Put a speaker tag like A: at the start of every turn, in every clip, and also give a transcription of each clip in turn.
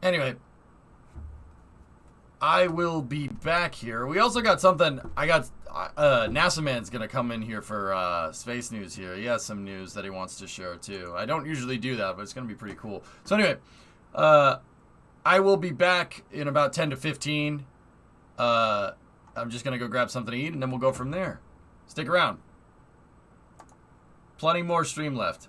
A: Anyway, I will be back here. We also got something. I got NASA Man's gonna come in here for space news here. He has some news that he wants to share too. I don't usually do that, but it's gonna be pretty cool. So anyway, I will be back in about 10 to 15. I'm just gonna go grab something to eat, and then we'll go from there. Stick around. Plenty more stream left.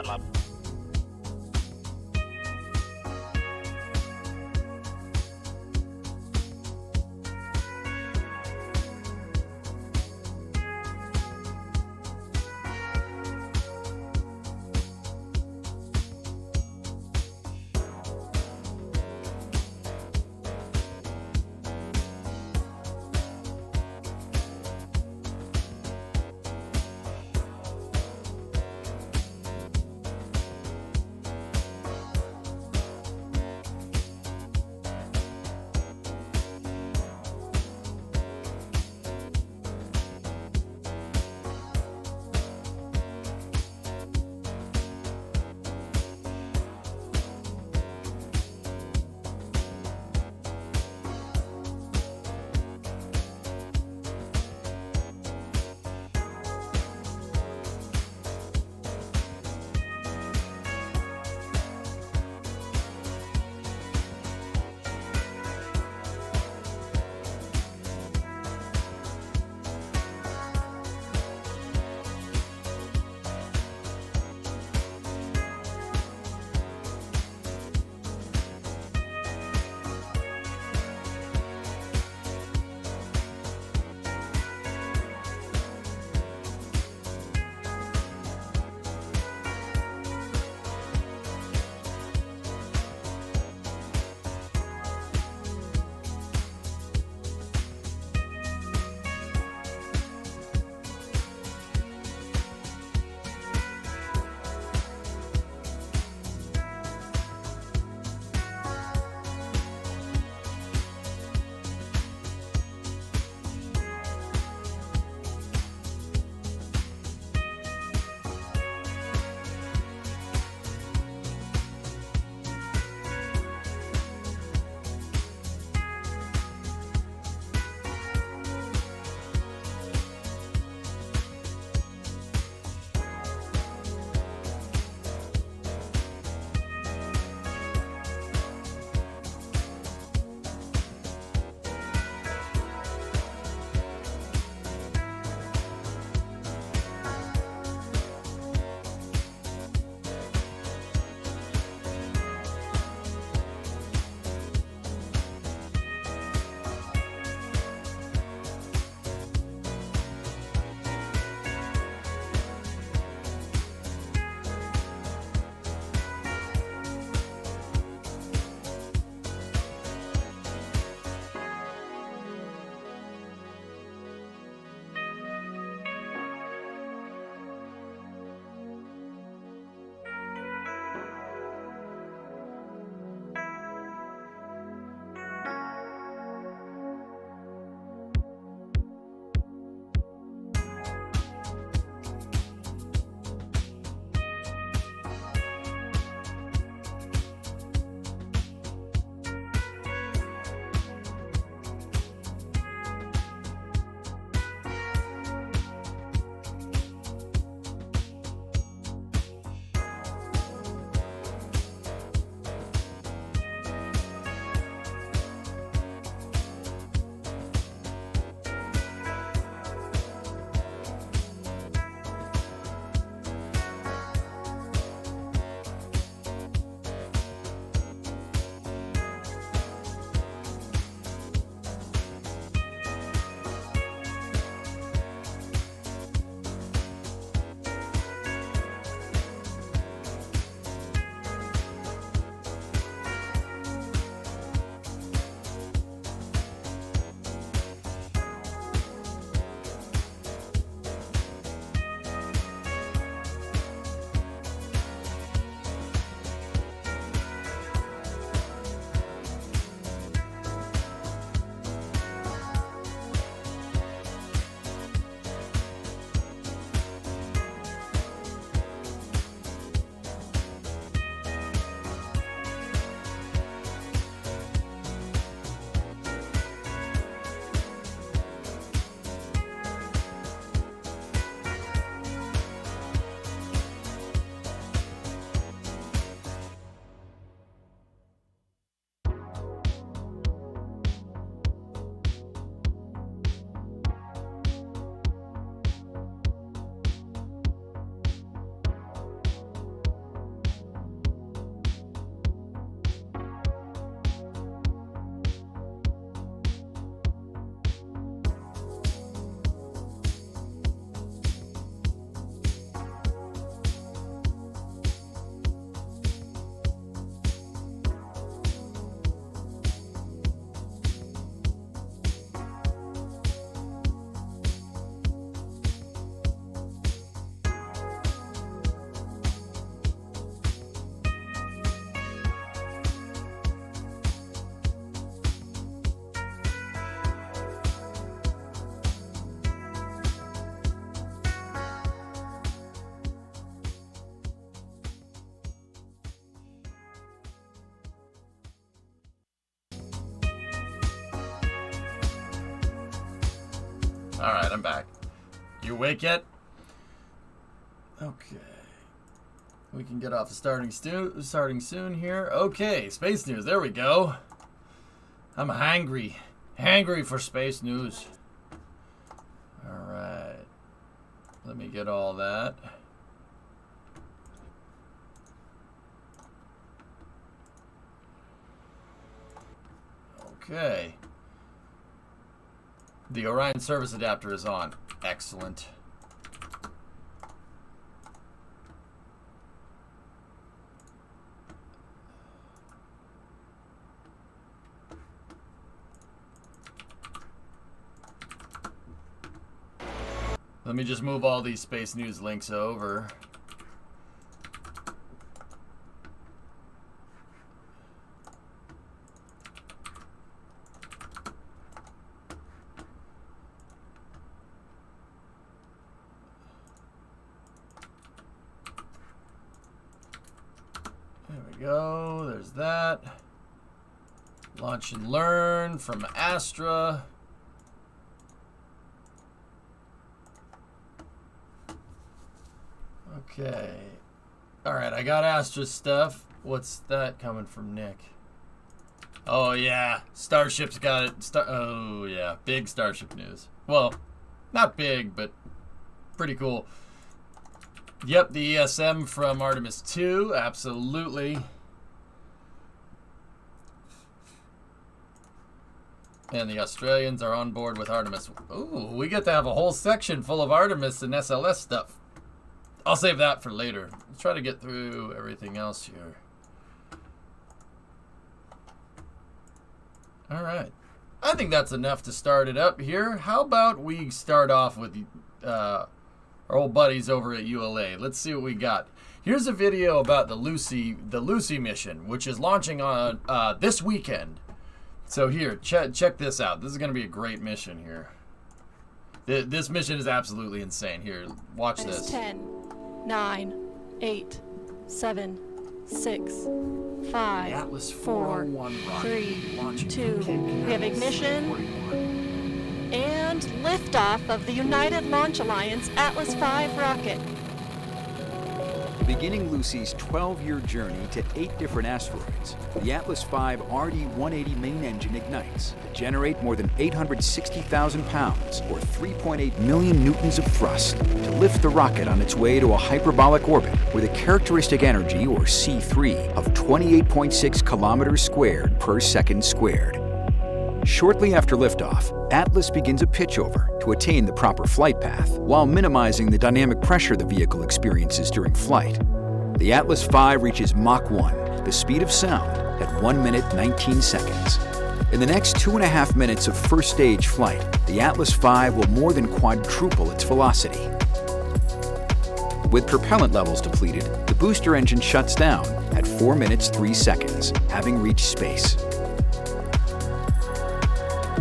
B: bottom up.
A: Alright, I'm back. You awake yet? Okay. We can get off the starting soon here. Okay, space news. There we go. I'm hangry. Hangry for space news. Alright. Let me get all that. Okay. The Orion service adapter is on. Excellent. Let me just move all these space news links over. There we go. There's that. Launch and learn from Astra. Okay. Alright, I got Astra's stuff. What's that coming from Nick? Oh, yeah. Starship's got it. Oh, yeah. Big Starship news. Well, not big, but pretty cool. Yep, the ESM from Artemis 2. Absolutely. And the Australians are on board with Artemis. Ooh, we get to have a whole section full of Artemis and SLS stuff. I'll save that for later. Let's try to get through everything else here. Alright. I think that's enough to start it up here. How about we start off with our old buddies over at ULA. Let's see what we got. Here's a video about the Lucy mission, which is launching on this weekend. So here, check this out. This is going to be a great mission here. This mission is absolutely insane. Here, watch this.
B: 10, 9, 8, 7, 6, 5,
A: Atlas
B: 4, 3, 2. We have ignition and liftoff of the United Launch Alliance Atlas V rocket.
C: Beginning Lucy's 12-year journey to 8 different asteroids, the Atlas V RD-180 main engine ignites to generate more than 860,000 pounds, or 3.8 million newtons of thrust, to lift the rocket on its way to a hyperbolic orbit with a characteristic energy, or C3, of 28.6 kilometers squared per second squared. Shortly after liftoff, Atlas begins a pitchover to attain the proper flight path while minimizing the dynamic pressure the vehicle experiences during flight. The Atlas V reaches Mach 1, the speed of sound, at 1 minute 19 seconds. In the next 2.5 minutes of first stage flight, the Atlas V will more than quadruple its velocity. With propellant levels depleted, the booster engine shuts down at 4 minutes 3 seconds, having reached space.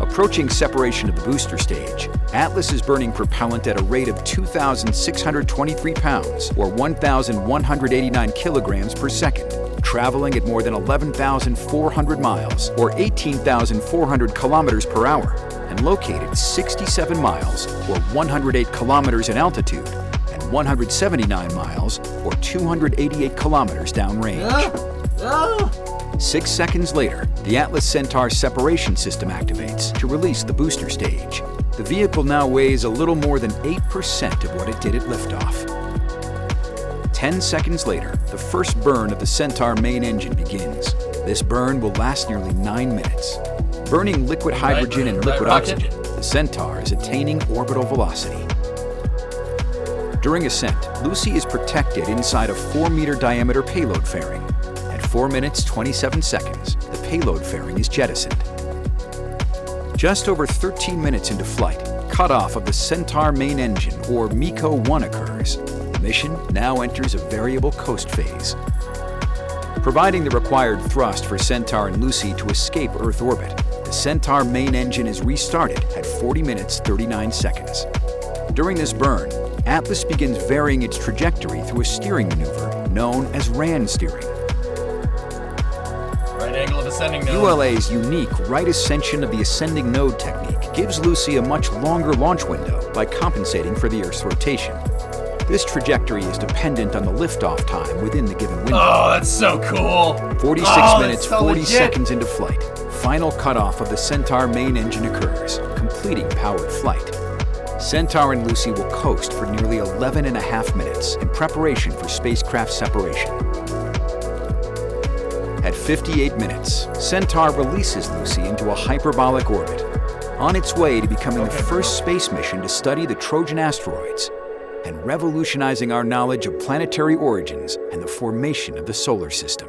C: Approaching separation of the booster stage, Atlas is burning propellant at a rate of 2,623 pounds, or 1,189 kilograms per second, traveling at more than 11,400 miles, or 18,400 kilometers per hour, and located 67 miles, or 108 kilometers in altitude, and 179 miles, or 288 kilometers downrange. 6 seconds later, the Atlas Centaur separation system activates to release the booster stage. The vehicle now weighs a little more than 8% of what it did at liftoff. 10 seconds later, the first burn of the Centaur main engine begins. This burn will last nearly 9 minutes. Burning liquid hydrogen and liquid oxygen, the Centaur is attaining orbital velocity. During ascent, Lucy is protected inside a 4-meter diameter payload fairing. At 4 minutes 27 seconds, the payload fairing is jettisoned. Just over 13 minutes into flight, cutoff of the Centaur main engine, or MECO-1, occurs. The mission now enters a variable coast phase. Providing the required thrust for Centaur and Lucy to escape Earth orbit, the Centaur main engine is restarted at 40 minutes 39 seconds. During this burn, Atlas begins varying its trajectory through a steering maneuver known as RAN steering.
A: Right angle of ascending node.
C: ULA's unique right ascension of the ascending node technique gives Lucy a much longer launch window by compensating for the Earth's rotation. This trajectory is dependent on the liftoff time within the given window.
A: Oh, that's so cool.
C: 46
A: Oh,
C: minutes,
A: that's so
C: 40
A: legit.
C: seconds into flight. Final cutoff of the Centaur main engine occurs, completing powered flight. Centaur and Lucy will coast for nearly 11 and a half minutes in preparation for spacecraft separation. At 58 minutes, Centaur releases Lucy into a hyperbolic orbit, on its way to becoming the first space mission to study the Trojan asteroids and revolutionizing our knowledge of planetary origins and the formation of the solar system.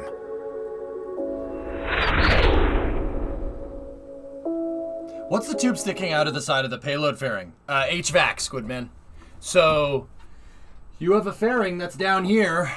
A: What's the tube sticking out of the side of the payload fairing? HVAC, Squidman. So you have a fairing that's down here,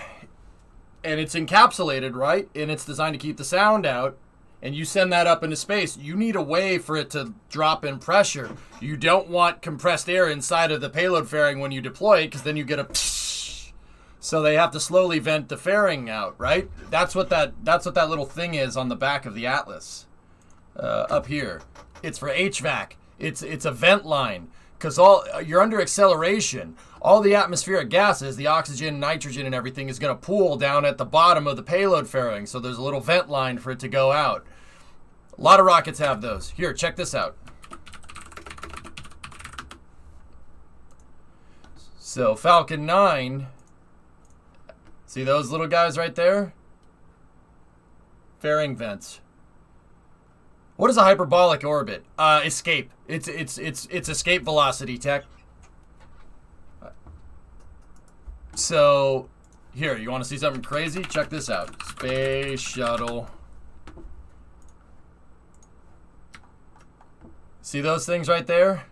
A: and it's encapsulated, right? And it's designed to keep the sound out. And you send that up into space. You need a way for it to drop in pressure. You don't want compressed air inside of the payload fairing when you deploy it, because then you get a psh. So they have to slowly vent the fairing out, right? That's what that little thing is on the back of the Atlas. Up here. It's for HVAC. It's a vent line, because you're under acceleration. All the atmospheric gases, the oxygen, nitrogen, and everything is going to pool down at the bottom of the payload fairing. So there's a little vent line for it to go out. A lot of rockets have those. Here, check this out. So Falcon 9, see those little guys right there? Fairing vents. What is a hyperbolic orbit? Escape. It's escape velocity tech. So, here, you want to see something crazy? Check this out. Space shuttle. See those things right there?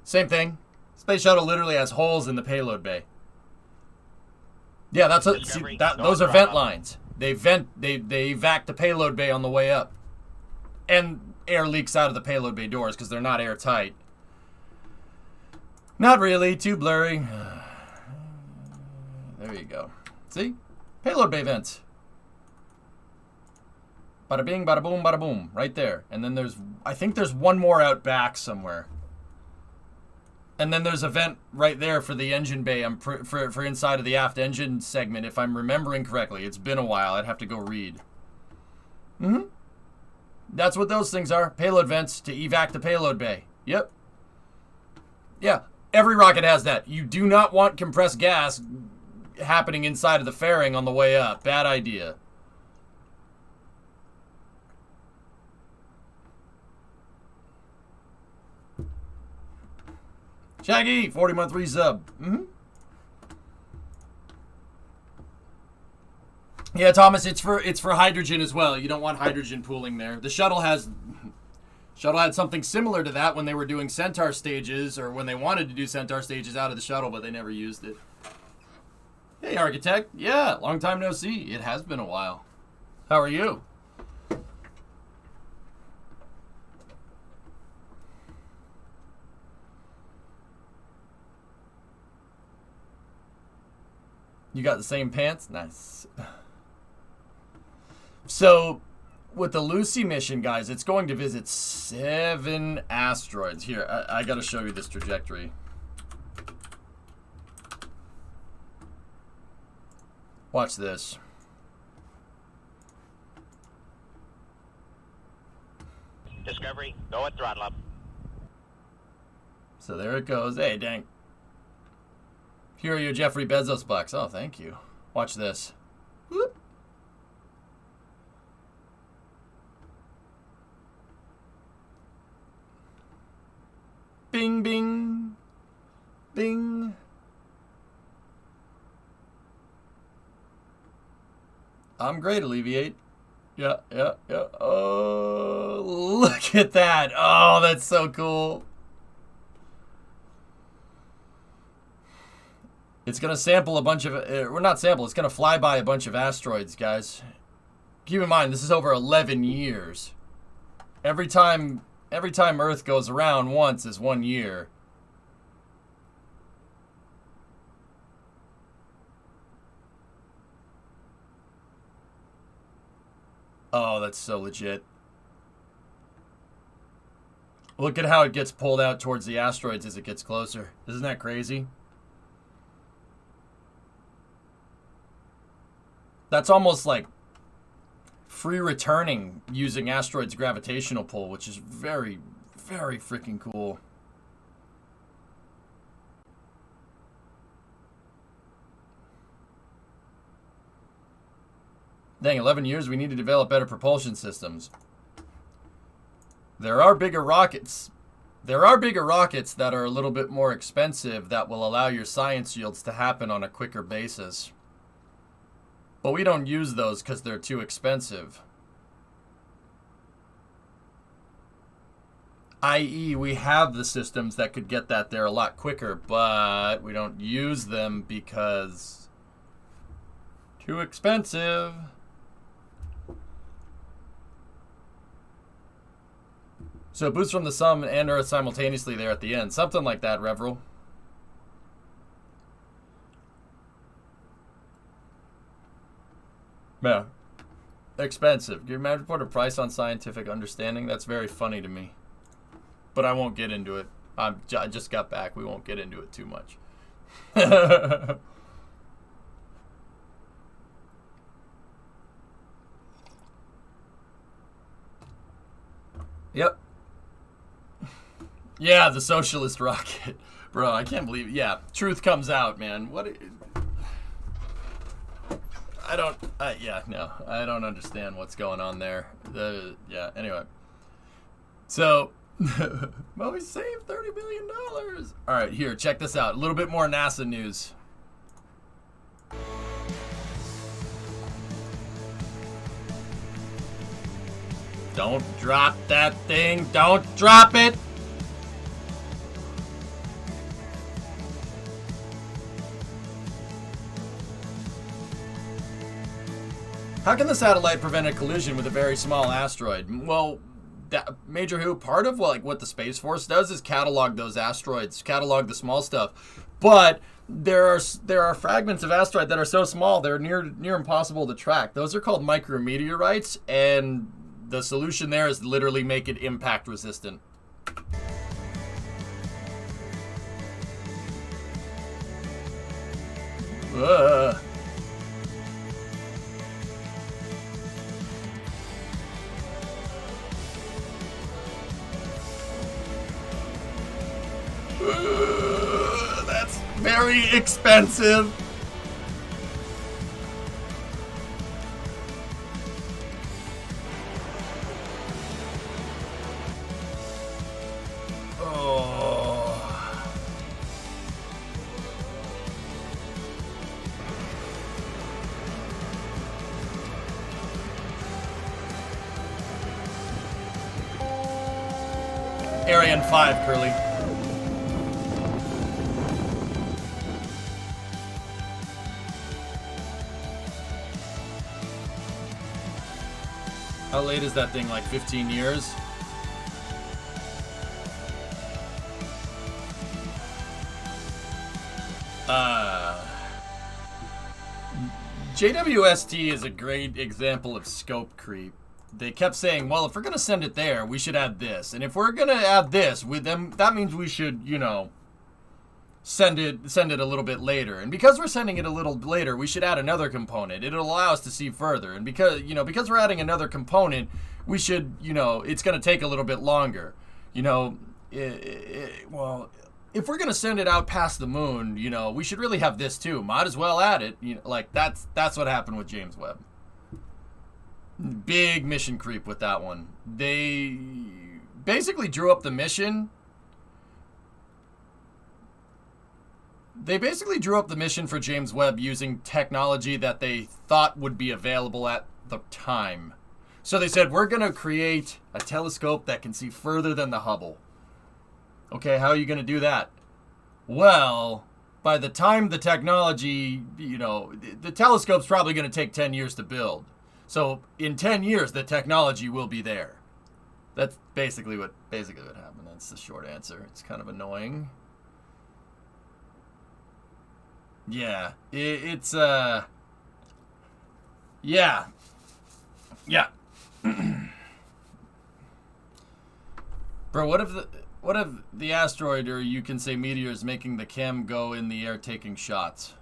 A: Same thing. Space shuttle literally has holes in the payload bay. Yeah, that's what. See, those are vent lines. They evac the payload bay on the way up, and air leaks out of the payload bay doors because they're not airtight. Not really. Too blurry. There you go. See, payload bay vents. Bada bing, bada boom, bada boom, right there. And then I think there's one more out back somewhere. And then there's a vent right there for the engine bay, for inside of the aft engine segment, if I'm remembering correctly. It's been a while. I'd have to go read. That's what those things are. Payload vents to evac the payload bay. Yep. Yeah, every rocket has that. You do not want compressed gas happening inside of the fairing on the way up. Bad idea. Shaggy, 40-month resub. Yeah, Thomas, it's for hydrogen as well. You don't want hydrogen pooling there. The shuttle had something similar to that when they were doing Centaur stages, or when they wanted to do Centaur stages out of the shuttle, but they never used it. Hey, Architect. Yeah, long time no see. It has been a while. How are you? You got the same pants? Nice. So, with the Lucy mission, guys, it's going to visit 7 asteroids. Here, I got to show you this trajectory. Watch this.
D: Discovery, go at throttle up.
A: So there it goes. Hey, dang. Here are your Jeffrey Bezos bucks. Oh, thank you. Watch this. Whoop. Bing, bing. Bing. I'm great, Alleviate. Yeah. Oh, look at that. Oh, that's so cool. It's going to sample a bunch of, or not sample, it's going to fly by a bunch of asteroids, guys. Keep in mind, this is over 11 years. Every time Earth goes around once is 1 year. Oh, that's so legit. Look at how it gets pulled out towards the asteroids as it gets closer. Isn't that crazy? That's almost like free returning using asteroids' gravitational pull, which is very, very freaking cool. Dang, 11 years, we need to develop better propulsion systems. There are bigger rockets. There are bigger rockets that are a little bit more expensive that will allow your science yields to happen on a quicker basis. But we don't use those because they're too expensive. I.e., we have the systems that could get that there a lot quicker, but we don't use them because too expensive. So it boosts from the sun and Earth simultaneously there at the end. Something like that, Reveril. Yeah. Expensive. Can you imagine putting a price on scientific understanding? That's very funny to me. But I won't get into it. I just got back. We won't get into it too much. Yep. Yeah, the socialist rocket. Bro, I can't believe it. Yeah, truth comes out, man. I don't understand what's going on there. Yeah, anyway. So, well, we saved $30 billion. All right, here, check this out. A little bit more NASA news. Don't drop that thing. Don't drop it. How can the satellite prevent a collision with a very small asteroid? Well, Major Who, part of what the Space Force does is catalog those asteroids, catalog the small stuff. But there are fragments of asteroid that are so small they're near impossible to track. Those are called micrometeorites, and the solution there is literally make it impact resistant. That's very expensive. Ariane 5, Curly. How late is that thing? Like 15 years? JWST is a great example of scope creep. They kept saying, well, if we're going to send it there, we should add this. And if we're going to add this with them, that means we should, send it a little bit later. And because we're sending it a little later, we should add another component. It'll allow us to see further. And because we're adding another component, we should, it's going to take a little bit longer. Well, if we're going to send it out past the moon, we should really have this too. Might as well add it. That's what happened with James Webb. Big mission creep with that one. They basically drew up the mission. They basically drew up the mission for James Webb using technology that they thought would be available at the time. So they said, we're going to create a telescope that can see further than the Hubble. Okay, how are you going to do that? Well, by the time the technology, the telescope's probably going to take 10 years to build. So in 10 years, the technology will be there. That's basically what happened. That's the short answer. It's kind of annoying. Yeah, yeah. Bro, what if the asteroid, or you can say meteor, is making the cam go in the air taking shots?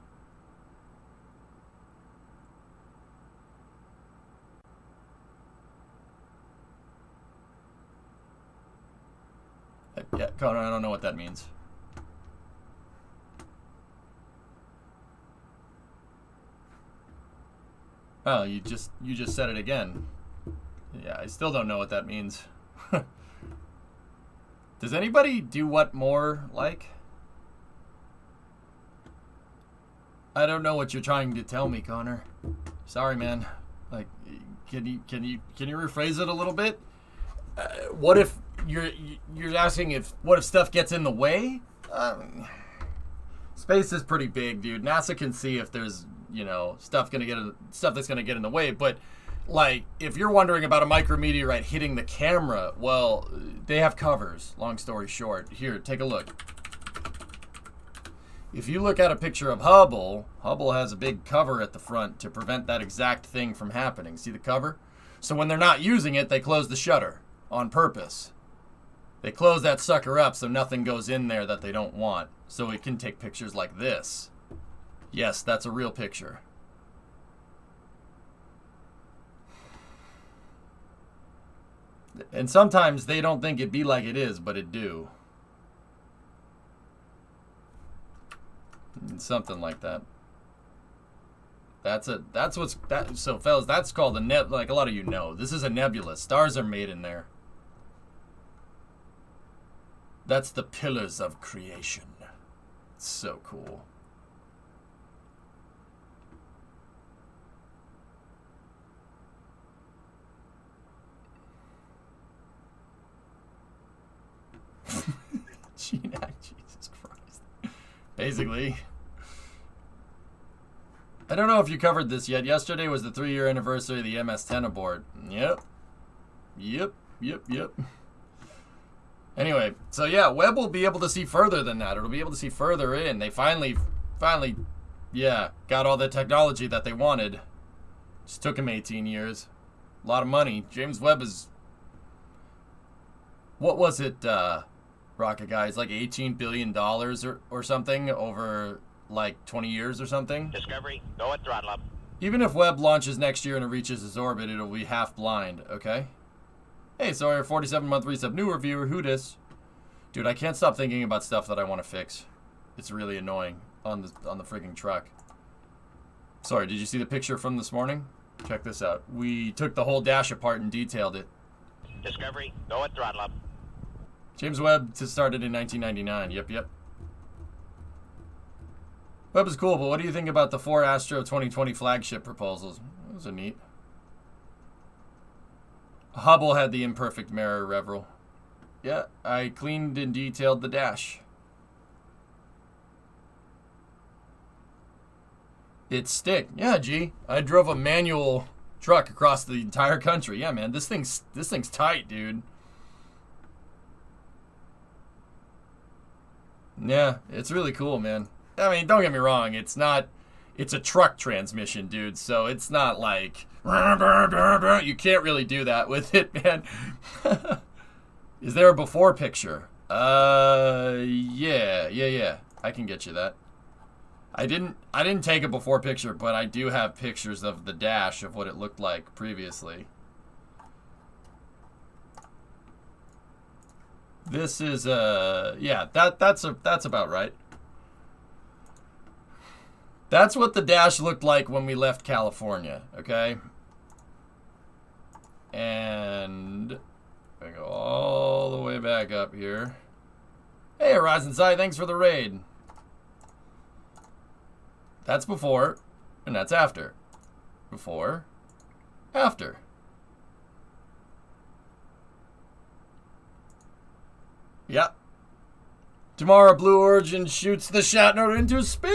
A: Yeah, Connor, I don't know what that means. Oh, you just said it again. Yeah, I still don't know what that means. Does anybody do what more like? I don't know what you're trying to tell me, Connor. Sorry, man. Like, can you rephrase it a little bit? What if you're asking what if stuff gets in the way? Space is pretty big, dude. NASA can see if there's, stuff that's gonna get in the way. But like, if you're wondering about a micrometeorite hitting the camera, well, they have covers. Long story short, here, take a look. If you look at a picture of Hubble has a big cover at the front to prevent that exact thing from happening. See the cover? So when they're not using it, they close the shutter on purpose. They close that sucker up so nothing goes in there that they don't want. So it can take pictures like this. Yes, that's a real picture. And sometimes they don't think it be like it is, but it do. Something like that. So fellas, that's called a like a lot of you know. This is a nebula. Stars are made in there. That's the pillars of creation. It's so cool. Jesus Christ. Basically. I don't know if you covered this yet. Yesterday was the 3-year anniversary of the MS-10 abort. Yep. Anyway, so yeah, Webb will be able to see further than that. It'll be able to see further in. They finally, yeah, got all the technology that they wanted. Just took them 18 years. A lot of money. James Webb is... What was it, Rocket Guys? Like $18 billion or something over like 20 years or something?
D: Discovery, go at throttle up.
A: Even if Webb launches next year and it reaches its orbit, it'll be half blind, okay? Hey, sorry, 47-month resub. New reviewer, who dis? Dude, I can't stop thinking about stuff that I want to fix. It's really annoying on the frigging truck. Sorry, did you see the picture from this morning? Check this out. We took the whole dash apart and detailed it.
D: Discovery, go at throttle up.
A: James Webb started in 1999. Yep. Webb is cool, but what do you think about the 4 Astro 2020 flagship proposals? Those are neat. Hubble had the imperfect mirror, Reveril. Yeah, I cleaned and detailed the dash. It's stick. Yeah, G. I drove a manual truck across the entire country. Yeah, man, this thing's tight, dude. Yeah, it's really cool, man. I mean, don't get me wrong. It's a truck transmission, dude. So it's not like... You can't really do that with it, man. Is there a before picture? Yeah. I can get you that. I didn't take a before picture, but I do have pictures of the dash of what it looked like previously. This is yeah, that's about right. That's what the dash looked like when we left California, okay? And I go all the way back up here. Hey, Horizon Side, thanks for the raid. That's before, and that's after. Before, after. Yep. Tomorrow, Blue Origin shoots the Shatner into space.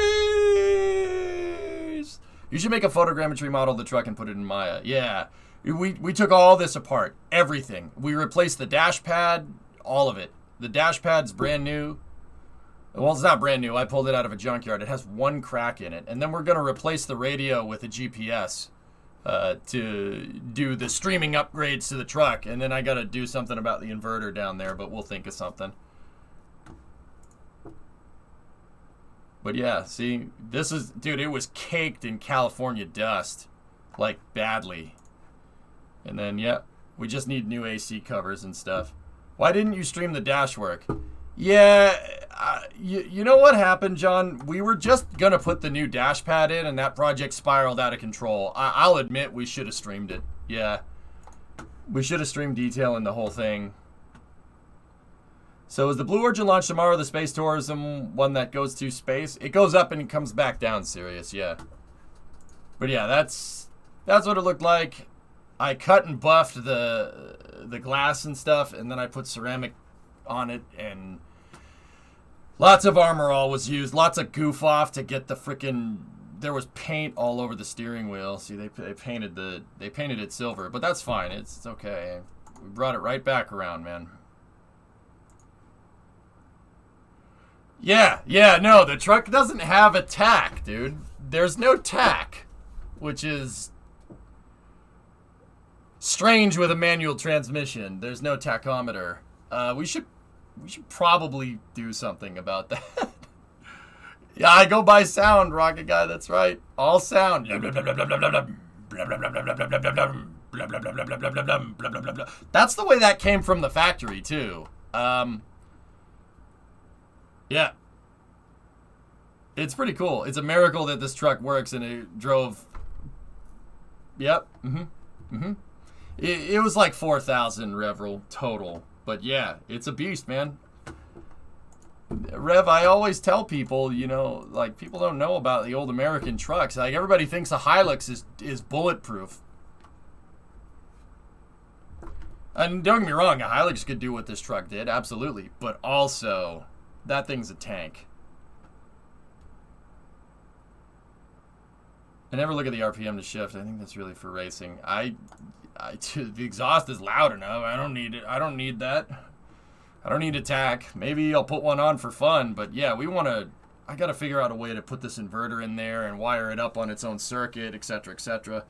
A: You should make a photogrammetry model of the truck and put it in Maya. Yeah. We took all this apart. Everything. We replaced the dash pad. All of it. The dash pad's brand new. Well, it's not brand new. I pulled it out of a junkyard. It has one crack in it. And then we're going to replace the radio with a GPS. to do the streaming upgrades to the truck, and then I gotta do something about the inverter down there, but we'll think of something. But yeah, see, this is, dude, it was caked in California dust, like badly. And then, yeah, we just need new AC covers and stuff. Why didn't you stream the dash work? Yeah, you know what happened, John? We were just gonna put the new dash pad in, and that project spiraled out of control. I'll admit we should have streamed it. Yeah, we should have streamed detailing the whole thing. So is the Blue Origin launch tomorrow, the space tourism one that goes to space? It goes up and it comes back down, Sirius, yeah. But yeah, that's what it looked like. I cut and buffed the glass and stuff, and then I put ceramic on it, and lots of Armor All was used, lots of goof off to get the frickin', there was paint all over the steering wheel. See, they painted it silver, but that's fine. It's okay. We brought it right back around, man. Yeah, no, the truck doesn't have a tack, dude. There's no tack, which is strange with a manual transmission. There's no tachometer. We should probably do something about that. Yeah, I go by sound, Rocket Guy, that's right. All sound. That's the way that came from the factory, too. Yeah. It's pretty cool. It's a miracle that this truck works, and it drove... Yep. It was like 4,000 Revril total. But yeah, it's a beast, man. Rev, I always tell people, you know, like, people don't know about the old American trucks. Like, everybody thinks a Hilux is bulletproof. And don't get me wrong, a Hilux could do what this truck did, absolutely. But also, that thing's a tank. I never look at the RPM to shift. I think that's really for racing. The exhaust is loud enough. I don't need it. I don't need that. I don't need a tack. Maybe I'll put one on for fun, but yeah, I gotta figure out a way to put this inverter in there and wire it up on its own circuit, etc., etc.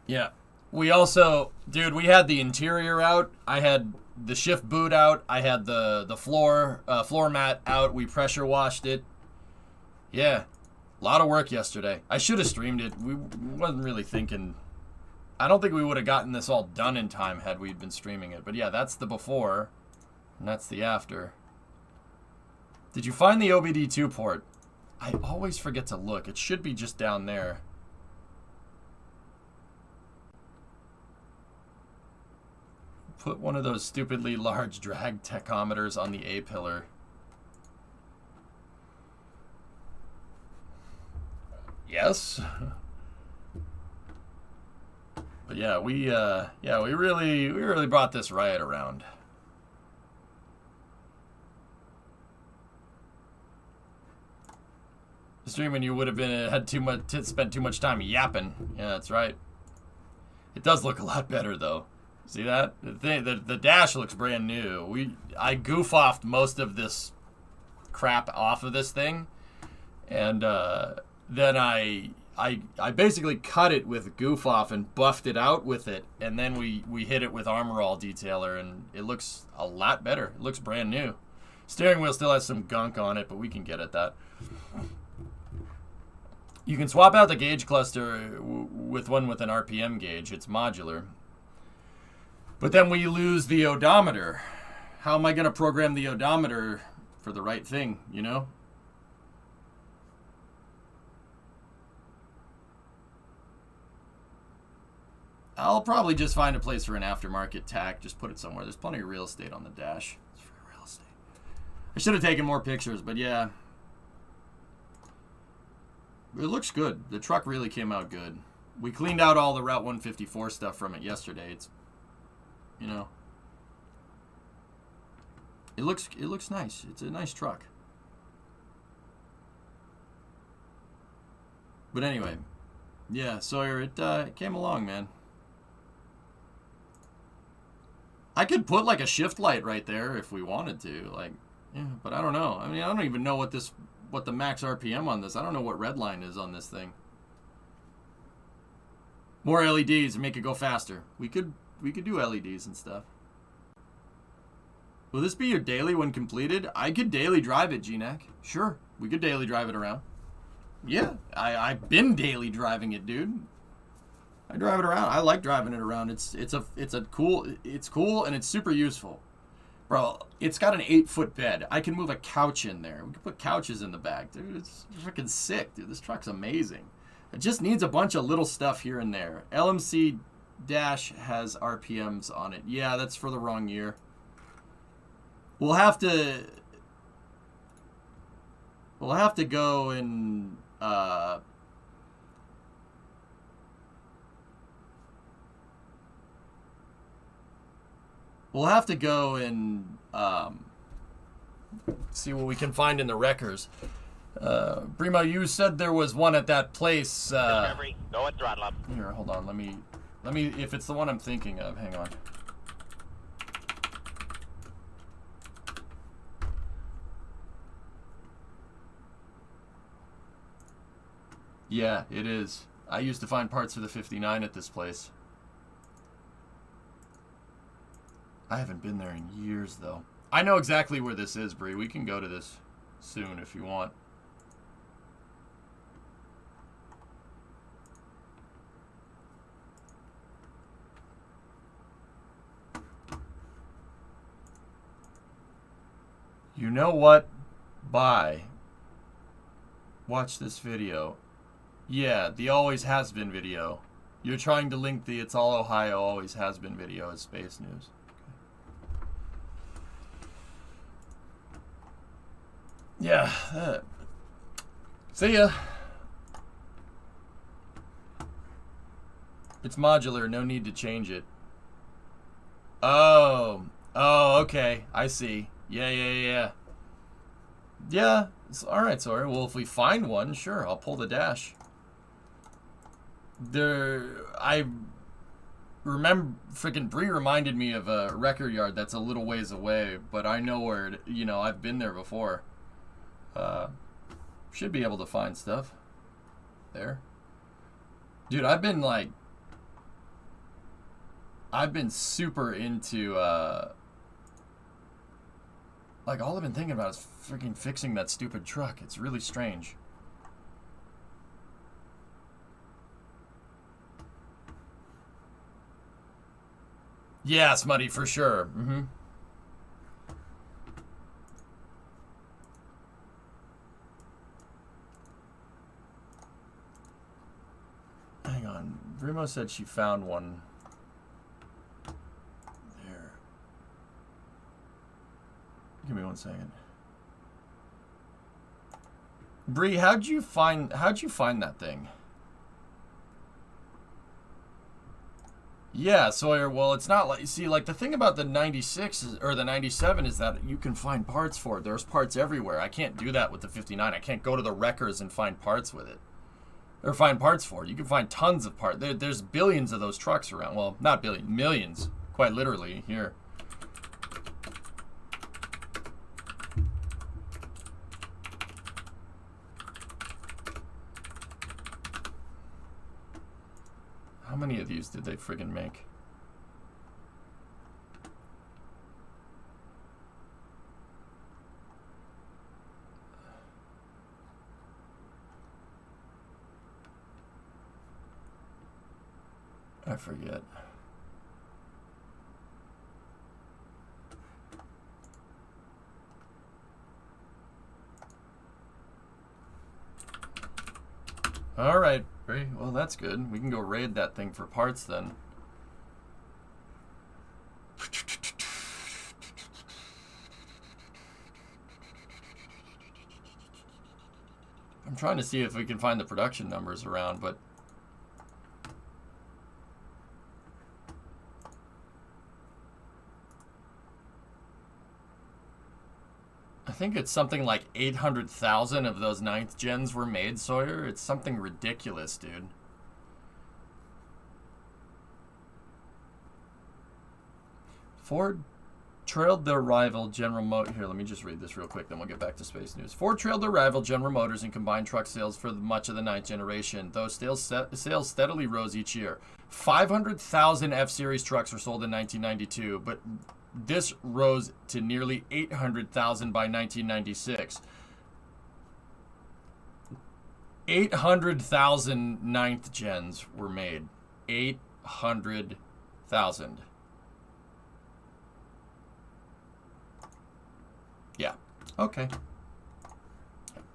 A: Yeah. We also, dude, we had the interior out. I had the shift boot out. I had the floor mat out. We pressure washed it. Yeah. A lot of work yesterday. I should have streamed it. We wasn't really thinking. I don't think we would have gotten this all done in time had we been streaming it. But yeah, that's the before, and that's the after. Did you find the OBD2 port? I always forget to look. It should be just down there. Put one of those stupidly large drag tachometers on the A-pillar. Yes. But yeah, we really brought this riot around. Streaming, you would have had spent too much time yapping. Yeah, that's right. It does look a lot better though. See that? The dash looks brand new. I goof offed most of this crap off of this thing, and then I basically cut it with goof off and buffed it out with it, and then we hit it with Armor All detailer, and it looks a lot better. It looks brand new. Steering wheel still has some gunk on it, but we can get at that. You can swap out the gauge cluster with one with an RPM gauge. It's modular. But then we lose the odometer. How am I going to program the odometer for the right thing, you know? I'll probably just find a place for an aftermarket tack. Just put it somewhere. There's plenty of real estate on the dash. It's free real estate. I should have taken more pictures, but yeah. It looks good. The truck really came out good. We cleaned out all the Route 154 stuff from it yesterday. It's, you know, it looks nice. It's a nice truck. But anyway, yeah, Sawyer, it came along, man. I could put like a shift light right there if we wanted to, like, yeah, but I don't know. I mean, I don't even know what the max RPM on this. I don't know what red line is on this thing. More LEDs and make it go faster. We could do LEDs and stuff. Will this be your daily when completed? I could daily drive it, GNAC. Sure, we could daily drive it around. Yeah, I've been daily driving it, dude. I drive it around. I like driving it around. It's cool and it's super useful. Bro, it's got an 8-foot bed. I can move a couch in there. We can put couches in the back, dude. It's freaking sick, dude. This truck's amazing. It just needs a bunch of little stuff here and there. LMC dash has RPMs on it. Yeah, that's for the wrong year. We'll have to go and see what we can find in the records. Brimo, you said there was one at that place.
D: Discovery, go at throttle up.
A: Here, hold on. Let me. If it's the one I'm thinking of, hang on. Yeah, it is. I used to find parts for the 59 at this place. I haven't been there in years, though. I know exactly where this is, Bree. We can go to this soon if you want. You know what? Bye. Watch this video. Yeah, the always has been video. You're trying to link the It's All Ohio always has been video as space news. Okay. Yeah. See ya. It's modular, no need to change it. Oh, okay. I see. Yeah. Yeah, alright, sorry. Well, if we find one, sure, I'll pull the dash. I remember, freaking Bree reminded me of a record yard that's a little ways away, but I know where it, I've been there before. Should be able to find stuff there. Dude, I've been super into, all I've been thinking about is freaking fixing that stupid truck. It's really strange. Yeah, Smutty, for sure. Mm-hmm. Hang on. Brimo said she found one. There. Give me 1 second. Bree, how'd you find that thing? Yeah, Sawyer, well, it's not like, see, the thing about the 96 or the 97 is that you can find parts for it. There's parts everywhere. I can't do that with the 59. I can't go to the wreckers and find parts with it. Or find parts for it. You can find tons of parts. There's billions of those trucks around. Well, not billions, millions, quite literally, here. How many of these did they friggin' make? I forget. All right. Well, that's good. We can go raid that thing for parts then. I'm trying to see if we can find the production numbers around, but I think it's something like 800,000 of those 9th gens were made, Sawyer. It's something ridiculous, dude. Ford trailed their rival General Motors. Here, let me just read this real quick, then we'll get back to space news. Ford trailed their rival General Motors in combined truck sales for much of the ninth generation, though sales steadily rose each year. 500,000 F-Series trucks were sold in 1992, but this rose to nearly 800,000 by 1996. 800,000 ninth gens were made. 800,000. Yeah. Okay.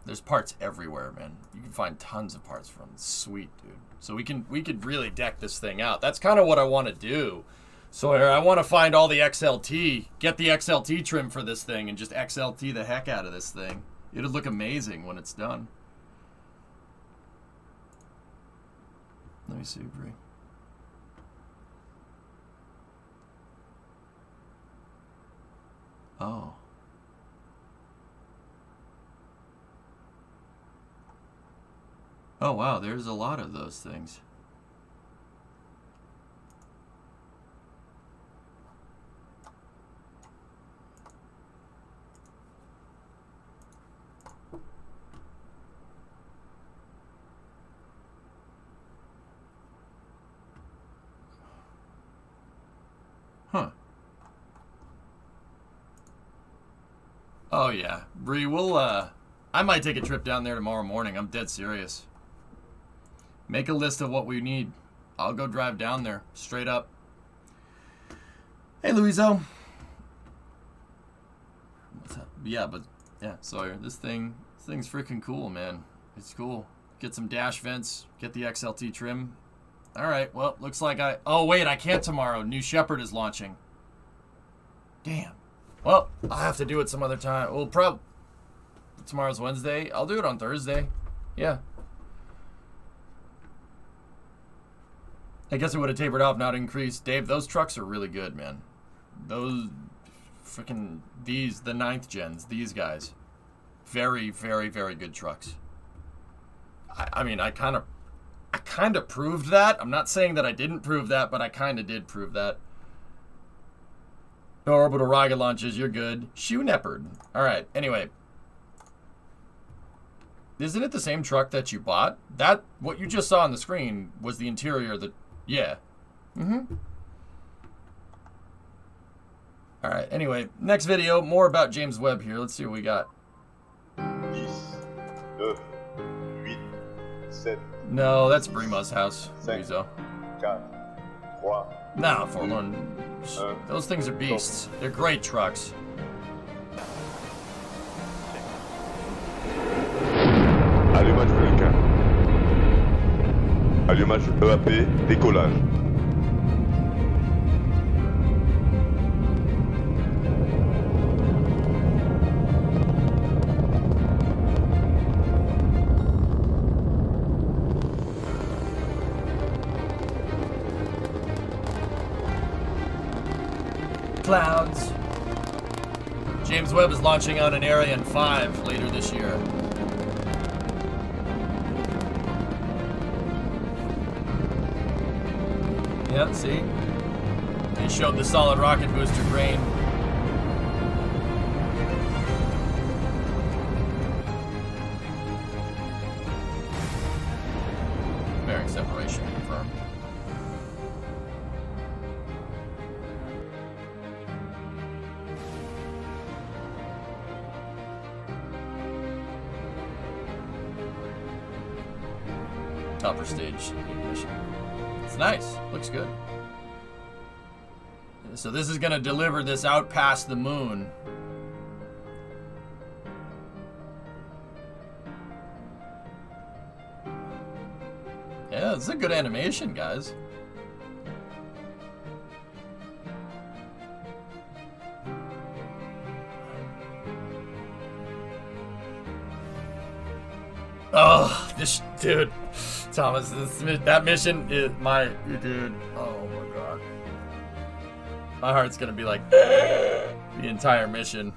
A: There's parts everywhere, man. You can find tons of parts from. Sweet, dude. So we could really deck this thing out. That's kind of what I want to do. So I want to find all the XLT, get the XLT trim for this thing, and just XLT the heck out of this thing. It'll look amazing when it's done. Let me see, Bree. Oh. Oh, wow, there's a lot of those things. Huh. Oh, yeah. Bree, we'll, I might take a trip down there tomorrow morning. I'm dead serious. Make a list of what we need. I'll go drive down there, straight up. Hey, Louiso. What's up? Yeah, but, yeah, Sawyer, this thing's freaking cool, man. It's cool. Get some dash vents, get the XLT trim. All right, well, looks like oh, wait, I can't tomorrow. New Shepard is launching. Damn. Well, I'll have to do it some other time. Well, tomorrow's Wednesday. I'll do it on Thursday. Yeah. I guess it would have tapered off, not increased. Dave, those trucks are really good, man. Those freaking, the ninth gens, these guys. Very, very, very good trucks. I mean, I kind of proved that. I'm not saying that I didn't prove that, but I kind of did prove that. No orbital rocket launches, you're good. Shoe Neppard. All right, anyway. Isn't it the same truck that you bought? That, what you just saw on the screen was the interior that, yeah. Mm-hmm. All right, anyway, next video, more about James Webb here. Let's see what we got.
E: 10, 9, 8, 7.
A: No, that's Brima's house.
E: 5,
A: Rizzo.
E: 4, 3.
A: Nah, Forlorn. Those things are beasts. They're great trucks.
E: Allumage Vulcain. Allumage EAP, décollage.
A: Clouds. James Webb is launching on an Ariane 5 later this year. Yep, see? They showed the solid rocket booster grain. Bearing separation confirmed. Upper stage ignition. It's nice. Looks good. So this is going to deliver this out past the moon. Yeah, it's a good animation, guys. Oh, this dude. Thomas, that mission is dude. Oh my god. My heart's gonna be like the entire mission.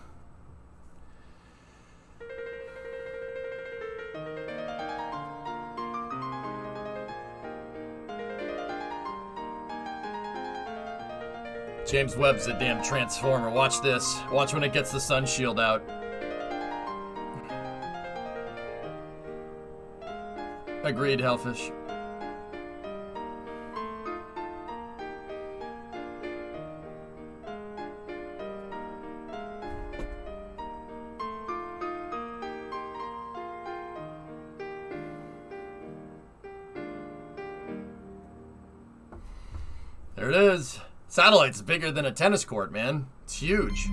A: James Webb's a damn transformer. Watch this. Watch when it gets the sun shield out. Agreed, Hellfish. There it is. Satellite's bigger than a tennis court, man. It's huge.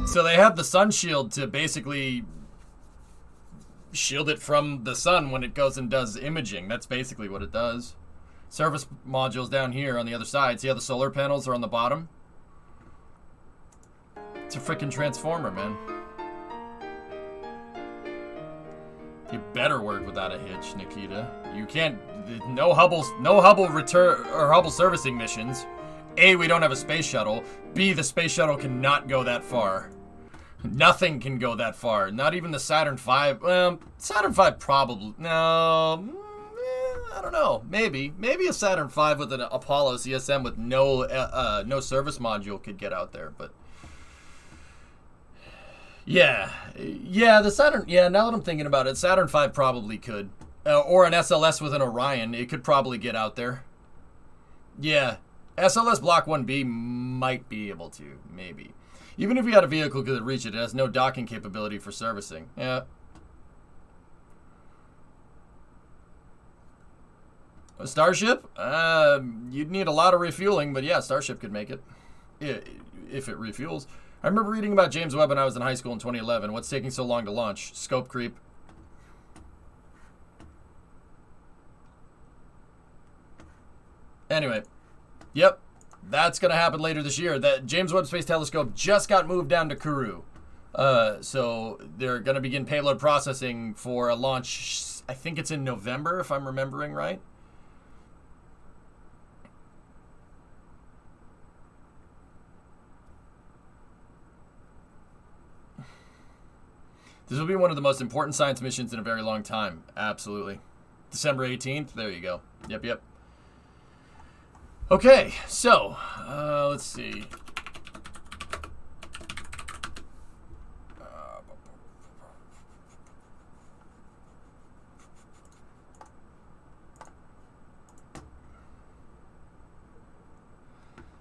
A: So they have the sun shield to basically shield it from the sun when it goes and does imaging. That's basically what it does. Service modules down here on the other side. See how the solar panels are on the bottom? It's a freaking transformer, man. You better work without a hitch, Nikita. You can't. No Hubble return or Hubble servicing missions. A, we don't have a space shuttle. B, the space shuttle cannot go that far. Nothing can go that far. Not even the Saturn V. Saturn V probably. No. I don't know. Maybe a Saturn V with an Apollo CSM with no service module could get out there, but. Yeah, the Saturn, now that I'm thinking about it, Saturn V probably could. Or an SLS with an Orion, it could probably get out there. Yeah, SLS Block 1B might be able to, maybe. Even if we had a vehicle that could reach it, it has no docking capability for servicing. Yeah. A Starship? You'd need a lot of refueling, but yeah, Starship could make it. If it refuels. I remember reading about James Webb when I was in high school in 2011. What's taking so long to launch? Scope creep. Anyway, yep, that's going to happen later this year. That James Webb Space Telescope just got moved down to Kourou. So they're going to begin payload processing for a launch, I think it's in November, if I'm remembering right. This will be one of the most important science missions in a very long time. Absolutely. December 18th. There you go. Yep. Okay, so let's see.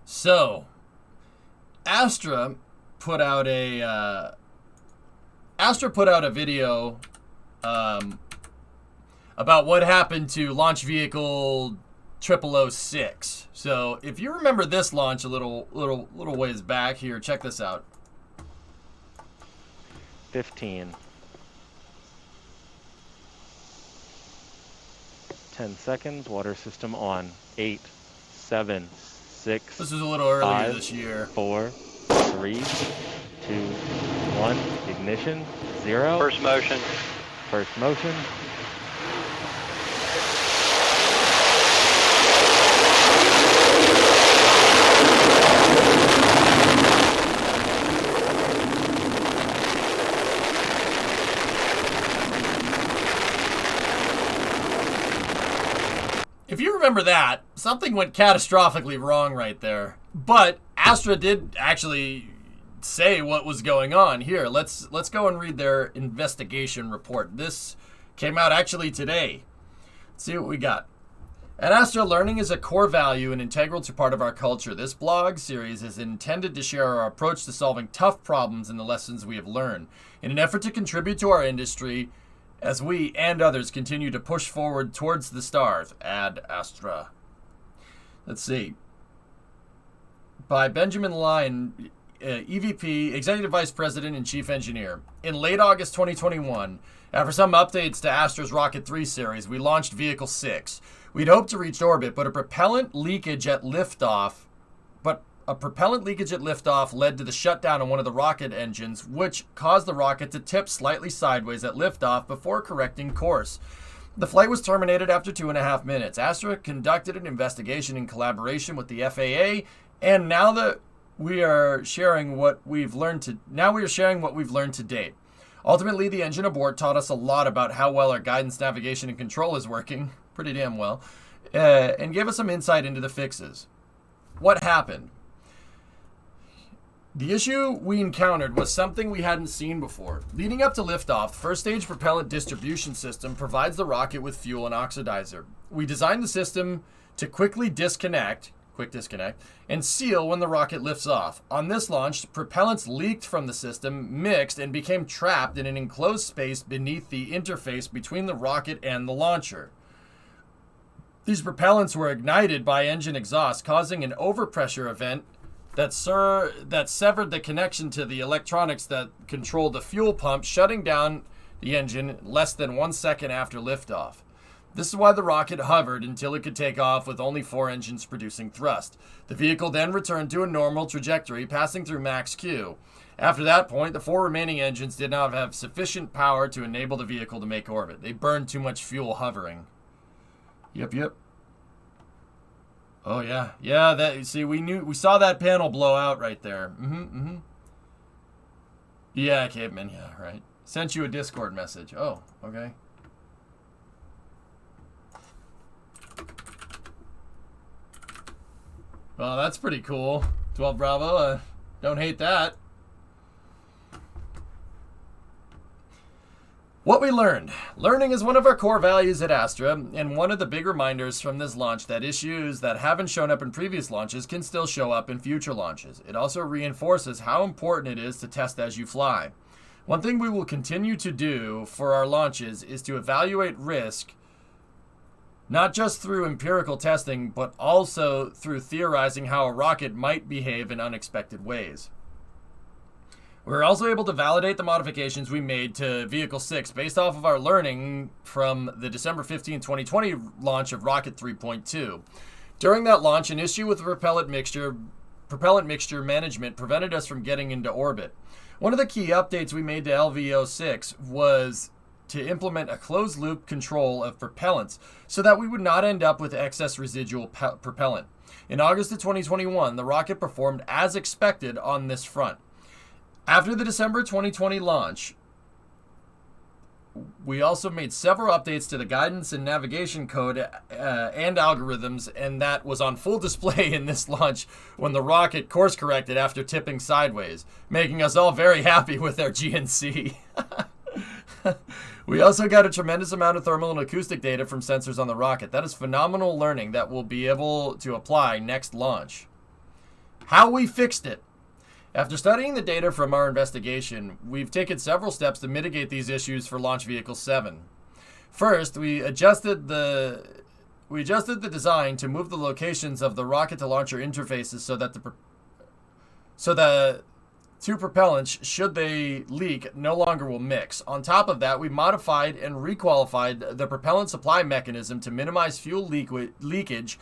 A: So, Astra put out a video about what happened to launch vehicle 0006. So if you remember this launch a little ways back here, check this out.
F: 15. 10 seconds. Water system on. 8, 7, 6.
A: This was a little earlier
F: 5,
A: this year.
F: 4, 3, 2, 1. Ignition. 0.
D: First motion.
F: First motion.
A: If you remember that, something went catastrophically wrong right there. But Astra did actually say what was going on. Here, let's go and read their investigation report. This came out actually today. Let's see what we got. At Astra, learning is a core value and integral to part of our culture. This blog series is intended to share our approach to solving tough problems and the lessons we have learned. In an effort to contribute to our industry, as we and others continue to push forward towards the stars. Ad Astra. Let's see. By Benjamin Lyon, EVP, Executive Vice President and Chief Engineer. In late August 2021, after some updates to Astra's Rocket 3 series, we launched Vehicle 6. We'd hoped to reach orbit, but a propellant leakage at liftoff led to the shutdown of one of the rocket engines, which caused the rocket to tip slightly sideways at liftoff before correcting course. The flight was terminated after 2.5 minutes. Astra conducted an investigation in collaboration with the FAA, and now we are sharing what we've learned to date. Ultimately, the engine abort taught us a lot about how well our guidance, navigation, and control is working. Pretty damn well. and gave us some insight into the fixes. What happened? The issue we encountered was something we hadn't seen before. Leading up to liftoff, the first stage propellant distribution system provides the rocket with fuel and oxidizer. We designed the system to quick disconnect, and seal when the rocket lifts off. On this launch, propellants leaked from the system, mixed, and became trapped in an enclosed space beneath the interface between the rocket and the launcher. These propellants were ignited by engine exhaust, causing an overpressure event that severed the connection to the electronics that controlled the fuel pump, shutting down the engine less than 1 second after liftoff. This is why the rocket hovered until it could take off with only 4 engines producing thrust. The vehicle then returned to a normal trajectory, passing through max Q. After that point, the 4 remaining engines did not have sufficient power to enable the vehicle to make orbit. They burned too much fuel hovering. Yep. Oh yeah. Yeah, that, see, we saw that panel blow out right there. Yeah, Caveman, yeah, right. Sent you a Discord message. Oh, okay. Well, that's pretty cool. 12 Bravo, don't hate that. What we learned. Learning is one of our core values at Astra, and one of the big reminders from this launch that issues that haven't shown up in previous launches can still show up in future launches. It also reinforces how important it is to test as you fly. One thing we will continue to do for our launches is to evaluate risk, not just through empirical testing, but also through theorizing how a rocket might behave in unexpected ways. We were also able to validate the modifications we made to Vehicle 6 based off of our learning from the December 15, 2020 launch of Rocket 3.2. During that launch, an issue with the propellant mixture management prevented us from getting into orbit. One of the key updates we made to LVO6 was to implement a closed-loop control of propellants so that we would not end up with excess residual propellant. In August of 2021, the rocket performed as expected on this front. After the December 2020 launch, we also made several updates to the guidance and navigation code and algorithms, and that was on full display in this launch when the rocket course corrected after tipping sideways, making us all very happy with our GNC. We also got a tremendous amount of thermal and acoustic data from sensors on the rocket. That is phenomenal learning that we'll be able to apply next launch. How we fixed it. After studying the data from our investigation, we've taken several steps to mitigate these issues for Launch Vehicle 7. First, we adjusted the design to move the locations of the rocket to launcher interfaces so that the two propellants, should they leak, no longer will mix. On top of that, we modified and requalified the propellant supply mechanism to minimize fuel leakage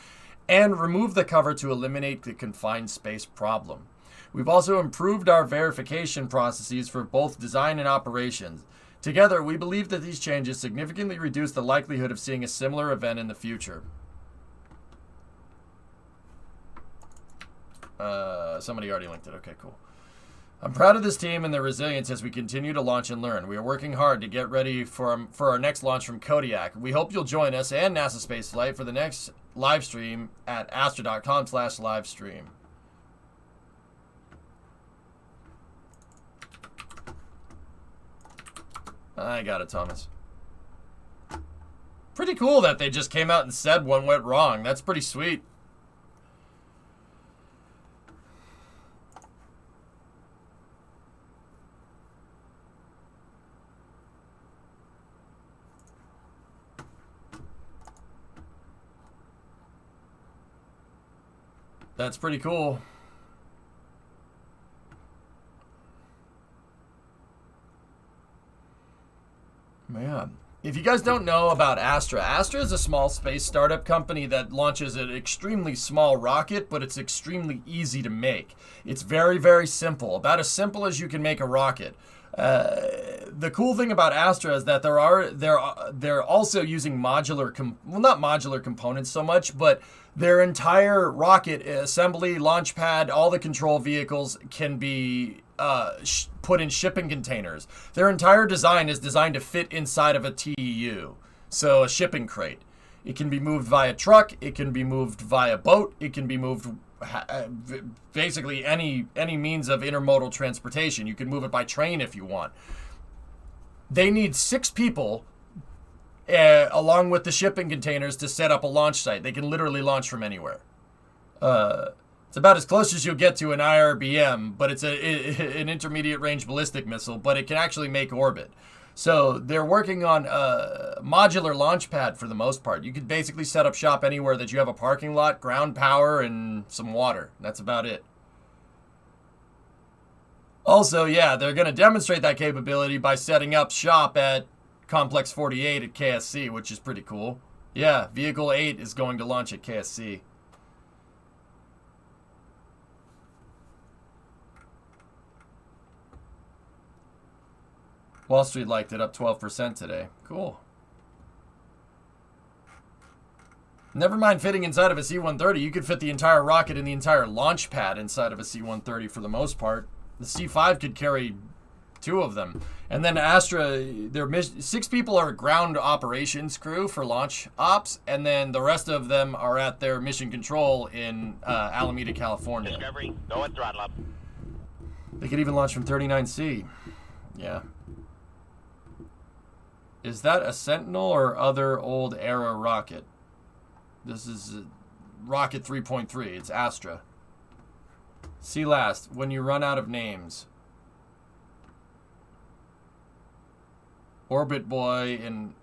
A: and remove the cover to eliminate the confined space problem. We've also improved our verification processes for both design and operations. Together, we believe that these changes significantly reduce the likelihood of seeing a similar event in the future. Somebody already linked it. Okay, cool. I'm proud of this team and their resilience as we continue to launch and learn. We are working hard to get ready for our next launch from Kodiak. We hope you'll join us and NASA Spaceflight for the next live stream at astra.com/livestream. I got it, Thomas. Pretty cool that they just came out and said one went wrong. That's pretty sweet. That's pretty cool. Man. If you guys don't know about Astra, Astra is a small space startup company that launches an extremely small rocket, but it's extremely easy to make. It's very, very simple, about as simple as you can make a rocket. The cool thing about Astra is that they're also using modular, not modular components so much, but their entire rocket assembly, launch pad, all the control vehicles can be put in shipping containers. Their entire design is designed to fit inside of a TEU, so a shipping crate. It can be moved via truck. It can be moved via boat. It can be moved basically any means of intermodal transportation. You can move it by train if you want. They need 6 people along with the shipping containers to set up a launch site. They can literally launch from anywhere. It's about as close as you'll get to an IRBM, but it's an intermediate range ballistic missile, but it can actually make orbit. So they're working on a modular launch pad for the most part. You could basically set up shop anywhere that you have a parking lot, ground power, and some water. That's about it. Also, yeah, they're going to demonstrate that capability by setting up shop at Complex 48 at KSC, which is pretty cool. Yeah, Vehicle 8 is going to launch at KSC. Wall Street liked it, up 12% today. Cool. Never mind fitting inside of a C-130. You could fit the entire rocket and the entire launch pad inside of a C-130 for the most part. The C-5 could carry 2 of them. And then Astra, 6 people are ground operations crew for launch ops, and then the rest of them are at their mission control in Alameda, California.
D: Discovery, go at throttle up.
A: They could even launch from 39C. Yeah. Is that a Sentinel or other old era rocket? This is Rocket 3.3. It's Astra. See last, when you run out of names. Orbit Boy and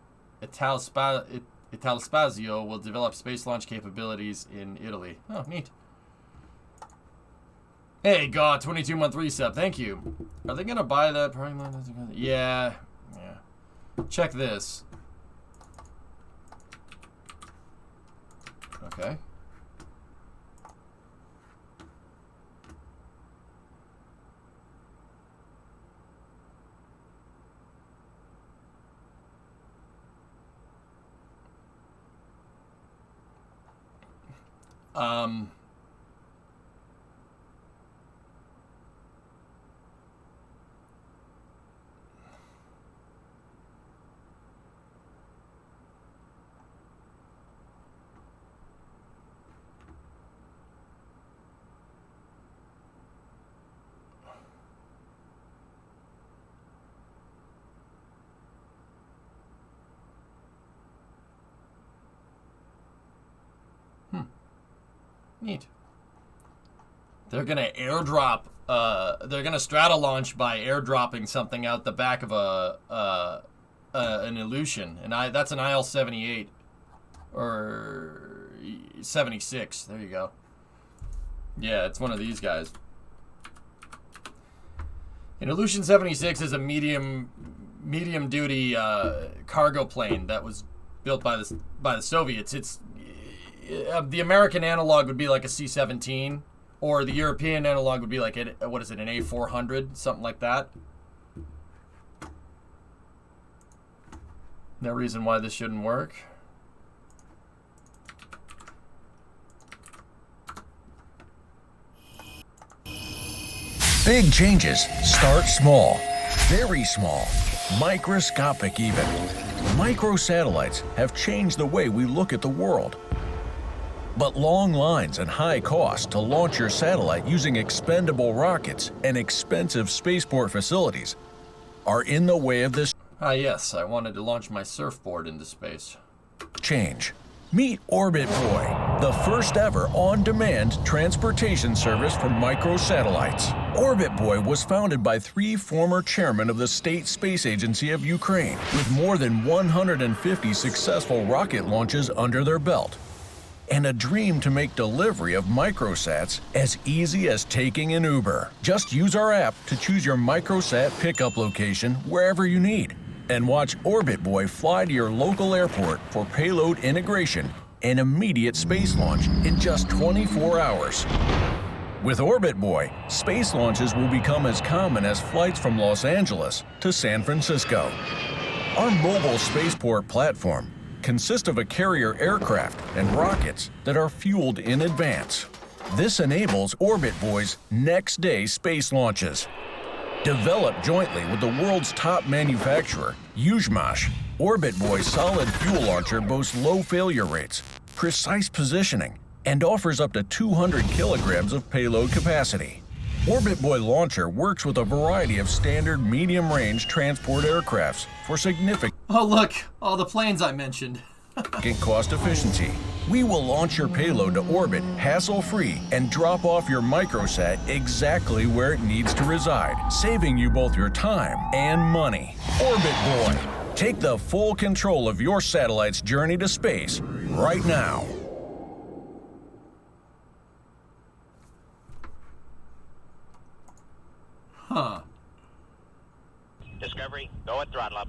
A: Italspazio will develop space launch capabilities in Italy. Oh, neat. Hey, God, 22-month resub. Thank you. Are they going to buy that? Yeah. Yeah. Check this. Okay. Neat. They're gonna airdrop. They're gonna strata launch by airdropping something out the back of an Illusion, and that's an IL-78 or 76. There you go. Yeah, it's one of these guys. An Illusion 76 is a medium duty cargo plane that was built by the Soviets. It's the American analog would be like a C-17, or the European analog would be like an A400, something like that. No reason why this shouldn't work.
G: Big changes start small, very small, microscopic even. Microsatellites have changed the way we look at the world. But long lines and high costs to launch your satellite using expendable rockets and expensive spaceport facilities are in the way of this
A: Yes, I wanted to launch my surfboard into space.
G: change. Meet Orbit Boy, the first ever on-demand transportation service for microsatellites. Orbit Boy was founded by 3 former chairmen of the State Space Agency of Ukraine, with more than 150 successful rocket launches under their belt, and a dream to make delivery of microsats as easy as taking an Uber. Just use our app to choose your microsat pickup location wherever you need, and watch Orbit Boy fly to your local airport for payload integration and immediate space launch in just 24 hours. With Orbit Boy, space launches will become as common as flights from Los Angeles to San Francisco. Our mobile spaceport platform consists of a carrier aircraft and rockets that are fueled in advance. This enables Orbit Boy's next-day space launches. Developed jointly with the world's top manufacturer, Yuzhmash, Orbit Boy's solid fuel launcher boasts low failure rates, precise positioning, and offers up to 200 kilograms of payload capacity. Orbit Boy launcher works with a variety of standard medium-range transport aircrafts for significant
A: Oh, look, all the planes I mentioned.
G: cost efficiency. We will launch your payload to orbit hassle-free and drop off your microsat exactly where it needs to reside, saving you both your time and money. Orbit Boy, take the full control of your satellite's journey to space right now.
A: Huh.
D: Discovery, go at throttle up.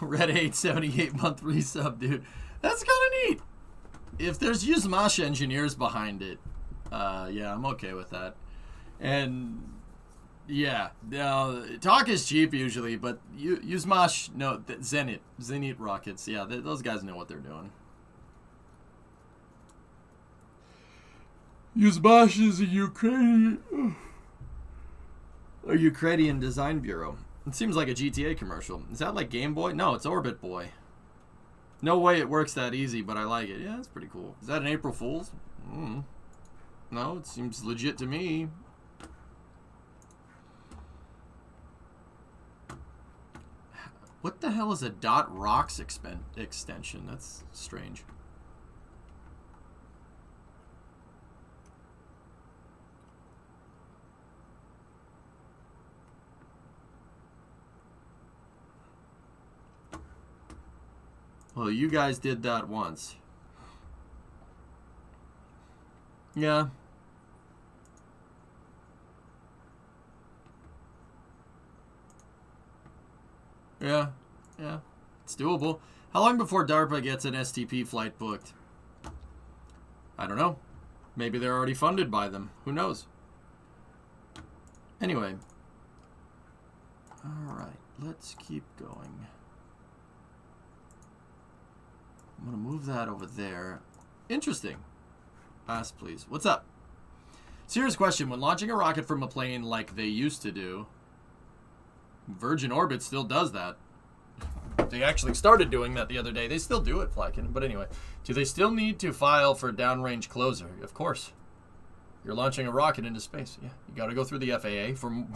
A: Red 878 month resub, dude. That's kind of neat. If there's Yuzmash engineers behind it, yeah, I'm okay with that. And yeah, now talk is cheap usually, but Yuzmash, no, Zenit rockets, yeah, those guys know what they're doing. Yuzmash is a Ukrainian design bureau. It seems like a GTA commercial. Is that like Game Boy? No, it's Orbit Boy. No way it works that easy, but I like it. Yeah, it's pretty cool. Is that an April Fool's? No, it seems legit to me. What the hell is a .rocks extension? That's strange. Well, you guys did that once. Yeah. Yeah. It's doable. How long before DARPA gets an STP flight booked? I don't know. Maybe they're already funded by them. Who knows? Anyway. Alright, let's keep going. I'm going to move that over there. Interesting. Ask, please. What's up? Serious question. When launching a rocket from a plane like they used to do, Virgin Orbit still does that. They actually started doing that the other day. They still do it, Flykin. But anyway, do they still need to file for downrange closer? Of course. You're launching a rocket into space. Yeah, you got to go through the FAA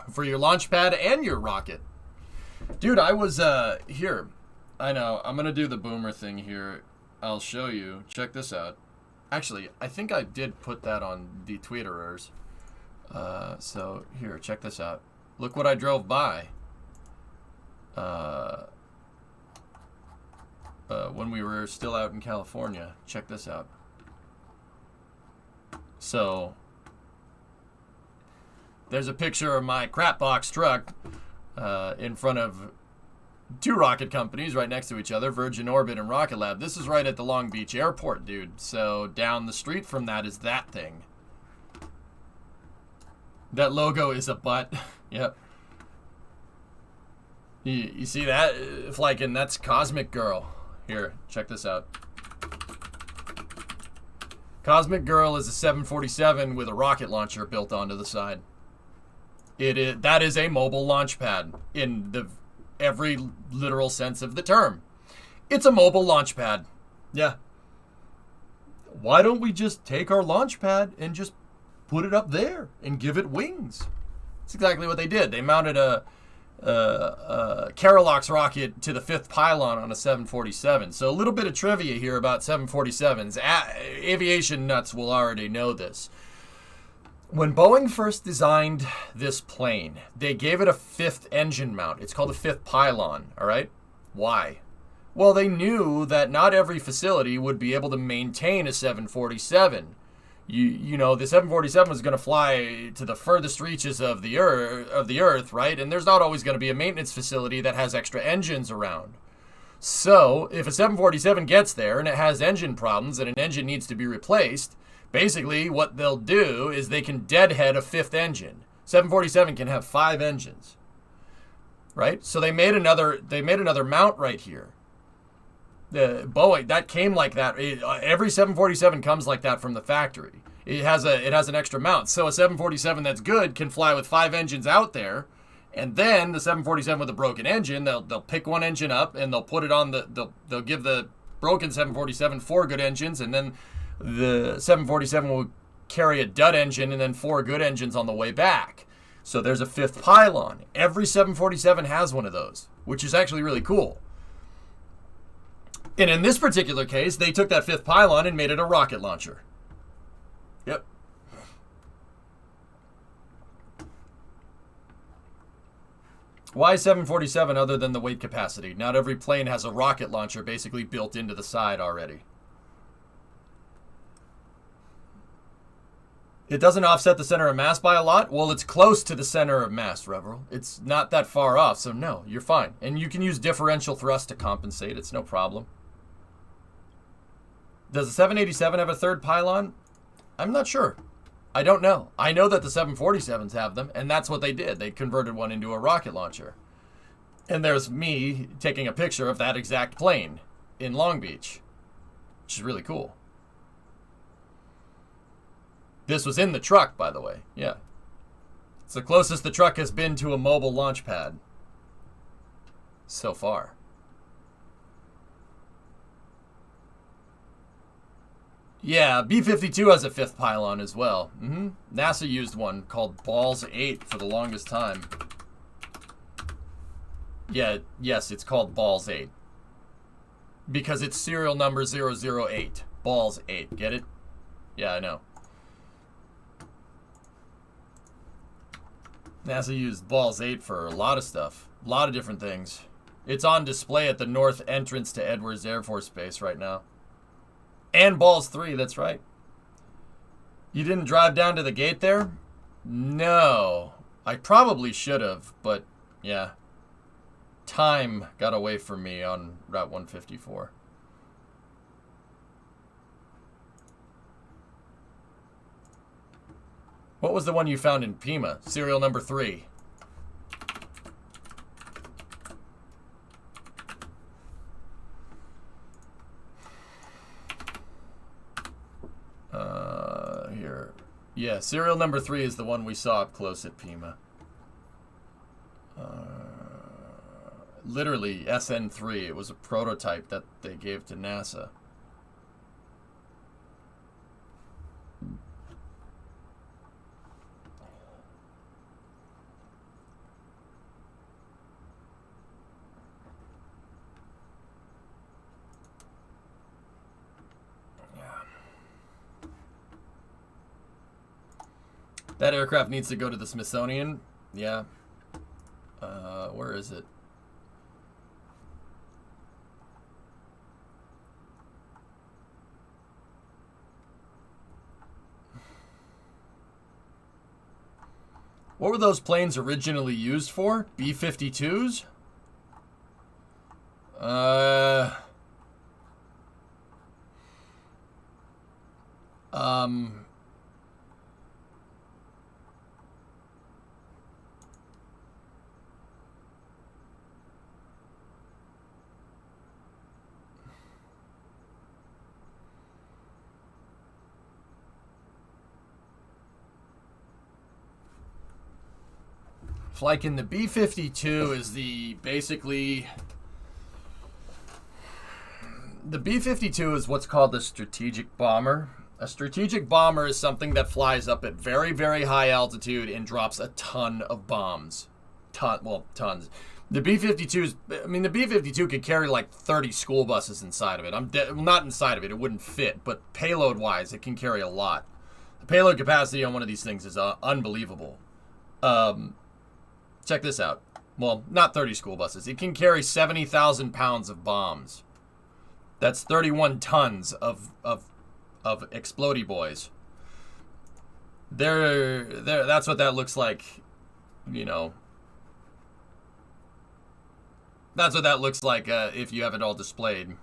A: for your launch pad and your rocket. Dude, I was here. I know. I'm going to do the boomer thing here. I'll show you. Check this out. Actually, I think I did put that on the Twitterers. So, here, check this out. Look what I drove by. When we were still out in California. Check this out. So, there's a picture of my crap box truck in front of two rocket companies right next to each other, Virgin Orbit and Rocket Lab. This is right at the Long Beach airport, dude. So down the street from that is that thing. That logo is a butt. Yep. You see that? Flykin, that's Cosmic Girl. Here, check this out. Cosmic Girl is a 747 with a rocket launcher built onto the side. That is a mobile launch pad in the every literal sense of the term. It's a mobile launch pad. Yeah. Why don't we just take our launch pad and just put it up there and give it wings? That's exactly what they did. They mounted a Carolox rocket to the fifth pylon on a 747. So a little bit of trivia here about 747s. Aviation nuts will already know this. When Boeing first designed this plane, they gave it a fifth engine mount. It's called a fifth pylon, all right? Why? Well, they knew that not every facility would be able to maintain a 747. You know, the 747 was going to fly to the furthest reaches of the Earth, right? And there's not always going to be a maintenance facility that has extra engines around. So, if a 747 gets there and it has engine problems and an engine needs to be replaced, basically, what they'll do is they can deadhead a fifth engine. 747 can have 5 engines, right? So they made another mount right here. The Boeing that came like that. Every 747 comes like that from the factory. It has an extra mount. So a 747 that's good can fly with 5 engines out there, And then the 747 with a broken engine, they'll pick one engine up and they'll put it on they'll give the broken 747 4 good engines, and then the 747 will carry a dud engine and then 4 good engines on the way back. So there's a 5th pylon. Every 747 has one of those, which is actually really cool. And in this particular case, they took that 5th pylon and made it a rocket launcher. Yep. Why 747 other than the weight capacity? Not every plane has a rocket launcher basically built into the side already. It doesn't offset the center of mass by a lot? Well, it's close to the center of mass, Reverell. It's not that far off, so no, you're fine. And you can use differential thrust to compensate. It's no problem. Does the 787 have a 3rd pylon? I'm not sure. I don't know. I know that the 747s have them, and that's what they did. They converted one into a rocket launcher. And there's me taking a picture of that exact plane in Long Beach, which is really cool. This was in the truck, by the way. Yeah. It's the closest the truck has been to a mobile launch pad so far. Yeah, B-52 has a 5th pylon as well. NASA used one called Balls 8 for the longest time. Yeah, yes, it's called Balls 8. Because it's serial number 008. Balls 8, get it? Yeah, I know. NASA used Balls 8 for a lot of stuff. A lot of different things. It's on display at the north entrance to Edwards Air Force Base right now. And Balls 3, that's right. You didn't drive down to the gate there? No. I probably should have, but yeah. Time got away from me on Route 154. What was the one you found in Pima? Serial number 3. Here. Yeah, serial number 3 is the one we saw up close at Pima. Literally, SN3. It was a prototype that they gave to NASA. That aircraft needs to go to the Smithsonian. Yeah. Where is it? What were those planes originally used for? B-52s? Like in the B-52 is the basically the B-52 is what's called the strategic bomber. A strategic bomber is something that flies up at very, very high altitude and drops a ton of bombs. Tons. The B-52s, I mean, the B-52 could carry like 30 school buses inside of it. Well, not inside of it, it wouldn't fit, but payload-wise, it can carry a lot. The payload capacity on one of these things is unbelievable. Check this out. Well, not 30 school buses. It can carry 70,000 pounds of bombs. That's 31 tons of explodey boys. That's what that looks like, you know. That's what that looks like if you have it all displayed.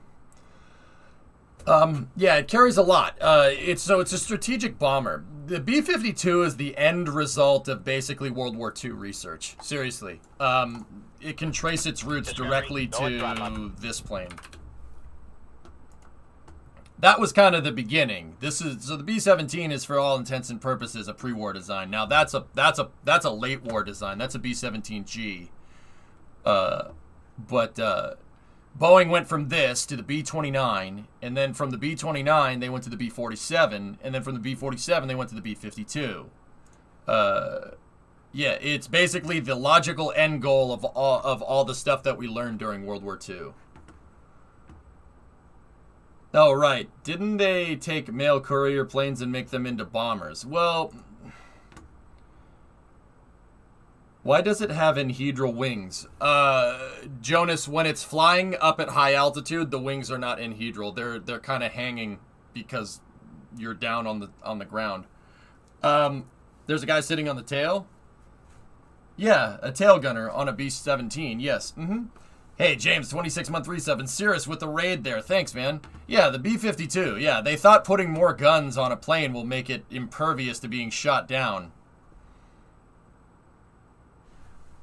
A: Yeah, it carries a lot. It's a strategic bomber. The B-52 is the end result of basically World War II research. Seriously. It can trace its roots directly to this plane. that was kind of the beginning. So the B-17 is for all intents and purposes a pre-war design. Now that's a late war design. That's a B-17G. But Boeing went from this to the B-29, and then from the B-29 they went to the B-47, and then from the B-47 they went to the B-52. Yeah, it's basically the logical end goal of all the stuff that we learned during World War II. Oh, right. Didn't they take mail courier planes and make them into bombers? Well, why does it have anhedral wings? Jonas, when it's flying up at high altitude, the wings are not anhedral. They're kind of hanging because you're down on the ground. There's a guy sitting on the tail. Yeah, a tail gunner on a B-17. Yes. Hey, James, 26-month resub, and Cirrus with the raid there. Thanks, man. Yeah, the B-52. Yeah, they thought putting more guns on a plane will make it impervious to being shot down.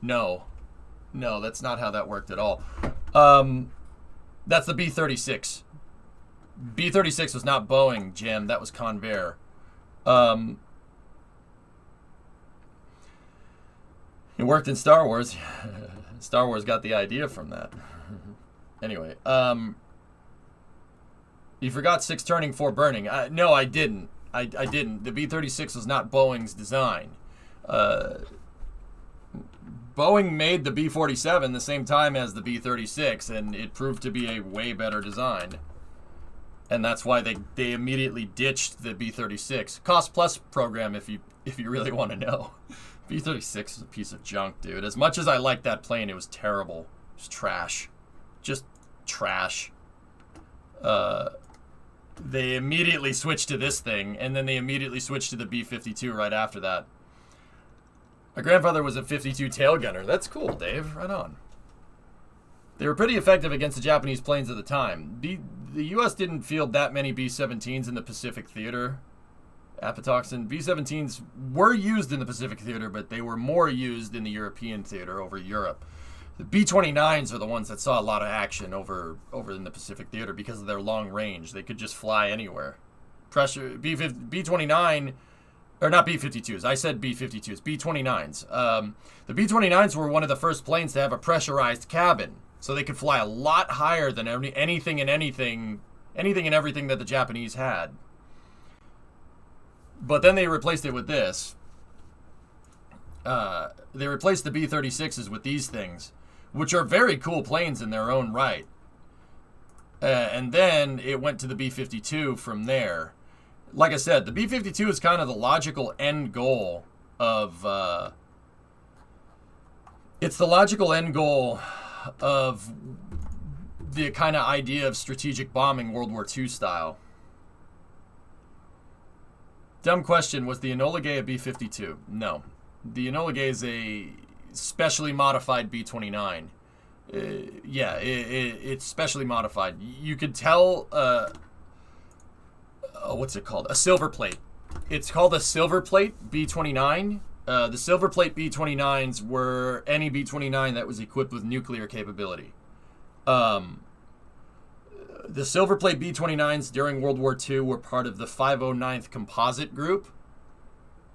A: No, that's not how that worked at all. That's the B-36. B-36 was not Boeing, Jim. That was Convair. It worked in Star Wars. Star Wars got the idea from that. Anyway, you forgot 6 turning, 4 burning. No, I didn't. I didn't. The B-36 was not Boeing's design. Boeing made the B-47 the same time as the B-36, and it proved to be a way better design. And that's why they immediately ditched the B-36. Cost plus program if you really want to know. B-36 is a piece of junk, dude. As much as I liked that plane, it was terrible. It was trash. Just trash. They immediately switched to this thing, and then they immediately switched to the B-52 right after that. My grandfather was a 52 tail gunner. That's cool, Dave. Right on. They were pretty effective against the Japanese planes at the time. The U.S. didn't field that many B-17s in the Pacific Theater. Apatoxin. B-17s were used in the Pacific Theater, but they were more used in the European theater over Europe. The B-29s are the ones that saw a lot of action over in the Pacific Theater because of their long range. They could just fly anywhere. Pressure B-29, or not B-52s. I said B-52s. B-29s. The B-29s were one of the first planes to have a pressurized cabin, so they could fly a lot higher than anything and everything that the Japanese had. But then they replaced it with this. They replaced the B-36s with these things, which are very cool planes in their own right. And then it went to the B-52 from there. Like I said, the B-52 is kind of the logical end goal of... it's the logical end goal of the kind of idea of strategic bombing World War II style. Dumb question, was the Enola Gay a B-52? No. The Enola Gay is a specially modified B-29. Yeah, it's specially modified. You could tell, what's it called? A silver plate. It's called a silver plate B-29. The silver plate B-29s were any B-29 that was equipped with nuclear capability. The silver plate B-29s during World War II were part of the 509th Composite Group.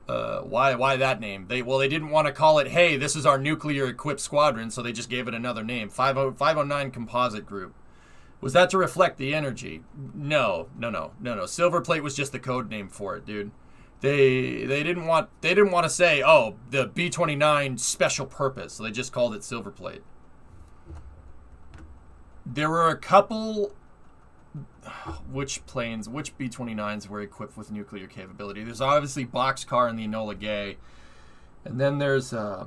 A: Why that name? They didn't want to call it, hey, this is our nuclear-equipped squadron, so they just gave it another name. 509 Composite Group. Was that to reflect the energy? No. Silver plate was just the code name for it, dude. They didn't want to say, oh, the B-29 special purpose, so they just called it silver plate. There were a couple... Which B-29s were equipped with nuclear capability? There's obviously Boxcar and the Enola Gay. And then there's the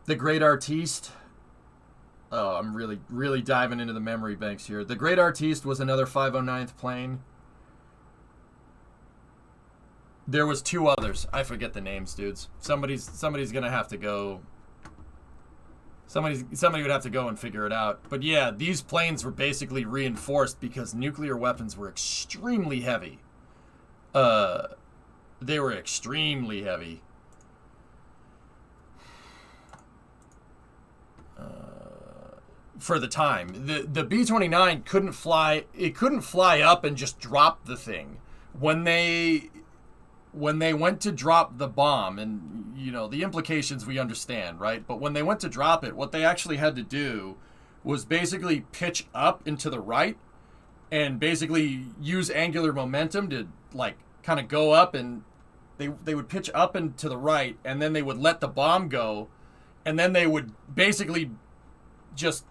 A: Great Artiste. Oh, I'm really diving into the memory banks here. The Great Artiste was another 509th plane. There was 2 others. I forget the names, dudes. Somebody's gonna have to go... Somebody would have to go and figure it out. But yeah, these planes were basically reinforced because nuclear weapons were extremely heavy. They were extremely heavy. for the time. The B-29 couldn't fly. It couldn't fly up and just drop the thing. When they went to drop the bomb, and you know the implications we understand, right? But when they went to drop it, what they actually had to do was basically pitch up into the right and basically use angular momentum to like kind of go up, and they would pitch up and to the right, and then they would let the bomb go, and then they would basically just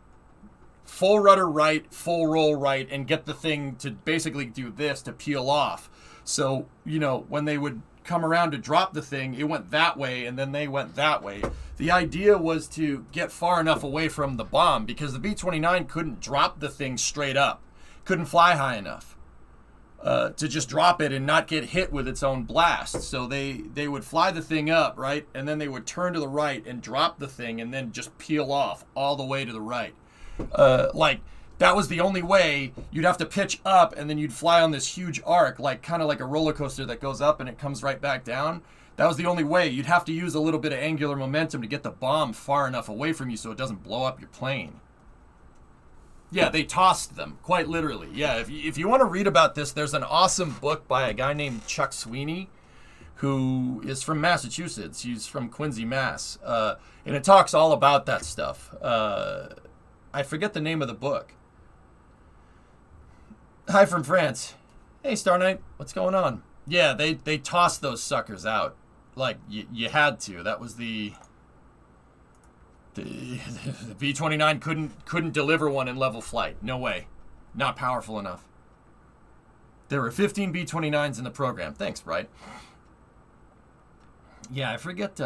A: full rudder right, full roll right, and get the thing to basically do this to peel off. So, you know, when they would come around to drop the thing, it went that way, and then they went that way. The idea was to get far enough away from the bomb, because the B-29 couldn't drop the thing straight up, couldn't fly high enough to just drop it and not get hit with its own blast. So they would fly the thing up, right, and then they would turn to the right and drop the thing and then just peel off all the way to the right. Like, that was the only way. You'd have to pitch up, and then you'd fly on this huge arc, like kind of like a roller coaster that goes up and it comes right back down. That was the only way. You'd have to use a little bit of angular momentum to get the bomb far enough away from you so it doesn't blow up your plane. Yeah, they tossed them, quite literally. Yeah, if you want to read about this, there's an awesome book by a guy named Chuck Sweeney, who is from Massachusetts. He's from Quincy, Mass. And it talks all about that stuff. I forget the name of the book. Hi from France. Hey, Star Knight. What's going on? Yeah, they tossed those suckers out. Like, you had to. That was the B-29 couldn't deliver one in level flight. No way. Not powerful enough. There were 15 B-29s in the program. Thanks, Bright. Yeah, I forget...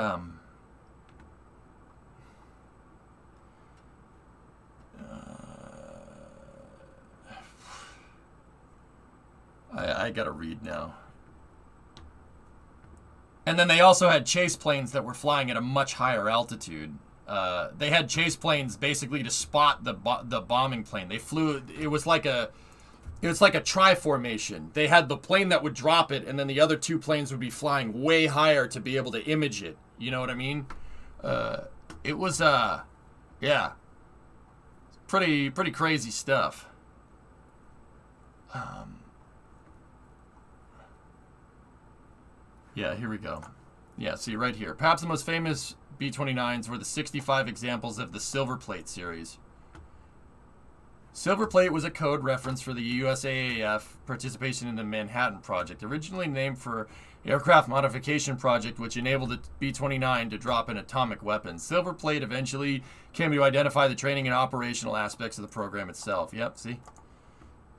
A: I gotta read now. And then they also had chase planes that were flying at a much higher altitude. They had chase planes basically to spot the bombing plane. They flew. It was like a tri formation. They had the plane that would drop it, and then the other two planes would be flying way higher to be able to image it. You know what I mean? It was yeah, pretty crazy stuff. Yeah, here we go. Yeah, see right here. Perhaps the most famous B-29s were the 65 examples of the Silver Plate series. Silver Plate was a code reference for the USAAF participation in the Manhattan Project, originally named for aircraft modification project which enabled the B-29 to drop an atomic weapon. Silver Plate eventually came to identify the training and operational aspects of the program itself. Yep, see?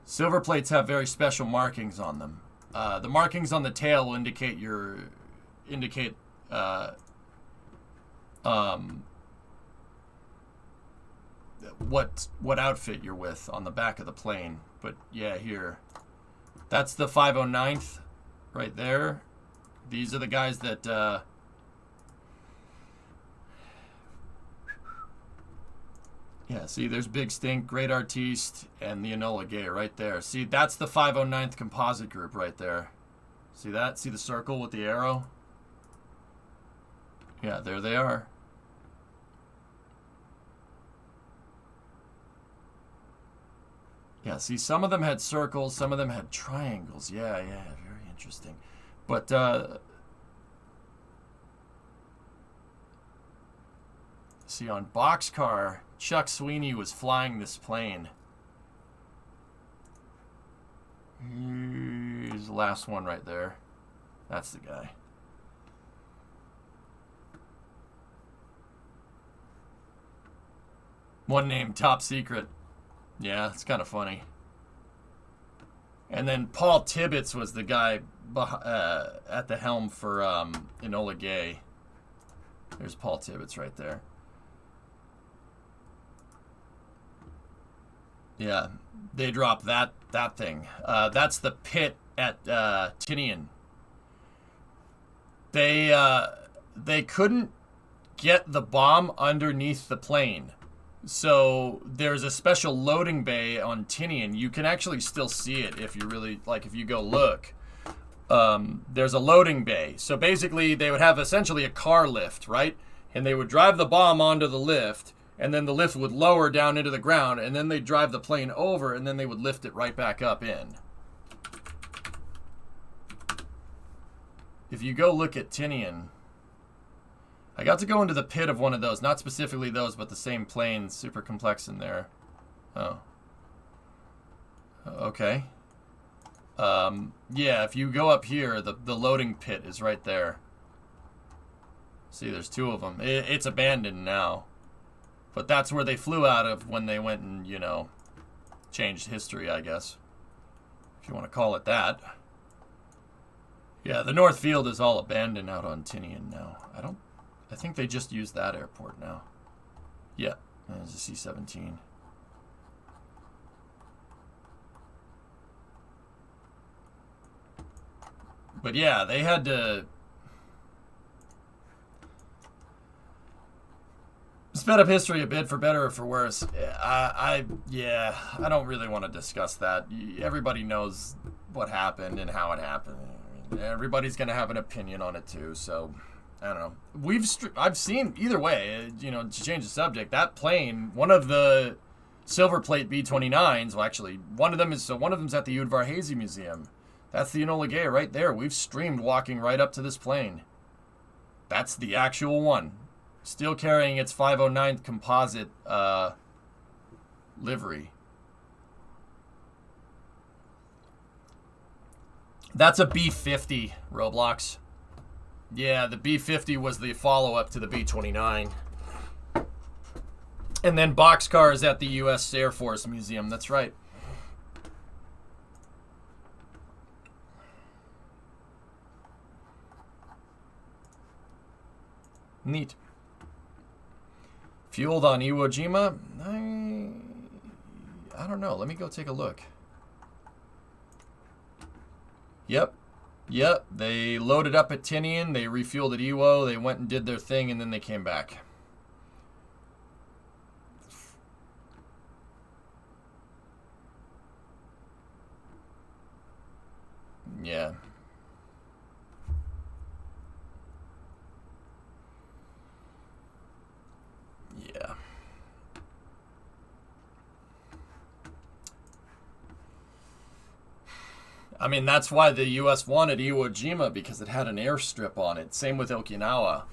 A: Silver Plates have very special markings on them. The markings on the tail will indicate what outfit you're with on the back of the plane. But yeah, here, that's the 509th right there. These are the guys that yeah, see, there's Big Stink, Great Artiste, and the Enola Gay right there. See, that's the 509th composite group right there. See that? See the circle with the arrow? Yeah, there they are. Yeah, see, some of them had circles, some of them had triangles. Yeah, very interesting. But, see, on Boxcar, Chuck Sweeney was flying this plane. Here's the last one right there. That's the guy. One named Top Secret. Yeah, it's kind of funny. And then Paul Tibbets was the guy at the helm for Enola Gay. There's Paul Tibbets right there. Yeah, they dropped that thing. That's the pit at Tinian. They couldn't get the bomb underneath the plane. So there's a special loading bay on Tinian. You can actually still see it if you really, like, if you go look. There's a loading bay. So basically they would have essentially a car lift, right? And they would drive the bomb onto the lift, and then the lift would lower down into the ground, and then they'd drive the plane over, and then they would lift it right back up in. If you go look at Tinian, I got to go into the pit of one of those, not specifically those, but the same plane, super complex in there. Oh. Okay. Yeah, if you go up here, the loading pit is right there. See, there's two of them. It's abandoned now. But that's where they flew out of when they went and, you know, changed history, I guess. If you want to call it that. Yeah, the North Field is all abandoned out on Tinian now. I think they just use that airport now. Yeah, there's a C-17. But yeah, they had to sped up history a bit, for better or for worse. I don't really want to discuss that. Everybody knows what happened and how it happened. I mean, everybody's gonna have an opinion on it too. So I don't know. I've seen either way. You know, to change the subject, that plane, one of the silver plate B-29s. Well, actually, one of them's at the Udvar-Hazy Museum. That's the Enola Gay right there. We've streamed walking right up to this plane. That's the actual one. Still carrying its 509th composite livery. That's a B-50, Roblox. Yeah, the B-50 was the follow-up to the B-29. And then boxcars at the U.S. Air Force Museum. That's right. Neat. Fueled on Iwo Jima? I don't know. Let me go take a look. Yep. They loaded up at Tinian. They refueled at Iwo. They went and did their thing, and then they came back. Yeah. Yeah. I mean, that's why the U.S. wanted Iwo Jima, because it had an airstrip on it. Same with Okinawa.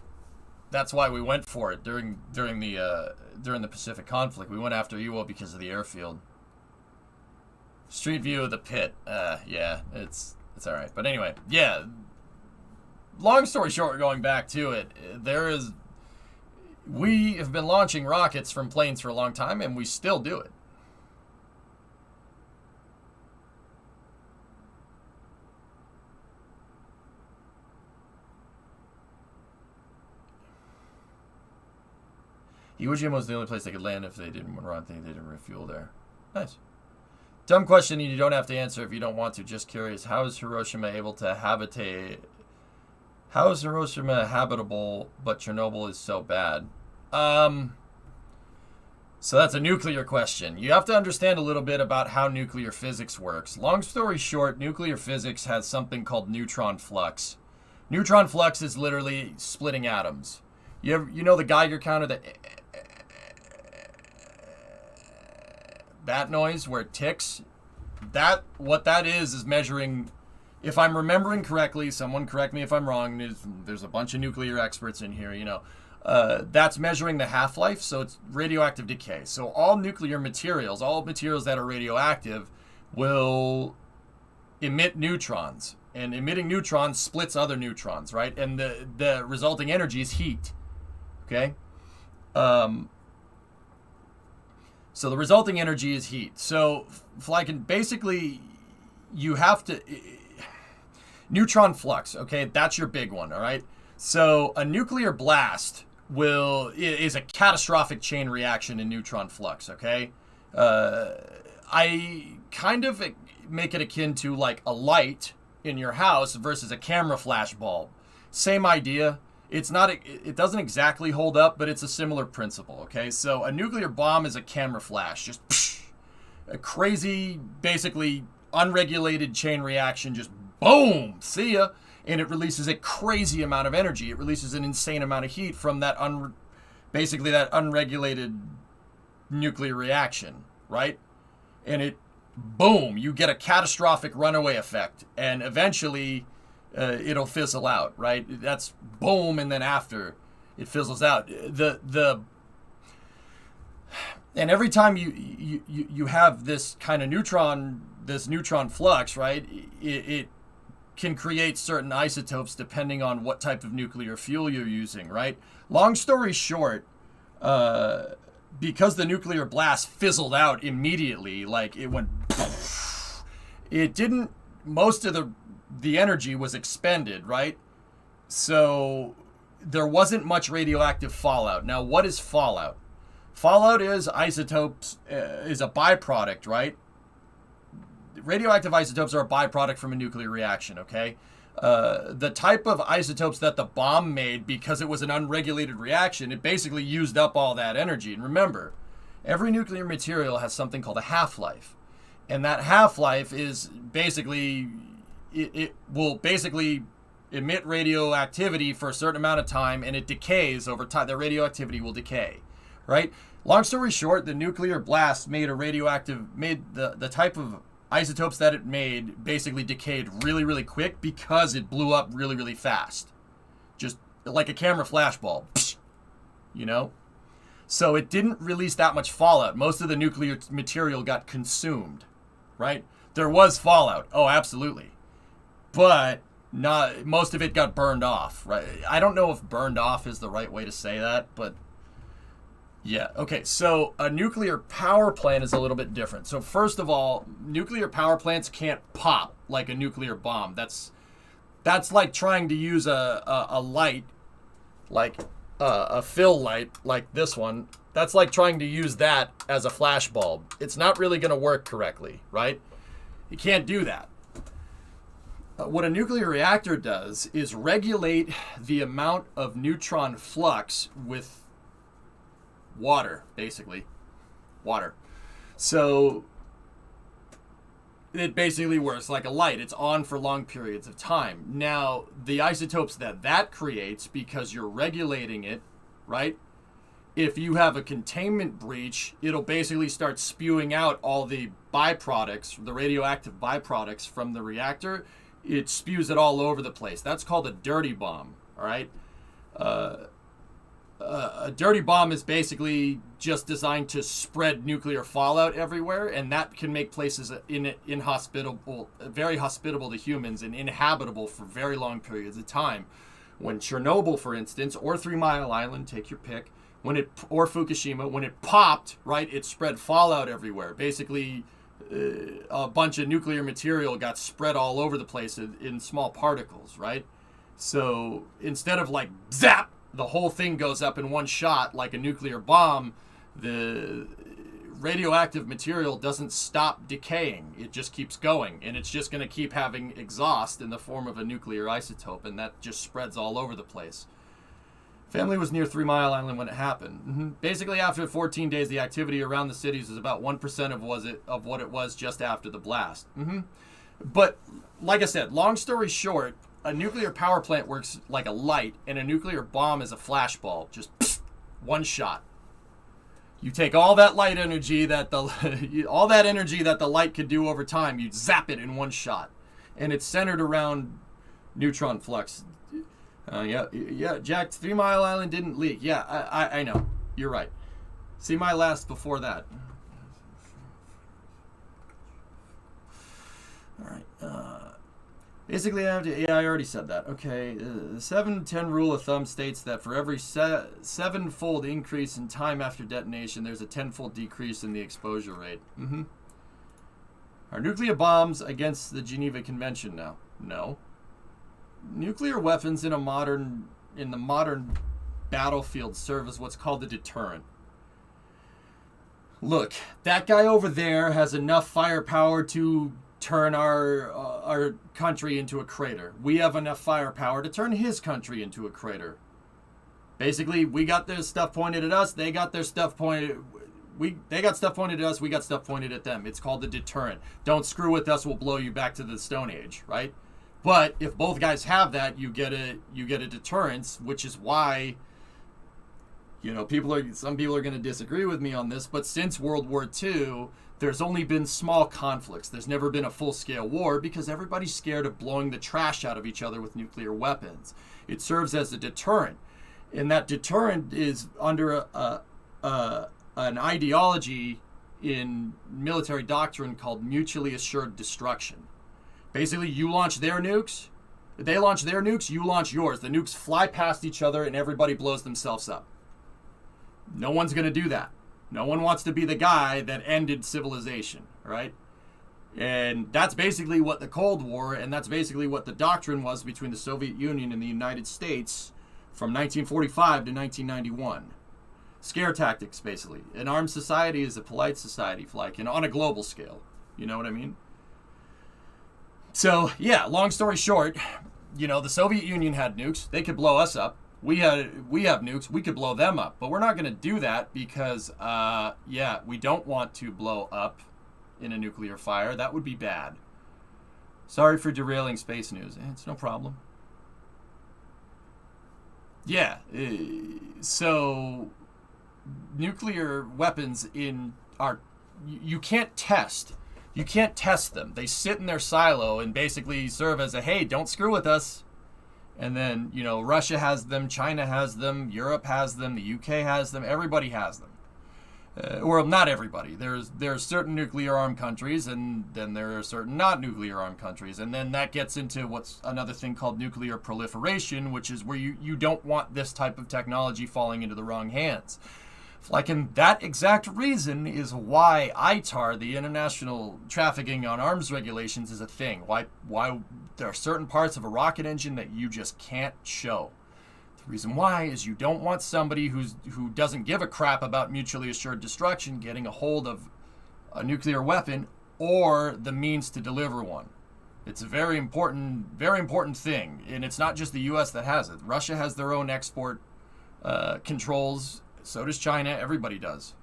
A: That's why we went for it during the Pacific conflict. We went after Iwo because of the airfield. Street view of the pit. Yeah, it's all right. But anyway, yeah. Long story short, going back to it, we have been launching rockets from planes for a long time, and we still do it. Iwo Jima was the only place they could land if they didn't run. They didn't refuel there. Nice. Dumb question you don't have to answer if you don't want to. Just curious, how is Hiroshima able to habitate? How is Hiroshima habitable, but Chernobyl is so bad? So that's a nuclear question. You have to understand a little bit about how nuclear physics works. Long story short, nuclear physics has something called neutron flux. Neutron flux is literally splitting atoms. You know the Geiger counter, that noise where it ticks? What that is measuring, if I'm remembering correctly, someone correct me if I'm wrong, there's a bunch of nuclear experts in here, you know. That's measuring the half-life, so it's radioactive decay. So all nuclear materials, all materials that are radioactive, will emit neutrons. And emitting neutrons splits other neutrons, right? And the resulting energy is heat. Okay? So the resulting energy is heat. So, basically, you have to... Neutron flux, okay? That's your big one, all right? So a nuclear blast is a catastrophic chain reaction in neutron flux, okay? I kind of make it akin to like a light in your house versus a camera flash bulb. Same idea. It doesn't exactly hold up, but it's a similar principle, okay? So a nuclear bomb is a camera flash, just a crazy, basically unregulated chain reaction, just boom, see ya. And it releases a crazy amount of energy. It releases an insane amount of heat from that basically that unregulated nuclear reaction, right? And it, boom, you get a catastrophic runaway effect, and eventually it'll fizzle out, right? That's boom, and then after it fizzles out. And every time you have this kind of neutron flux, right? It can create certain isotopes depending on what type of nuclear fuel you're using, right? Long story short, because the nuclear blast fizzled out immediately, like it went, it didn't, most of the energy was expended, right? So there wasn't much radioactive fallout. Now, what is fallout? Fallout is isotopes, is a byproduct, right? Radioactive isotopes are a byproduct from a nuclear reaction, okay? The type of isotopes that the bomb made, because it was an unregulated reaction, it basically used up all that energy. And remember, every nuclear material has something called a half-life. And that half-life is basically, it will basically emit radioactivity for a certain amount of time, and it decays over time. The radioactivity will decay, right? Long story short, the nuclear blast made the type of isotopes that it made basically decayed really, really quick because it blew up really, really fast. Just like a camera flash bulb, you know? So it didn't release that much fallout. Most of the nuclear material got consumed, right? There was fallout. Oh, absolutely. But not most of it got burned off, right? I don't know if burned off is the right way to say that, but yeah. Okay, so a nuclear power plant is a little bit different. So first of all, nuclear power plants can't pop like a nuclear bomb. That's like trying to use a light, like a fill light like this one. That's like trying to use that as a flash bulb. It's not really going to work correctly, right? You can't do that. What a nuclear reactor does is regulate the amount of neutron flux with water, basically. Water. So it basically works like a light. It's on for long periods of time. Now, the isotopes that creates, because you're regulating it, right? If you have a containment breach, it'll basically start spewing out all the byproducts, the radioactive byproducts from the reactor. It spews it all over the place. That's called a dirty bomb, all right? A dirty bomb is basically just designed to spread nuclear fallout everywhere, and that can make places inhospitable, very hospitable to humans and inhabitable for very long periods of time. When Chernobyl, for instance, or 3 Mile Island, take your pick, or Fukushima, when it popped, right, it spread fallout everywhere. Basically, a bunch of nuclear material got spread all over the place in small particles, right? So instead of like zap, the whole thing goes up in one shot like a nuclear bomb, the radioactive material doesn't stop decaying. It just keeps going, and it's just going to keep having exhaust in the form of a nuclear isotope, and that just spreads all over the place. Family was near 3 Mile Island when it happened. Basically, after 14 days, the activity around the cities was about 1% of what it was just after the blast. But like I said, long story short, a nuclear power plant works like a light, and a nuclear bomb is a flashbulb. Just one shot. You take all that light energy that the light could do over time, you zap it in one shot, and it's centered around neutron flux. Yeah, Jack, 3 Mile Island didn't leak. Yeah, I know. You're right. See my last before that. All right. Basically, I already said that. Okay. The 7-10 rule of thumb states that for every 7-fold increase in time after detonation, there's a 10-fold decrease in the exposure rate. Are nuclear bombs against the Geneva Convention now? No. Nuclear weapons in the modern battlefield serve as what's called a deterrent. Look, that guy over there has enough firepower to turn our country into a crater. We have enough firepower to turn his country into a crater. Basically, we got their stuff pointed at us. They got their stuff pointed. They got stuff pointed at us. We got stuff pointed at them. It's called a deterrent. Don't screw with us. We'll blow you back to the Stone Age, right? But if both guys have that, you get a deterrence, which is why You know, some people are going to disagree with me on this, but since World War II, there's only been small conflicts. There's never been a full-scale war because everybody's scared of blowing the trash out of each other with nuclear weapons. It serves as a deterrent, and that deterrent is under an ideology in military doctrine called mutually assured destruction. Basically, you launch their nukes, they launch their nukes, you launch yours. The nukes fly past each other and everybody blows themselves up. No one's going to do that. No one wants to be the guy that ended civilization, right? And that's basically what the Cold War, and that's basically what the doctrine was between the Soviet Union and the United States from 1945 to 1991. Scare tactics, basically. An armed society is a polite society, like, and on a global scale. You know what I mean? So, yeah, long story short, you know, the Soviet Union had nukes. They could blow us up. We have nukes. We could blow them up. But we're not going to do that because, we don't want to blow up in a nuclear fire. That would be bad. Sorry for derailing space news. It's no problem. Yeah, so nuclear weapons you can't test. You can't test them. They sit in their silo and basically serve as a, hey, don't screw with us. And then, you know, Russia has them, China has them, Europe has them, the UK has them, everybody has them. Well, not everybody. There's certain nuclear-armed countries, and then there are certain not nuclear-armed countries. And then that gets into what's another thing called nuclear proliferation, which is where you don't want this type of technology falling into the wrong hands. Like, and that exact reason is why ITAR, the International Trafficking on Arms Regulations, is a thing. Why there are certain parts of a rocket engine that you just can't show. The reason why is you don't want somebody who doesn't give a crap about mutually assured destruction getting a hold of a nuclear weapon or the means to deliver one. It's a very important thing, and it's not just the U.S. that has it. Russia has their own export controls. So does China. Everybody does.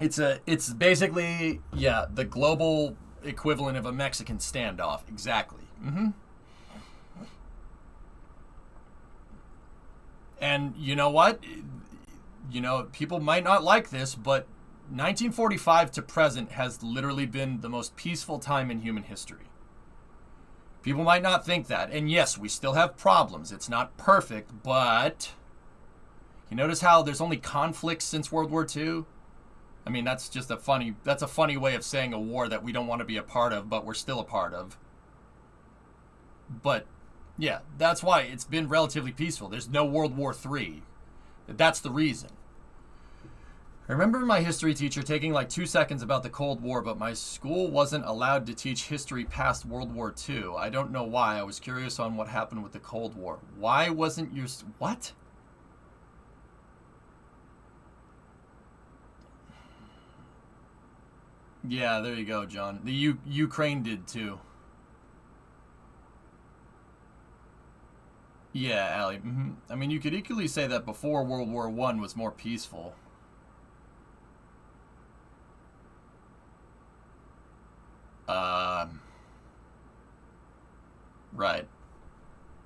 A: It's basically, the global equivalent of a Mexican standoff. Exactly. And you know what? You know, people might not like this, but 1945 to present has literally been the most peaceful time in human history. People might not think that. And yes, we still have problems. It's not perfect, but you notice how there's only conflicts since World War II? I mean, that's a funny way of saying a war that we don't want to be a part of, but we're still a part of. But yeah, that's why it's been relatively peaceful. There's no World War III. That's the reason. I remember my history teacher taking like 2 seconds about the Cold War, but my school wasn't allowed to teach history past World War II. I don't know why. I was curious on what happened with the Cold War. Why wasn't your... What? Yeah, there you go, John. The Ukraine did too. Yeah, Allie. I mean, you could equally say that before World War I was more peaceful. Right.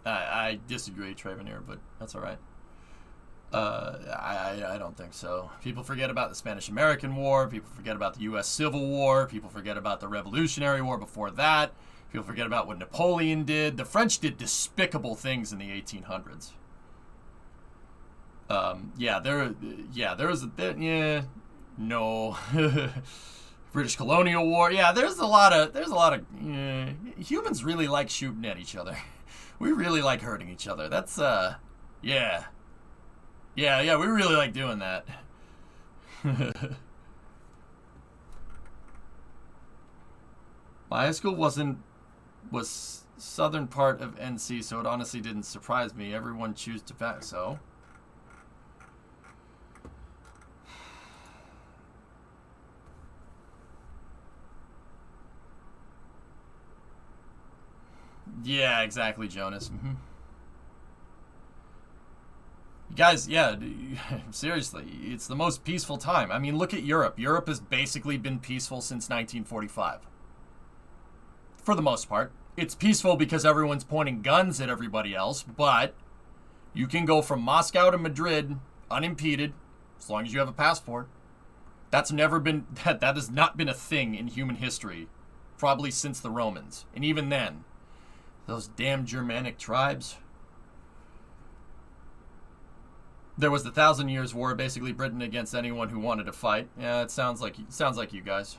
A: I disagree, Travenir, but that's all right. I don't think so. People forget about the Spanish-American War. People forget about the U.S. Civil War. People forget about the Revolutionary War before that. People forget about what Napoleon did. The French did despicable things in the 1800s. No. British Colonial War. Yeah, there's a lot of humans really like shooting at each other. We really like hurting each other. That's yeah, we really like doing that. My high school was southern part of NC, so it honestly didn't surprise me. Everyone choose to pack, so. Yeah, exactly, Jonas. Guys, yeah, seriously, it's the most peaceful time. I mean, look at Europe. Europe has basically been peaceful since 1945. For the most part. It's peaceful because everyone's pointing guns at everybody else, but You can go from Moscow to Madrid unimpeded, as long as you have a passport. That has not been a thing in human history, probably since the Romans. And even then, those damn Germanic tribes. There was the 1,000 Years' War, basically Britain against anyone who wanted to fight. Yeah, it sounds like you guys.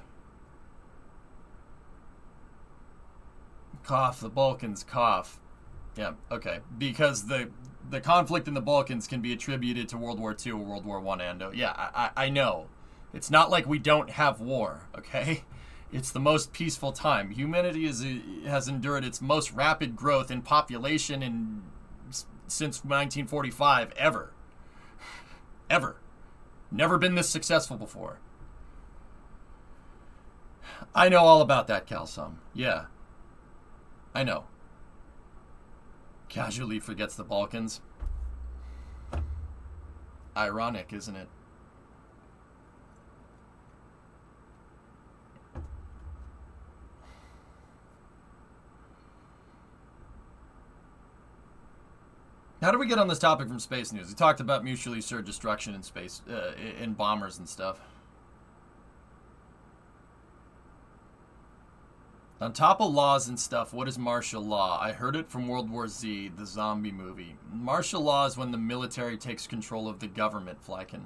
A: Cough, the Balkans, cough. Yeah, okay. Because the conflict in the Balkans can be attributed to World War II or World War I, Ando. Yeah, I know. It's not like we don't have war, okay? It's the most peaceful time. Humanity has endured its most rapid growth in population since 1945, ever. Ever. Never been this successful before. I know all about that, Calsum. Yeah. I know. Casually forgets the Balkans. Ironic, isn't it? How do we get on this topic from space news? We talked about mutually assured destruction in space, in bombers and stuff. On top of laws and stuff, what is martial law? I heard it from World War Z, the zombie movie. Martial law is when the military takes control of the government, Flykin.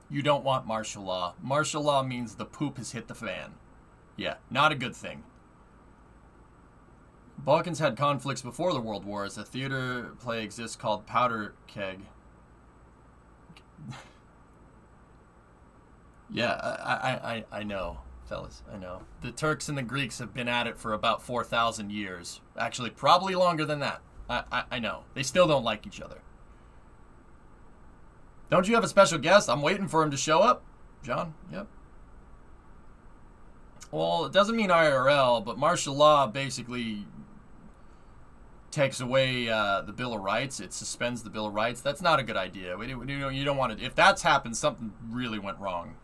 A: You don't want martial law. Martial law means the poop has hit the fan. Yeah, not a good thing. Balkans had conflicts before the World Wars. A theater play exists called Powder Keg. Yeah, I know, fellas. I know. The Turks and the Greeks have been at it for about 4,000 years. Actually, probably longer than that. I know. They still don't like each other. Don't you have a special guest? I'm waiting for him to show up. John? Yep. Well, it doesn't mean IRL, but martial law basically takes away the Bill of Rights. It suspends the Bill of Rights. That's not a good idea. You don't want to. If that's happened, something really went wrong.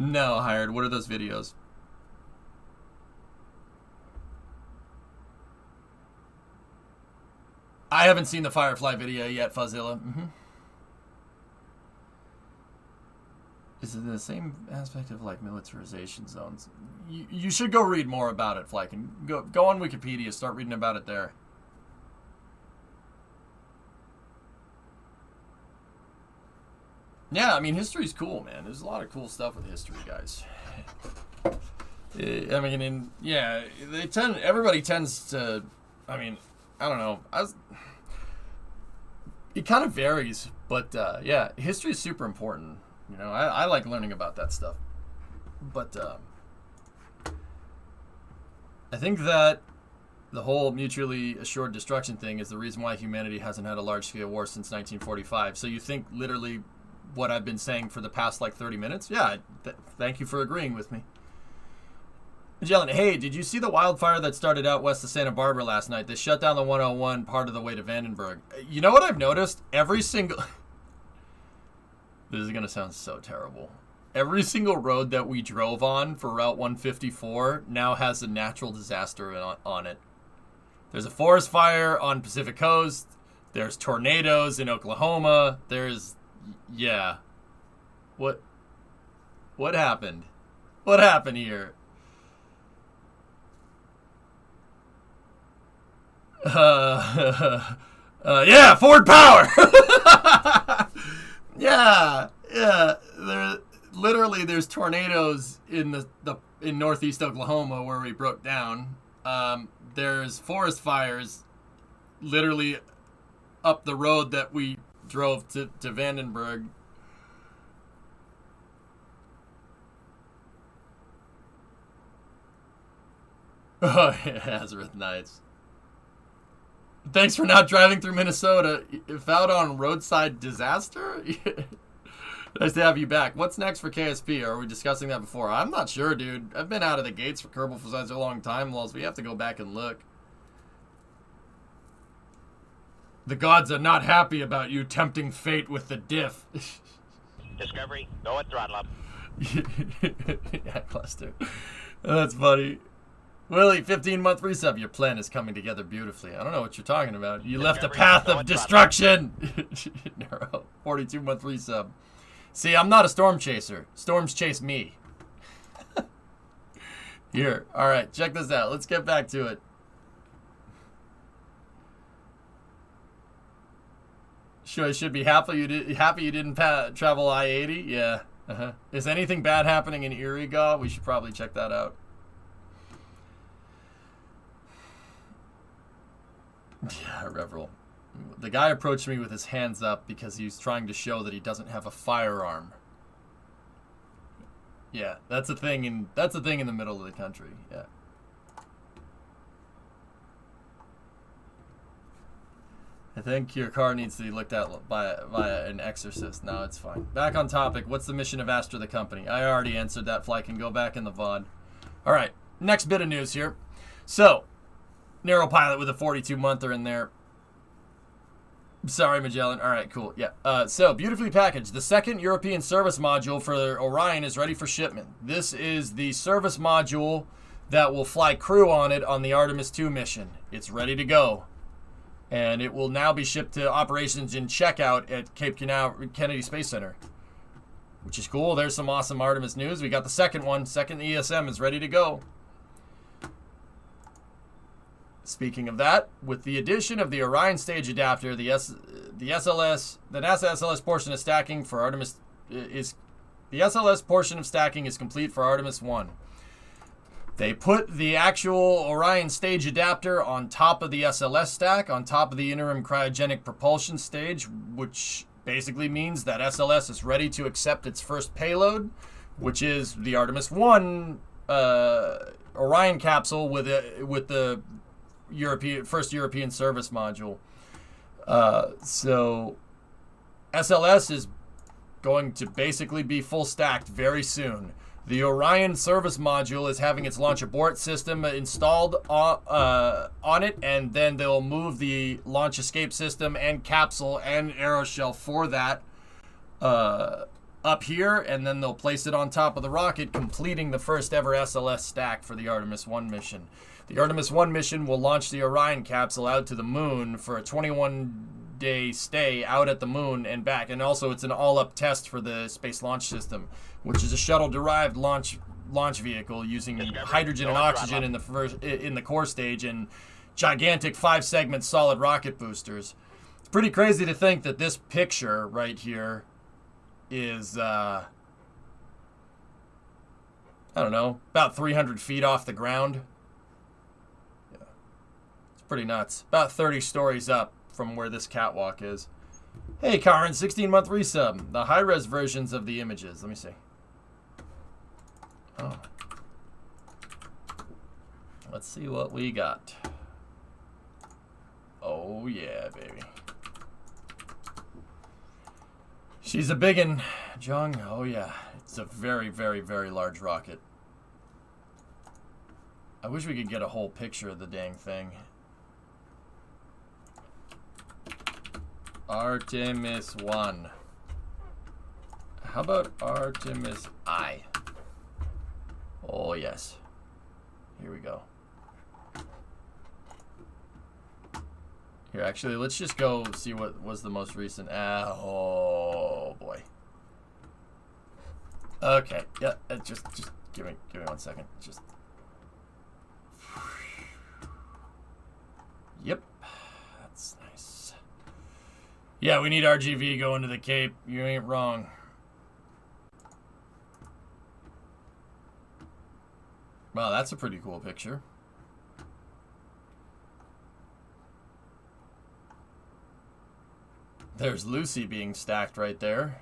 A: No, Hired. What are those videos? I haven't seen the Firefly video yet, Fuzzilla. Is it in the same aspect of like militarization zones? You should go read more about it, Flykin. Go on Wikipedia, start reading about it there. Yeah, I mean, history's cool, man. There's a lot of cool stuff with history, guys. I mean, yeah, everybody tends to, I mean, I don't know. It kind of varies, but yeah, history is super important. You know, I like learning about that stuff. But I think that the whole mutually assured destruction thing is the reason why humanity hasn't had a large-scale war since 1945. So you think literally what I've been saying for the past, like, 30 minutes? Yeah, thank you for agreeing with me. Magellan, hey, did you see the wildfire that started out west of Santa Barbara last night? They shut down the 101 part of the way to Vandenberg. You know what I've noticed? Every single... This is going to sound so terrible. Every single road that we drove on for Route 154 now has a natural disaster on it. There's a forest fire on Pacific Coast. There's tornadoes in Oklahoma. There's... Yeah. What happened? What happened here? Yeah, Ford Power! Yeah. There's tornadoes in in northeast Oklahoma where we broke down. There's forest fires literally up the road that we drove to Vandenberg. Oh, yeah, Hazareth Nights. Thanks for not driving through Minnesota. If out on roadside disaster? Nice to have you back. What's next for KSP? Are we discussing that before? I'm not sure, dude. I've been out of the gates for Kerbal for such a long time, Lols. We have to go back and look. The gods are not happy about you tempting fate with the diff.
D: Discovery, go at throttle up.
A: Yeah, cluster. That's funny. Willie, 15-month resub. Your plan is coming together beautifully. I don't know what you're talking about. You left a path of destruction. Nero, 42-month resub. See, I'm not a storm chaser. Storms chase me. Here. All right, check this out. Let's get back to it. Sure, I should be happy you didn't travel I-80. Yeah. Is anything bad happening in Erie, Gaw? We should probably check that out. Yeah, Reveril. The guy approached me with his hands up because he was trying to show that he doesn't have a firearm. Yeah, that's a thing in the middle of the country. Yeah. I think your car needs to be looked at via an exorcist. No, it's fine. Back on topic. What's the mission of Astra the company? I already answered that. Fly can go back in the VOD. All right. Next bit of news here. So, Nero pilot with a 42-monther in there. Sorry, Magellan. All right, cool. Yeah. So, beautifully packaged. The second European service module for Orion is ready for shipment. This is the service module that will fly crew on it on the Artemis 2 mission. It's ready to go. And it will now be shipped to operations in checkout at Cape Canaveral Kennedy Space Center, which is cool. There's some awesome Artemis news. We got the second one. Second ESM is ready to go. Speaking of that, with the addition of the Orion stage adapter, the NASA SLS portion of stacking for Artemis is complete for Artemis 1. They put the actual Orion stage adapter on top of the SLS stack, on top of the interim cryogenic propulsion stage, which basically means that SLS is ready to accept its first payload, which is the Artemis 1 Orion capsule with the first European service module. So SLS is going to basically be full stacked very soon. The Orion service module is having its launch abort system installed on it, and then they'll move the launch escape system and capsule and aeroshell for that up here, and then they'll place it on top of the rocket, completing the first ever SLS stack for the Artemis 1 mission. The Artemis 1 mission will launch the Orion capsule out to the moon for a 21-day stay out at the moon and back, and also it's an all-up test for the Space Launch System, which is a shuttle-derived launch vehicle using hydrogen and oxygen in the core stage and gigantic 5-segment solid rocket boosters. It's pretty crazy to think that this picture right here is I don't know, about 300 feet off the ground. Yeah, it's pretty nuts. About 30 stories up from where this catwalk is. Hey, Karen, 16-month resub. The high-res versions of the images. Let me see. Oh. Let's see what we got. Oh, yeah, baby. She's a biggin', Jung. Oh, yeah. It's a very, very, very large rocket. I wish we could get a whole picture of the dang thing. Artemis 1. How about Artemis I? Oh, yes. Here we go. Here, actually, let's just go see what was the most recent. Oh, boy. Okay. Yeah, just give me 1 second. Just. Yep. That's nice. Yeah, we need RGV going to the Cape. You ain't wrong. Wow, that's a pretty cool picture. There's Lucy being stacked right there.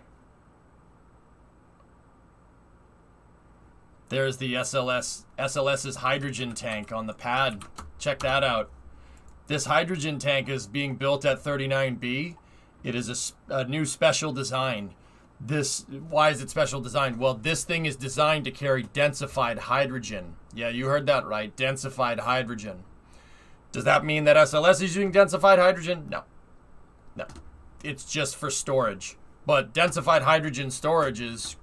A: There's the SLS's hydrogen tank on the pad. Check that out. This hydrogen tank is being built at 39B. It is a new special design. Why is it special design? Well, this thing is designed to carry densified hydrogen. Yeah, you heard that right. Densified hydrogen. Does that mean that SLS is using densified hydrogen? No. No. It's just for storage. But densified hydrogen storage is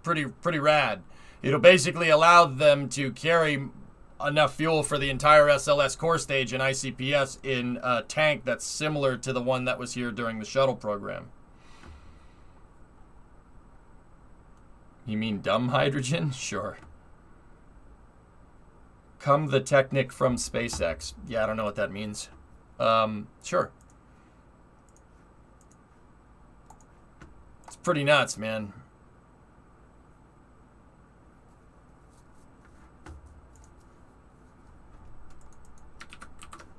A: pretty rad. It'll basically allow them to carry enough fuel for the entire SLS core stage and ICPS in a tank that's similar to the one that was here during the shuttle program. You mean dumb hydrogen? Sure. Come the Technic from SpaceX. Yeah, I don't know what that means. Sure. It's pretty nuts, man.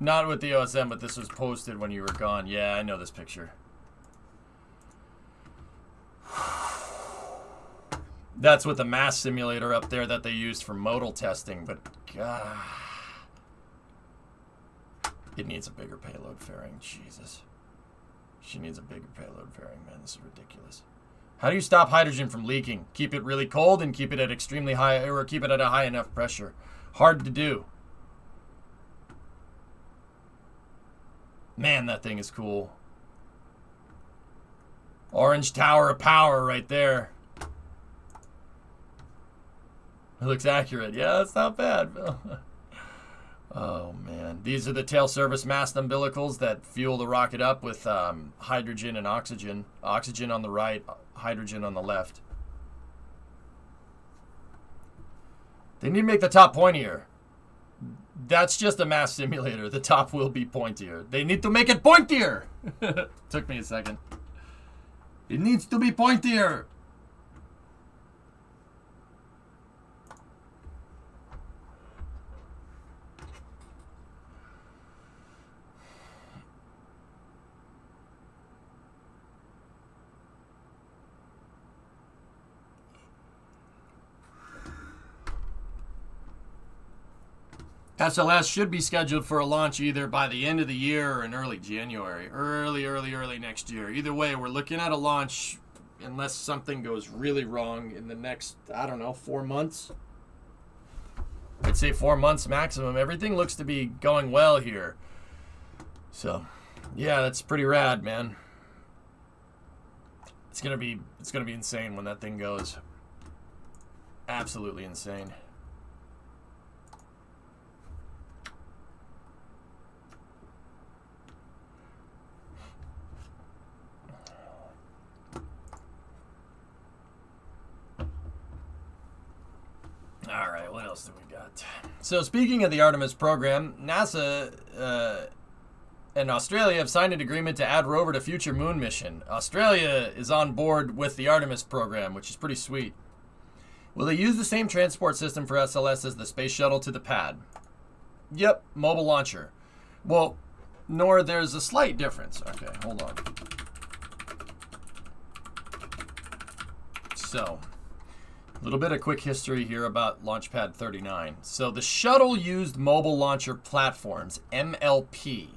A: Not with the OSM, but this was posted when you were gone. Yeah, I know this picture. That's with the mass simulator up there that they used for modal testing, but God, it needs a bigger payload fairing. Jesus. She needs a bigger payload fairing, man. This is ridiculous. How do you stop hydrogen from leaking? Keep it really cold and keep it at extremely high, or keep it at a high enough pressure. Hard to do. Man, that thing is cool. Orange Tower of Power right there. It looks accurate. Yeah, that's not bad. Oh, man. These are the tail service mast umbilicals that fuel the rocket up with hydrogen and oxygen. Oxygen on the right, hydrogen on the left. They need to make the top pointier. That's just a mass simulator. The top will be pointier. They need to make it pointier. Took me a second. It needs to be pointier. SLS should be scheduled for a launch either by the end of the year or in early January. Early next year. Either way, we're looking at a launch unless something goes really wrong in the next, I don't know, 4 months. I'd say 4 months maximum. Everything looks to be going well here. So, yeah, that's pretty rad, man. It's gonna be insane when that thing goes. Absolutely insane. All right, what else do we got? So speaking of the Artemis program, NASA and Australia have signed an agreement to add rover to future moon mission. Australia is on board with the Artemis program, which is pretty sweet. Will they use the same transport system for SLS as the space shuttle to the pad? Yep, mobile launcher. Well, nor there's a slight difference. Okay, hold on. So, a little bit of quick history here about Launchpad 39. So the shuttle used mobile launcher platforms, MLP.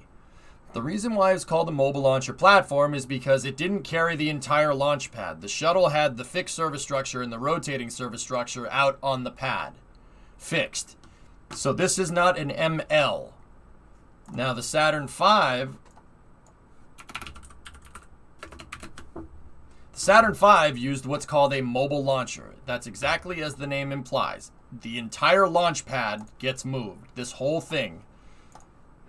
A: The reason why it's called a mobile launcher platform is because it didn't carry the entire launch pad. The shuttle had the fixed service structure and the rotating service structure out on the pad. Fixed. So this is not an ML. Now the Saturn V... Saturn V used what's called a mobile launcher. That's exactly as the name implies. The entire launch pad gets moved. This whole thing.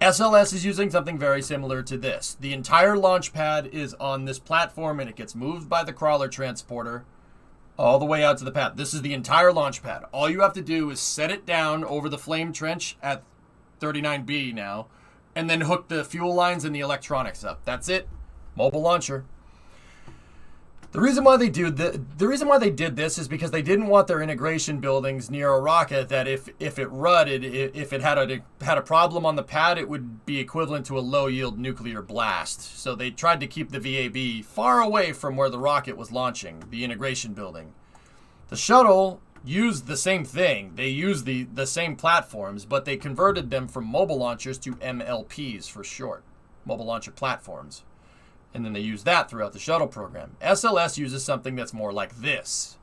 A: SLS is using something very similar to this. The entire launch pad is on this platform and it gets moved by the crawler transporter all the way out to the pad. This is the entire launch pad. All you have to do is set it down over the flame trench at 39B now and then hook the fuel lines and the electronics up. That's it. Mobile launcher. The reason why they did this is because they didn't want their integration buildings near a rocket that if it rutted, if it had a problem on the pad, it would be equivalent to a low yield nuclear blast. So they tried to keep the VAB far away from where the rocket was launching, the integration building. The shuttle used the same thing. They used the same platforms, but they converted them from mobile launchers to MLPs for short, mobile launcher platforms. And then they use that throughout the shuttle program. SLS uses something that's more like this.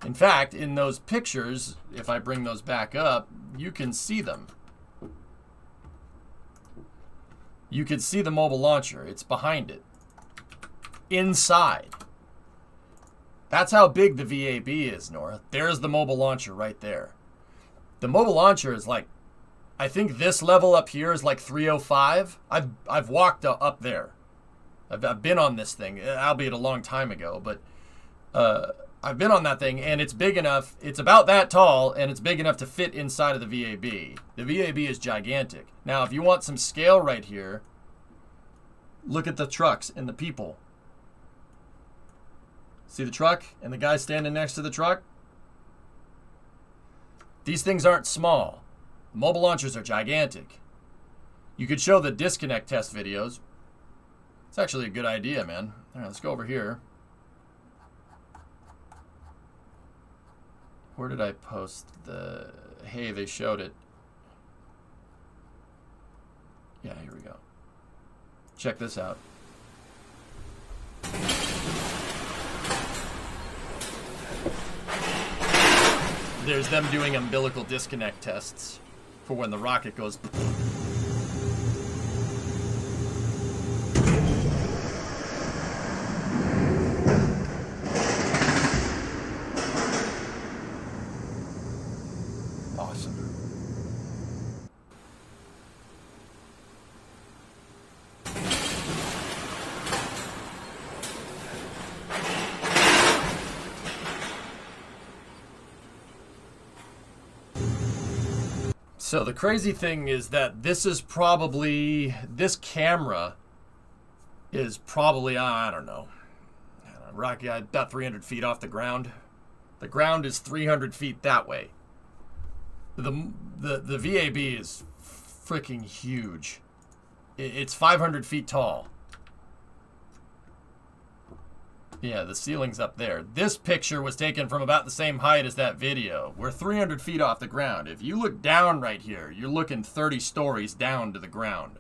A: In fact, in those pictures, if I bring those back up, you can see them. You can see the mobile launcher. It's behind it. Inside. That's how big the VAB is, Nora. There's the mobile launcher right there. The mobile launcher is like, I think this level up here is like 305. I've walked up there. I've been on this thing, albeit a long time ago, but I've been on that thing, and it's big enough. It's about that tall, and it's big enough to fit inside of the VAB. The VAB is gigantic. Now, if you want some scale right here, look at the trucks and the people. See the truck and the guy standing next to the truck? These things aren't small. Mobile launchers are gigantic. You could show the disconnect test videos. It's actually a good idea, man. All right, let's go over here. Where did I post the... Hey, they showed it. Yeah, here we go. Check this out. There's them doing umbilical disconnect tests for when the rocket goes... Awesome. So the crazy thing is that this camera is probably, I don't know, Rocky, about 300 feet off the ground. The ground is 300 feet that way. The VAB is freaking huge. It's 500 feet tall. Yeah, the ceiling's up there. This picture was taken from about the same height as that video. We're 300 feet off the ground. If you look down right here, you're looking 30 stories down to the ground.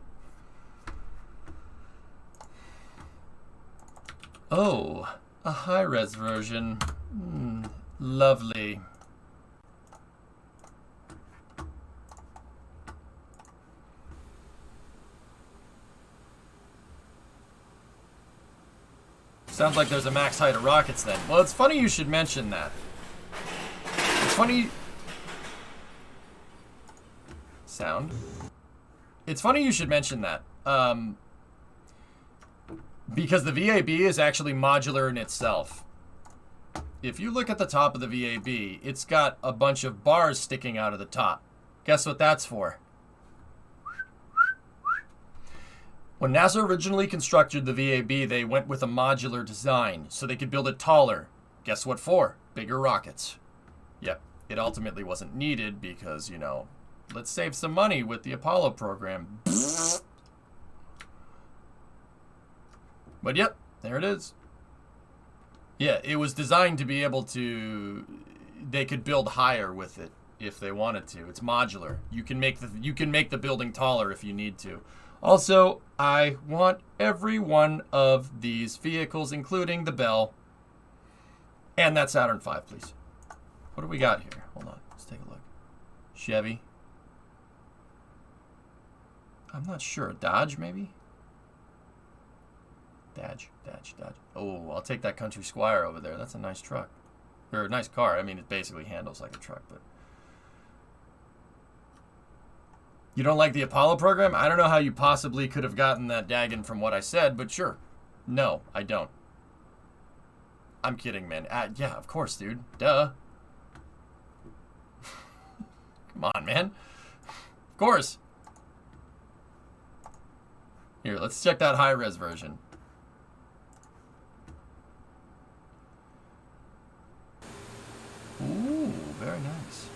A: Oh, a high-res version. Lovely. Sounds like there's a max height of rockets then. Well, it's funny you should mention that. It's funny... Sound. It's funny you should mention that. Because the VAB is actually modular in itself. If you look at the top of the VAB, it's got a bunch of bars sticking out of the top. Guess what that's for? When NASA originally constructed the VAB, they went with a modular design so they could build it taller. Guess what for? Bigger rockets. Yep, it ultimately wasn't needed because, you know, let's save some money with the Apollo program. But yep, there it is. Yeah, it was designed to be able to... They could build higher with it if they wanted to. It's modular. You can make the building taller if you need to. Also, I want every one of these vehicles, including the Bell. And that Saturn V, please. What do we got here? Hold on, let's take a look. Chevy. I'm not sure. Dodge, maybe? Dodge. Oh, I'll take that Country Squire over there. That's a nice truck. Or a nice car. I mean, it basically handles like a truck, but... You don't like the Apollo program? I don't know how you possibly could have gotten that daggin from what I said, but sure. No, I don't. I'm kidding, man. Yeah, of course, dude. Duh. Come on, man. Of course. Here, let's check that high-res version. Ooh, very nice.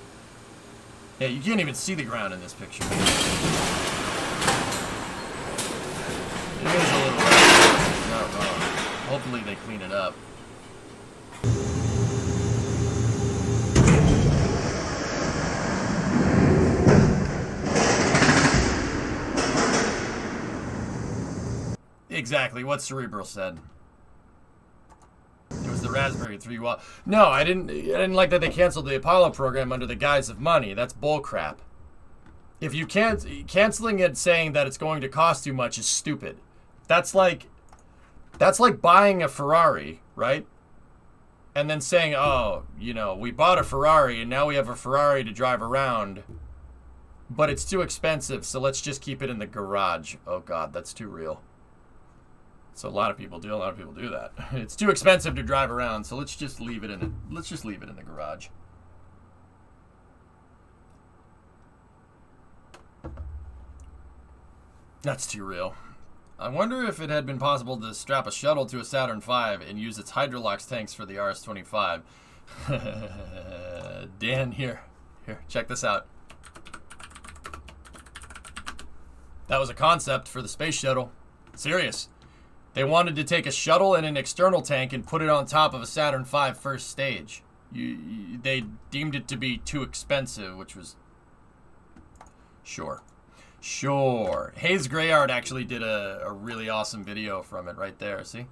A: Yeah, you can't even see the ground in this picture. It is a little rough. Not wrong. Hopefully they clean it up. Exactly what Cerebral said. It was the Raspberry 3 watt. No, I didn't like that they canceled the Apollo program under the guise of money. That's bullcrap. If you canceling it saying that it's going to cost too much is stupid. That's like buying a Ferrari, right? and then saying, oh, you know, we bought a Ferrari and now we have a Ferrari to drive around, but it's too expensive, so let's just keep it in the garage. Oh God, that's too real. So a lot of people do that. It's too expensive to drive around, so let's just leave it in the garage. That's too real. I wonder if it had been possible to strap a shuttle to a Saturn V and use its Hydrolox tanks for the RS-25. Dan, here, check this out. That was a concept for the space shuttle. Serious. They wanted to take a shuttle and an external tank and put it on top of a Saturn V first stage. They deemed it to be too expensive, which was... Sure. Hayes Grayard actually did a really awesome video from it right there, see?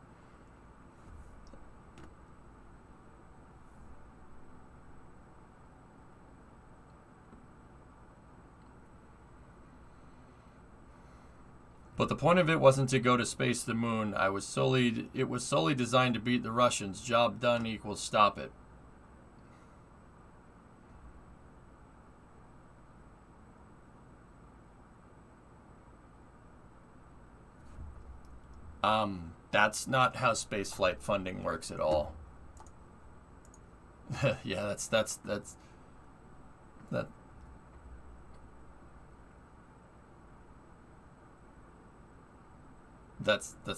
A: But the point of it wasn't to go to space, the moon. It was solely designed to beat the Russians. Job done equals stop it. That's not how spaceflight funding works at all. Yeah, that's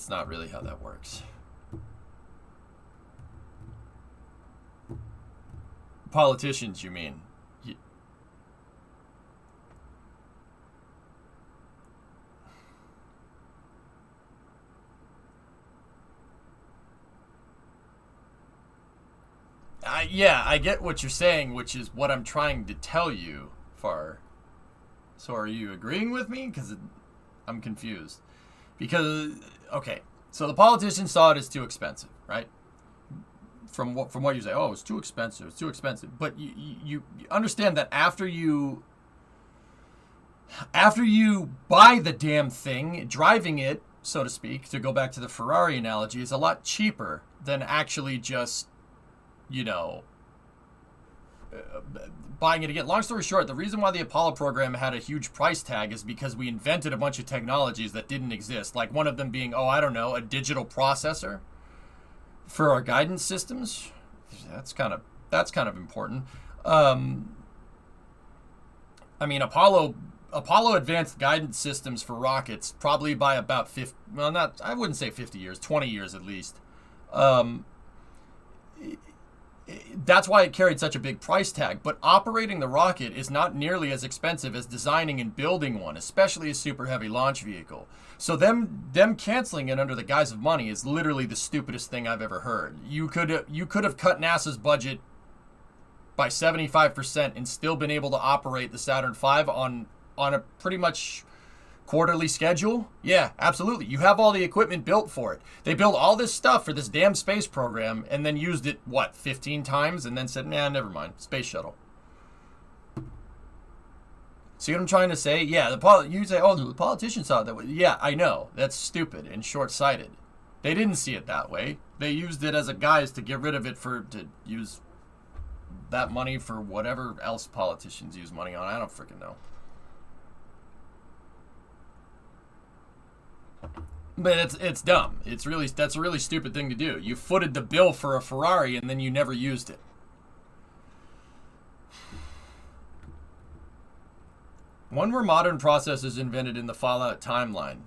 A: not really how that works. Politicians, you mean? Yeah, I get what you're saying, which is what I'm trying to tell you, Far. So are you agreeing with me? Because I'm confused. Because, okay, so the politicians saw it as too expensive, right? From what you say, oh, it's too expensive, But you understand that after you buy the damn thing, driving it, so to speak, to go back to the Ferrari analogy, is a lot cheaper than actually just, you know, buying it again. Long story short, the reason why the Apollo program had a huge price tag is because we invented a bunch of technologies that didn't exist. Like one of them being, oh, I don't know, a digital processor for our guidance systems. That's kind of important. I mean, Apollo advanced guidance systems for rockets probably by about 50, well, not, I wouldn't say 50 years, 20 years at least. That's why it carried such a big price tag. But operating the rocket is not nearly as expensive as designing and building one, especially a super heavy launch vehicle. So them canceling it under the guise of money is literally the stupidest thing I've ever heard. You could have cut NASA's budget by 75% and still been able to operate the Saturn V on a pretty much quarterly schedule? Yeah, absolutely. You have all the equipment built for it. They built all this stuff for this damn space program and then used it, what, 15 times? And then said, nah, never mind. Space shuttle. See what I'm trying to say? Yeah, you say, oh, the politicians saw it that way. Yeah, I know. That's stupid and short-sighted. They didn't see it that way. They used it as a guise to get rid of it to use that money for whatever else politicians use money on. I don't freaking know. But it's dumb. That's a really stupid thing to do. You footed the bill for a Ferrari and then you never used it. When were modern processors invented in the Fallout timeline?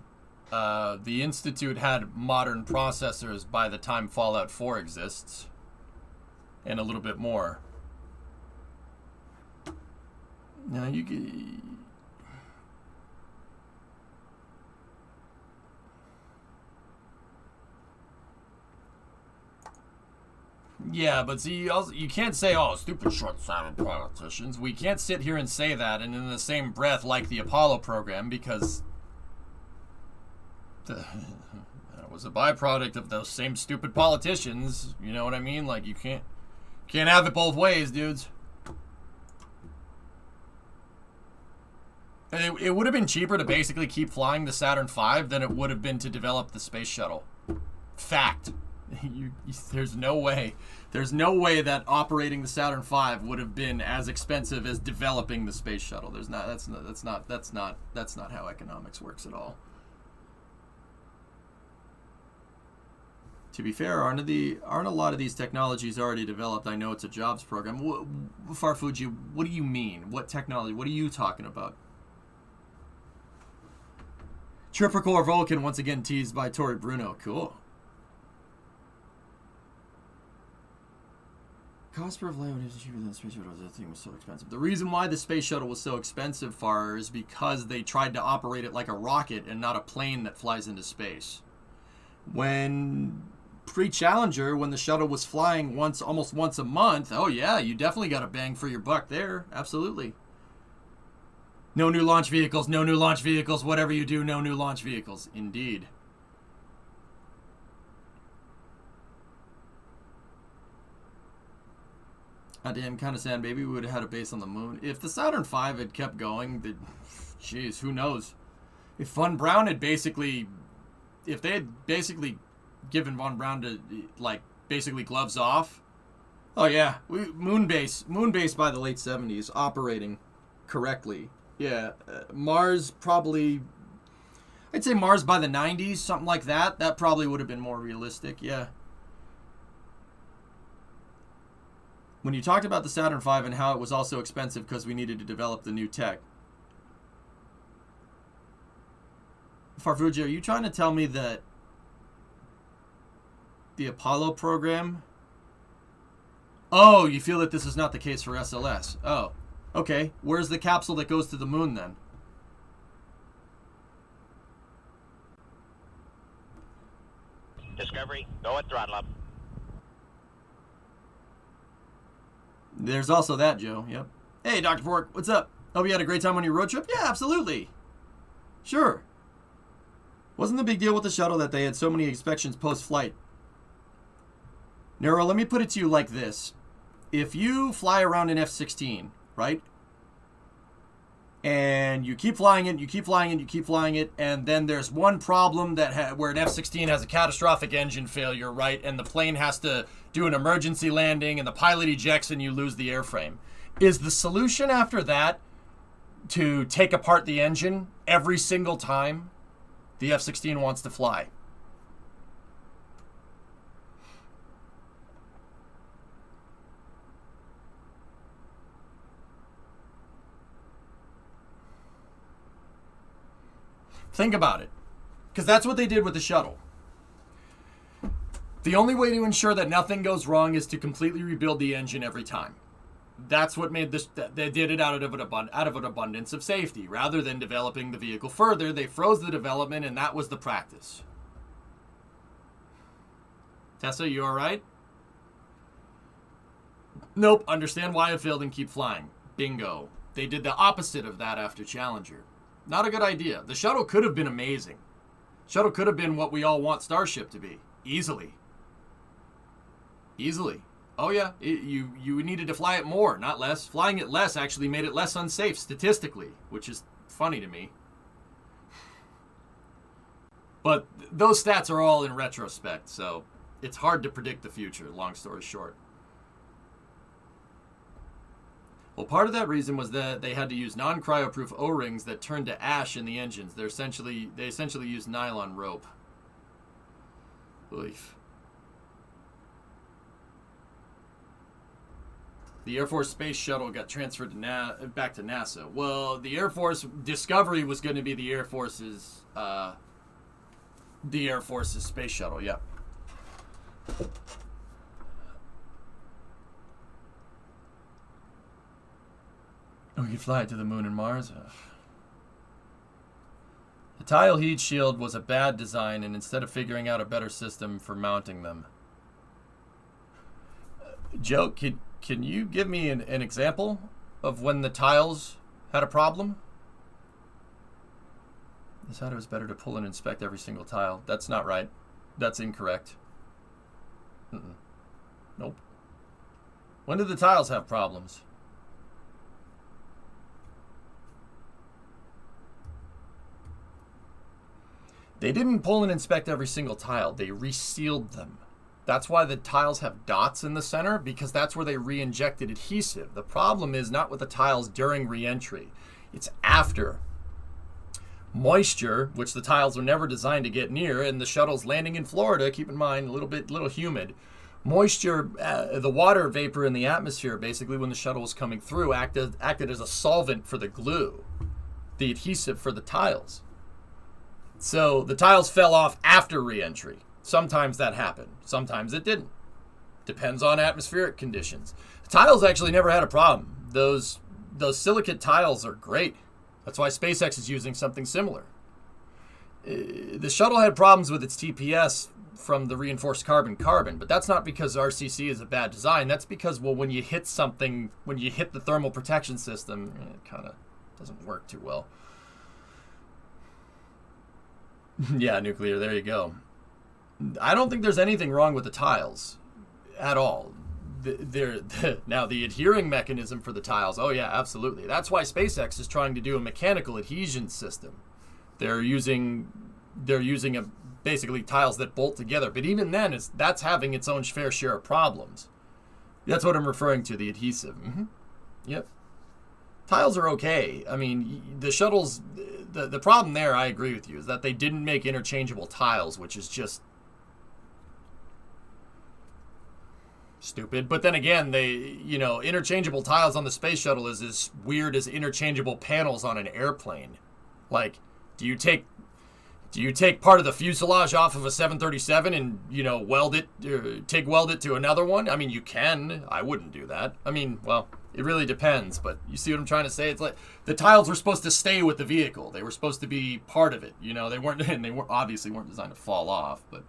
A: The Institute had modern processors by the time Fallout 4 exists. And a little bit more. Now you can... Yeah, but see, you can't say, oh, stupid short-sighted politicians. We can't sit here and say that and in the same breath like the Apollo program, because that was a byproduct of those same stupid politicians. You know what I mean? Like, you can't have it both ways, dudes. It would have been cheaper to basically keep flying the Saturn V than it would have been to develop the space shuttle. Fact. There's no way. There's no way that operating the Saturn V would have been as expensive as developing the space shuttle. There's not. That's not how economics works at all. To be fair, aren't a lot of these technologies already developed? I know it's a jobs program. Farfuji, what do you mean? What technology? What are you talking about? Tripricore Vulcan once again teased by Tori Bruno. Cool. Cost per flight was cheaper than the space shuttle. The thing was so expensive. The reason why the space shuttle was so expensive, Far, is because they tried to operate it like a rocket and not a plane that flies into space. When pre-Challenger, when the shuttle was flying almost once a month, oh yeah, you definitely got a bang for your buck there. Absolutely. No new launch vehicles, no new launch vehicles, whatever you do, no new launch vehicles. Indeed. Damn, kind of sad. Maybe we would have had a base on the moon. If the Saturn V had kept going, jeez, who knows? If Von Braun had basically... If they had basically given Von Braun to, like, basically gloves off... Oh, yeah. Moon base by the late 70s, operating correctly. Yeah, Mars probably... I'd say Mars by the 90s, something like that. That probably would have been more realistic, yeah. When you talked about the Saturn V and how it was also expensive because we needed to develop the new tech. Farfuji, are you trying to tell me that the Apollo program... Oh, you feel that this is not the case for SLS. Oh, okay. Where's the capsule that goes to the moon then?
D: Discovery, go at throttle up.
A: There's also that, Joe. Yep. Hey, Dr. Pork, what's up? Hope you had a great time on your road trip? Yeah, absolutely. Sure. Wasn't the big deal with the shuttle that they had so many inspections post-flight? Nero, let me put it to you like this. If you fly around an F-16, right? And you keep flying it, you keep flying it, you keep flying it, and then there's one problem that where an F-16 has a catastrophic engine failure, right? And the plane has to do an emergency landing, and the pilot ejects, and you lose the airframe. Is the solution after that to take apart the engine every single time the F-16 wants to fly? Think about it, because that's what they did with the shuttle. The only way to ensure that nothing goes wrong is to completely rebuild the engine every time. That's what made this. They did it out of an abundance of safety. Rather than developing the vehicle further, they froze the development, and that was the practice. Tessa, you all right? Nope. Understand why it failed and keep flying. Bingo. They did the opposite of that after Challenger. Not a good idea. The shuttle could have been amazing. Shuttle could have been what we all want Starship to be. Easily. Easily. Oh yeah, you needed to fly it more, not less. Flying it less actually made it less unsafe statistically, which is funny to me. But those stats are all in retrospect, so it's hard to predict the future, long story short. Well, part of that reason was that they had to use non-cryoproof O-rings that turned to ash in the engines. They essentially used nylon rope. Oof. The Air Force Space Shuttle got transferred to back to NASA. Well, the Air Force Discovery was going to be the Air Force's Space Shuttle. Yep. We could fly it to the moon and Mars. The tile heat shield was a bad design, and instead of figuring out a better system for mounting them. Joe, can you give me an example of when the tiles had a problem? I decided it was better to pull and inspect every single tile. That's not right. That's incorrect. Nope. When did the tiles have problems? They didn't pull and inspect every single tile. They resealed them. That's why the tiles have dots in the center, because that's where they re-injected adhesive. The problem is not with the tiles during re-entry. It's after. Moisture, which the tiles were never designed to get near, and the shuttle's landing in Florida, keep in mind, a little humid. Moisture, the water vapor in the atmosphere, basically when the shuttle was coming through, acted as a solvent for the glue, the adhesive for the tiles. So the tiles fell off after re-entry. Sometimes that happened. Sometimes it didn't. Depends on atmospheric conditions. The tiles actually never had a problem. Those silicate tiles are great. That's why SpaceX is using something similar. The shuttle had problems with its TPS from the reinforced carbon-carbon, but that's not because RCC is a bad design. That's because, well, when you hit something, when you hit the thermal protection system, it kind of doesn't work too well. Yeah, nuclear, there you go. I don't think there's anything wrong with the tiles at all. Now, the adhering mechanism for the tiles, oh yeah, absolutely. That's why SpaceX is trying to do a mechanical adhesion system. They're using basically tiles that bolt together. But even then, that's having its own fair share of problems. That's what I'm referring to, the adhesive. Yep. Tiles are okay. I mean, the shuttles, the problem there, I agree with you, is that they didn't make interchangeable tiles, which is just stupid. But then again, interchangeable tiles on the space shuttle is as weird as interchangeable panels on an airplane. Like, do you take part of the fuselage off of a 737 and, weld it to another one? I mean, you can. I wouldn't do that. I mean, well, it really depends, but you see what I'm trying to say? It's like the tiles were supposed to stay with the vehicle. They were supposed to be part of it. They weren't, and obviously weren't designed to fall off, but.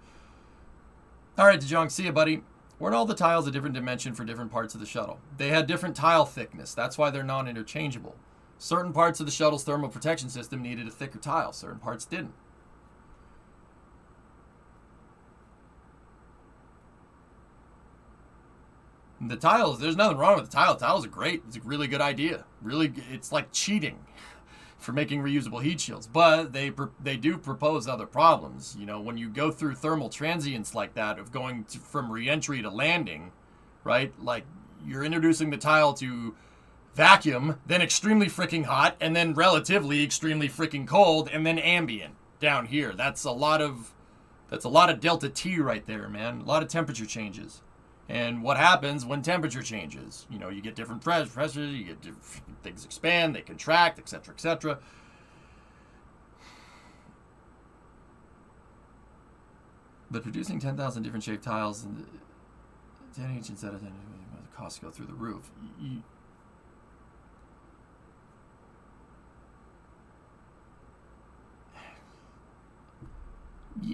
A: All right, DeJong, see you, buddy. Weren't all the tiles a different dimension for different parts of the shuttle? They had different tile thickness. That's why they're non-interchangeable. Certain parts of the shuttle's thermal protection system needed a thicker tile. Certain parts didn't. The tiles, there's nothing wrong with the tile. Tiles are great. It's a really good idea. It's like cheating for making reusable heat shields. But they do propose other problems. When you go through thermal transients like that of going from re-entry to landing, right? Like you're introducing the tile to vacuum, then extremely freaking hot, and then relatively extremely freaking cold, and then ambient down here. That's a lot of delta T right there, man. A lot of temperature changes. And what happens when temperature changes? You get different pressures, you get different things expand, they contract, etc., etc. But producing 10,000 different shaped tiles and 10 each instead of 10, the costs go through the roof.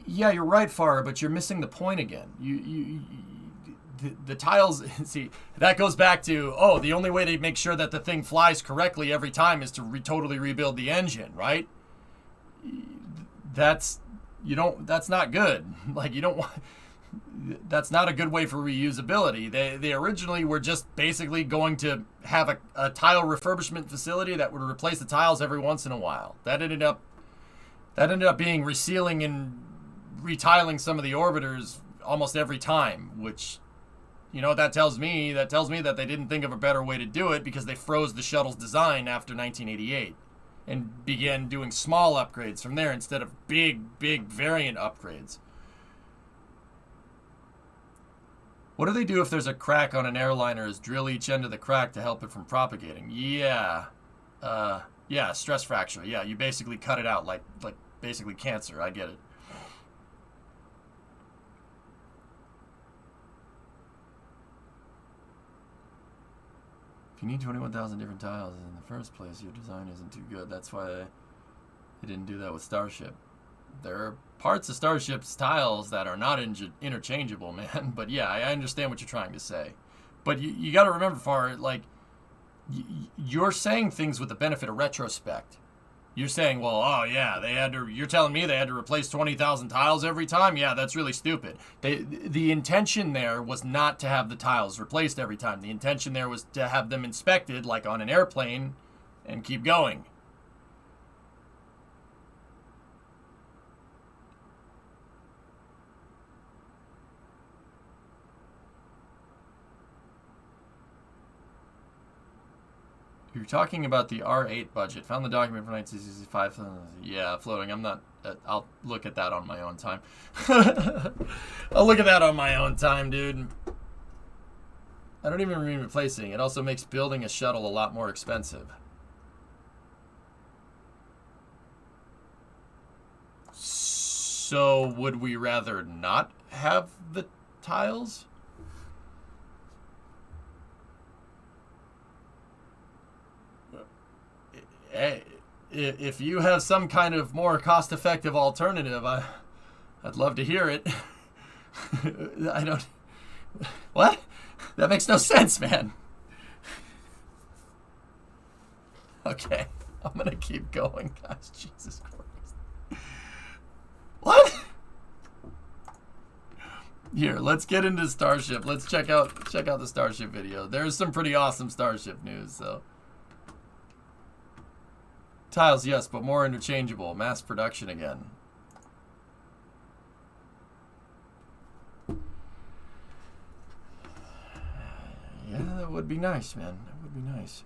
A: Yeah, you're right, Farah, but you're missing the point again. The tiles, see, that goes back to, the only way to make sure that the thing flies correctly every time is to totally rebuild the engine, right? That's not good. Like, that's not a good way for reusability. They originally were just basically going to have a tile refurbishment facility that would replace the tiles every once in a while. That ended up being resealing and retiling some of the orbiters almost every time, which, what that tells me? That tells me that they didn't think of a better way to do it because they froze the shuttle's design after 1988 and began doing small upgrades from there instead of big variant upgrades. What do they do if there's a crack on an airliner? Is drill each end of the crack to help it from propagating? Yeah. Stress fracture. Yeah, you basically cut it out like basically cancer. I get it. If you need 21,000 different tiles in the first place, your design isn't too good. That's why they didn't do that with Starship. There are parts of Starship's tiles that are not interchangeable, man. But yeah, I understand what you're trying to say. But you got to remember, Far, like, you're saying things with the benefit of retrospect. You're saying, well, oh yeah, you're telling me they had to replace 20,000 tiles every time? Yeah, that's really stupid. The intention there was not to have the tiles replaced every time. The intention there was to have them inspected, like on an airplane, and keep going. You're talking about the R8 budget. Found the document for 1965. Yeah, floating. I'm not... I'll look at that on my own time. I'll look at that on my own time, dude. I don't even mean replacing. It also makes building a shuttle a lot more expensive. So, would we rather not have the tiles? If you have some kind of more cost-effective alternative, I'd love to hear it. I don't... What? That makes no sense, man. Okay, I'm gonna keep going, guys. Jesus Christ. What? Here, let's get into Starship. Let's check out the Starship video. There's some pretty awesome Starship news, so. Tiles, yes, but more interchangeable. Mass production again. Yeah, that would be nice, man. That would be nice.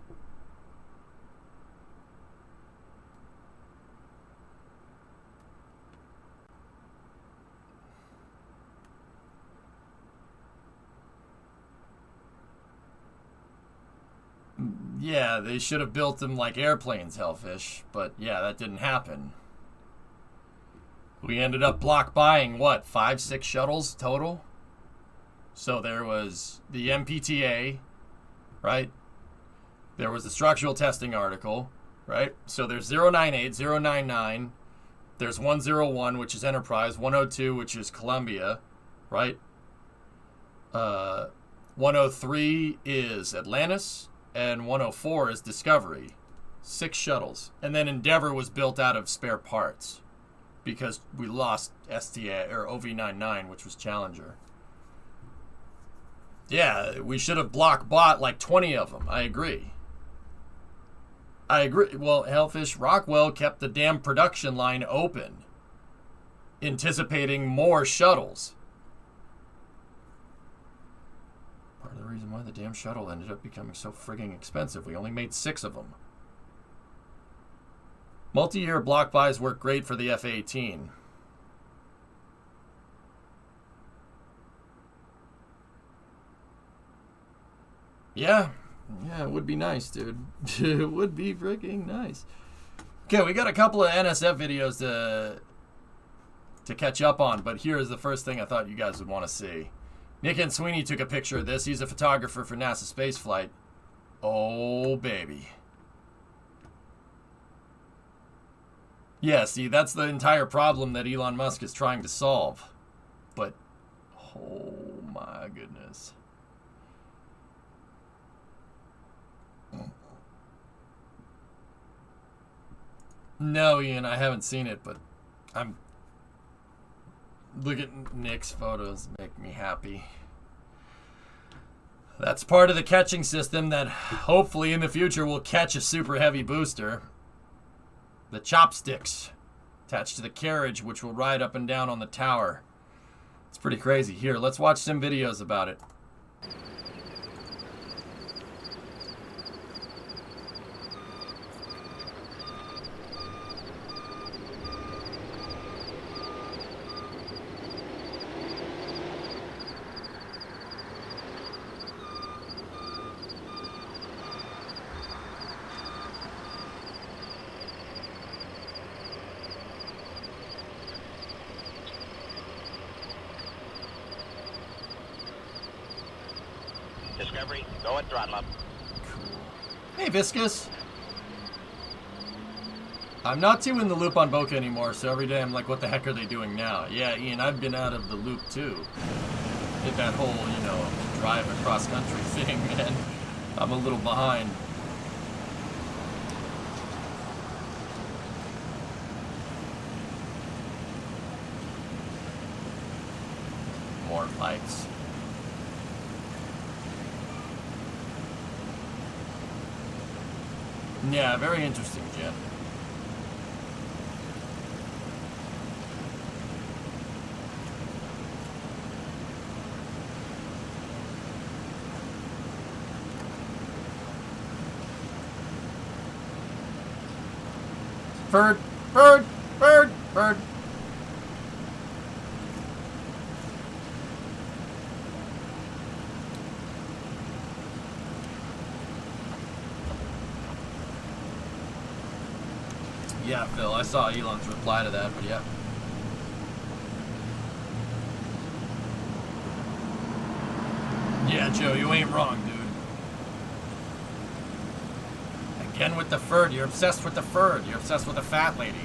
A: Yeah, they should have built them like airplanes, Hellfish. But yeah, that didn't happen. We ended up block buying, what, 5, 6 shuttles total? So there was the MPTA, right? There was the structural testing article, right? So there's 098, 099. There's 101, which is Enterprise. 102, which is Columbia, right? 103 is Atlantis. And 104 is Discovery. 6 shuttles. And then Endeavour was built out of spare parts. Because we lost STA, or OV99, which was Challenger. Yeah, we should have block bought like 20 of them. I agree. Well, Hellfish Rockwell kept the damn production line open. Anticipating more shuttles. Part of the reason why the damn shuttle ended up becoming so frigging expensive. We only made 6 of them. Multi-year block buys work great for the F-18. Yeah, it would be nice, dude. It would be frigging nice. Okay, we got a couple of NSF videos to catch up on, but here's the first thing I thought you guys would want to see. Nick and Sweeney took a picture of this. He's a photographer for NASA spaceflight. Oh, baby. Yeah, see, that's the entire problem that Elon Musk is trying to solve. But, oh my goodness. No, Ian, I haven't seen it, but look at Nick's photos, make me happy. That's part of the catching system that hopefully in the future will catch a super heavy booster. The chopsticks attached to the carriage, which will ride up and down on the tower. It's pretty crazy. Here, let's watch some videos about it.
D: Discovery, go at throttle up.
A: Hey, Viscous. I'm not too in the loop on Boca anymore, so every day I'm like, what the heck are they doing now? Yeah, Ian, I've been out of the loop too. Did that whole, drive across country thing, and I'm a little behind. More lights. Yeah, very interesting, Jen. Bird, bird, bird, bird. Yeah, Phil, I saw Elon's reply to that, but yeah. Yeah, Joe, you ain't wrong, dude. Again with the Ferd. You're obsessed with the Ferd. You're obsessed with the fat lady.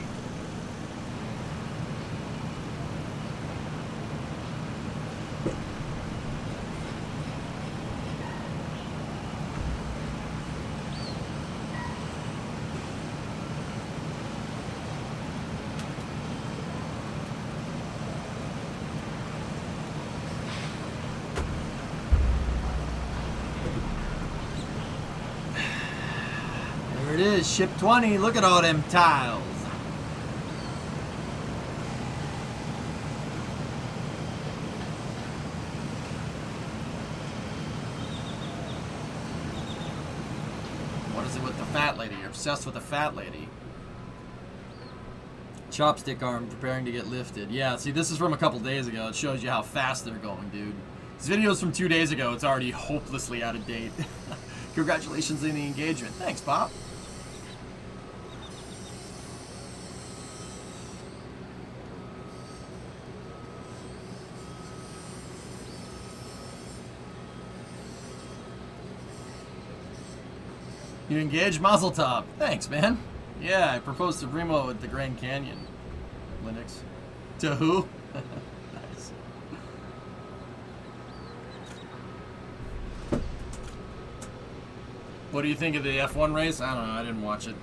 A: There it is, ship 20. Look at all them tiles. What is it with the fat lady? You're obsessed with the fat lady. Chopstick arm preparing to get lifted. Yeah, see, this is from a couple days ago. It shows you how fast they're going, dude. This video's from 2 days ago. It's already hopelessly out of date. Congratulations on the engagement. Thanks, Pop. You engaged? Mazel tov. Thanks, man. Yeah, I proposed to Remo at the Grand Canyon. Linux. To who? Nice. What do you think of the F1 race? I don't know. I didn't watch it.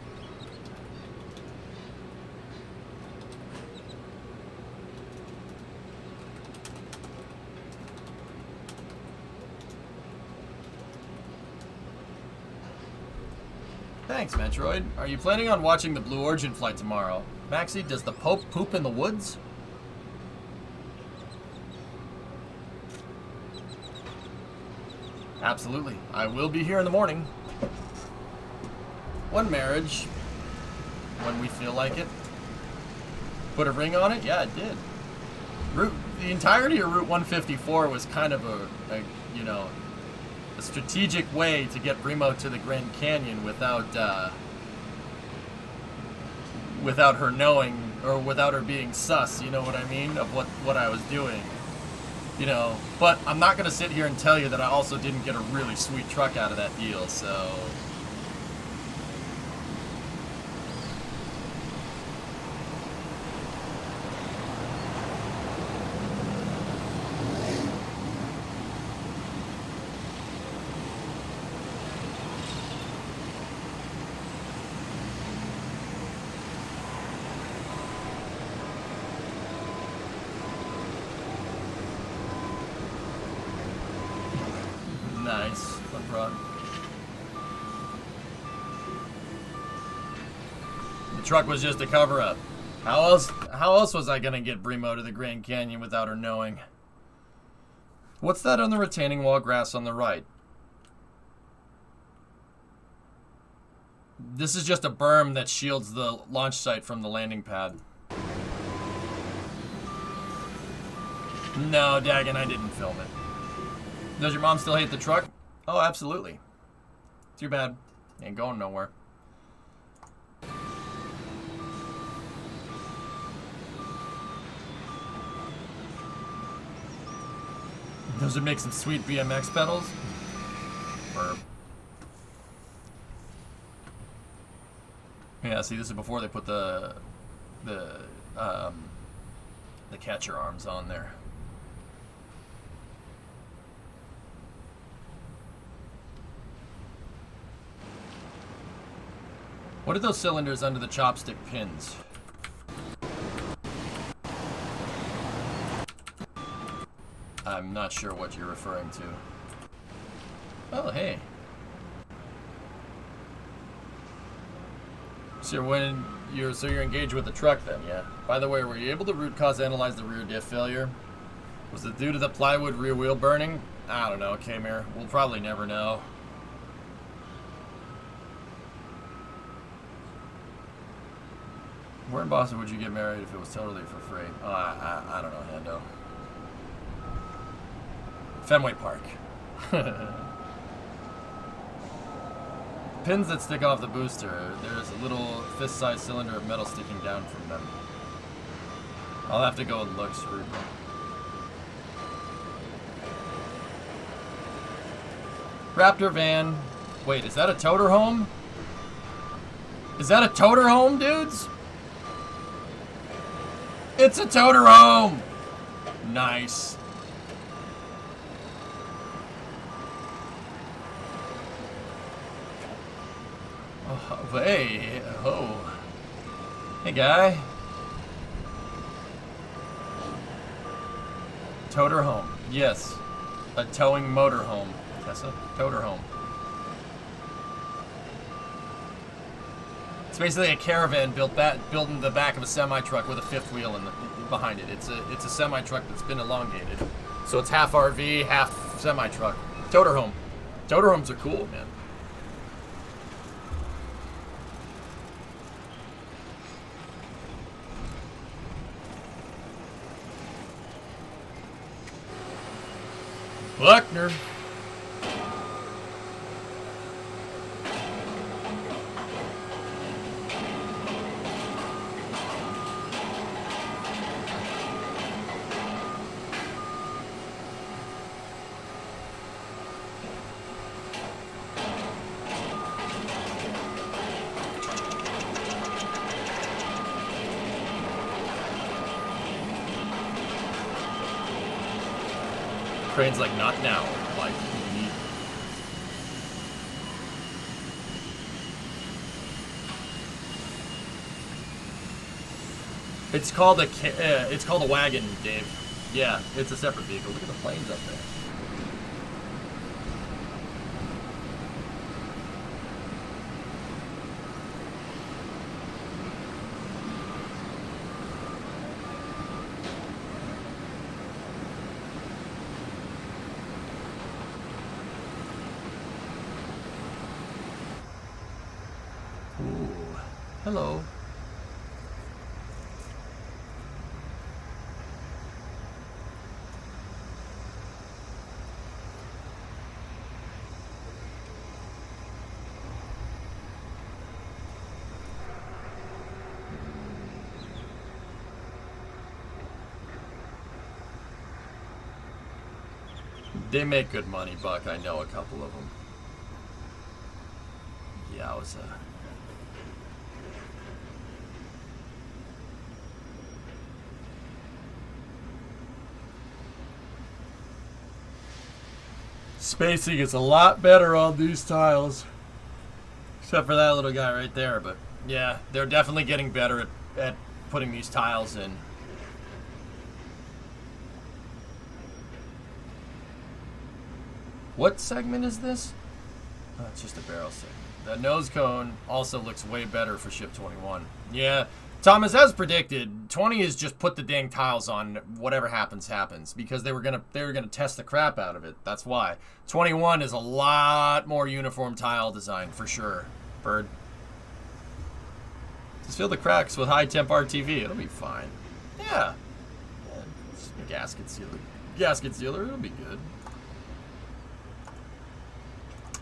A: Thanks, Metroid. Are you planning on watching the Blue Origin flight tomorrow? Maxie, does the Pope poop in the woods? Absolutely. I will be here in the morning. One marriage. When we feel like it. Put a ring on it? Yeah, it did. The entirety of Route 154 was kind of a you know, a strategic way to get Remo to the Grand Canyon without her knowing, or without her being sus, you know what I mean, of what I was doing. You know, but I'm not going to sit here and tell you that I also didn't get a really sweet truck out of that deal, so... Nice. Fun frog. The truck was just a cover-up. How else was I gonna get Bremo to the Grand Canyon without her knowing? What's that on the retaining wall grass on the right? This is just a berm that shields the launch site from the landing pad. No, Dagon, I didn't film it. Does your mom still hate the truck? Oh, absolutely. Too bad. Ain't going nowhere. Those would make some sweet BMX pedals. Burp. Yeah, see, this is before they put the catcher arms on there. What are those cylinders under the chopstick pins? I'm not sure what you're referring to. Oh, hey. So you're engaged with the truck then, yeah. By the way, were you able to root cause analyze the rear diff failure? Was it due to the plywood rear wheel burning? I don't know, Kamir. We'll probably never know. Where in Boston would you get married if it was totally for free? Oh, I don't know, Hendo. Fenway Park. Pins that stick off the booster, there's a little fist-sized cylinder of metal sticking down from them. I'll have to go and look, screw. Raptor van. Wait, is that a toter home? Is that a toter home, dudes? It's a toter home! Nice. Oh, hey, oh. Hey, guy. Toter home. Yes. A towing motor home. That's a toter home. It's basically a caravan built in the back of a semi-truck with a fifth wheel behind it. It's a semi-truck that's been elongated. So it's half RV, half semi-truck. Toter home. Toter homes are cool, man. Buckner. Crane's like, not now. Like, it's called a wagon, Dave. Yeah, it's a separate vehicle. Look at the planes up there. Hello. They make good money, Buck. I know a couple of them. Yeah, I was spacing is a lot better on these tiles. Except for that little guy right there, but yeah, they're definitely getting better at putting these tiles in. What segment is this? Oh, it's just a barrel segment. The nose cone also looks way better for ship 21. Yeah, Thomas, as predicted, 20 is just put the dang tiles on. Whatever happens, happens, because they were gonna test the crap out of it. That's why 21 is a lot more uniform tile design for sure. Bird, just fill the cracks with high temp RTV. It'll be fine. Yeah, it's a gasket sealer. Gasket sealer. It'll be good.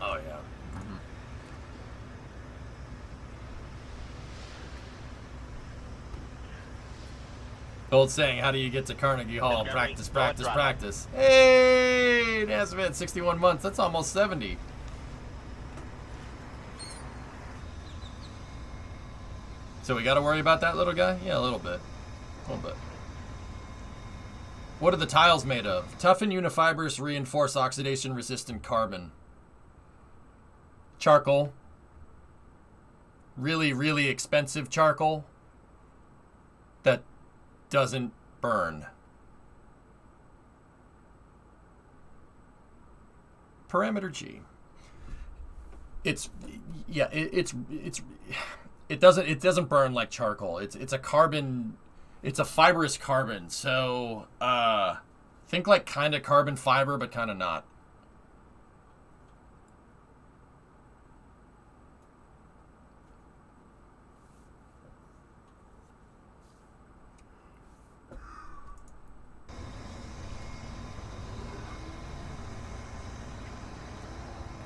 A: Oh yeah. Old saying, how do you get to Carnegie Hall? Practice, practice, practice. Hey, Nasved, 61 months. That's almost 70. So we got to worry about that little guy? Yeah, a little bit. A little bit. What are the tiles made of? Toughened unifibrous reinforced oxidation-resistant carbon. Charcoal. Really, really expensive charcoal. That doesn't burn. Parameter G. It doesn't burn like charcoal. It's a carbon. It's a fibrous carbon. So think like kind of carbon fiber, but kind of not.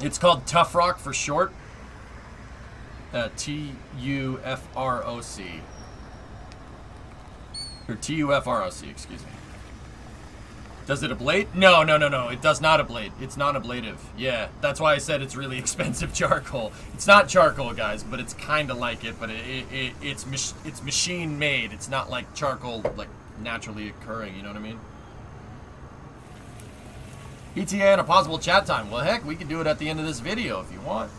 A: It's called Tough Rock for short. TUFROC. Or TUFROC, excuse me. Does it ablate? No. It does not ablate. It's non-ablative. Yeah, that's why I said it's really expensive charcoal. It's not charcoal, guys, but it's kind of like it. But it's machine made. It's not like charcoal, like naturally occurring. You know what I mean? ETA and a possible chat time. Well, heck, we can do it at the end of this video if you want.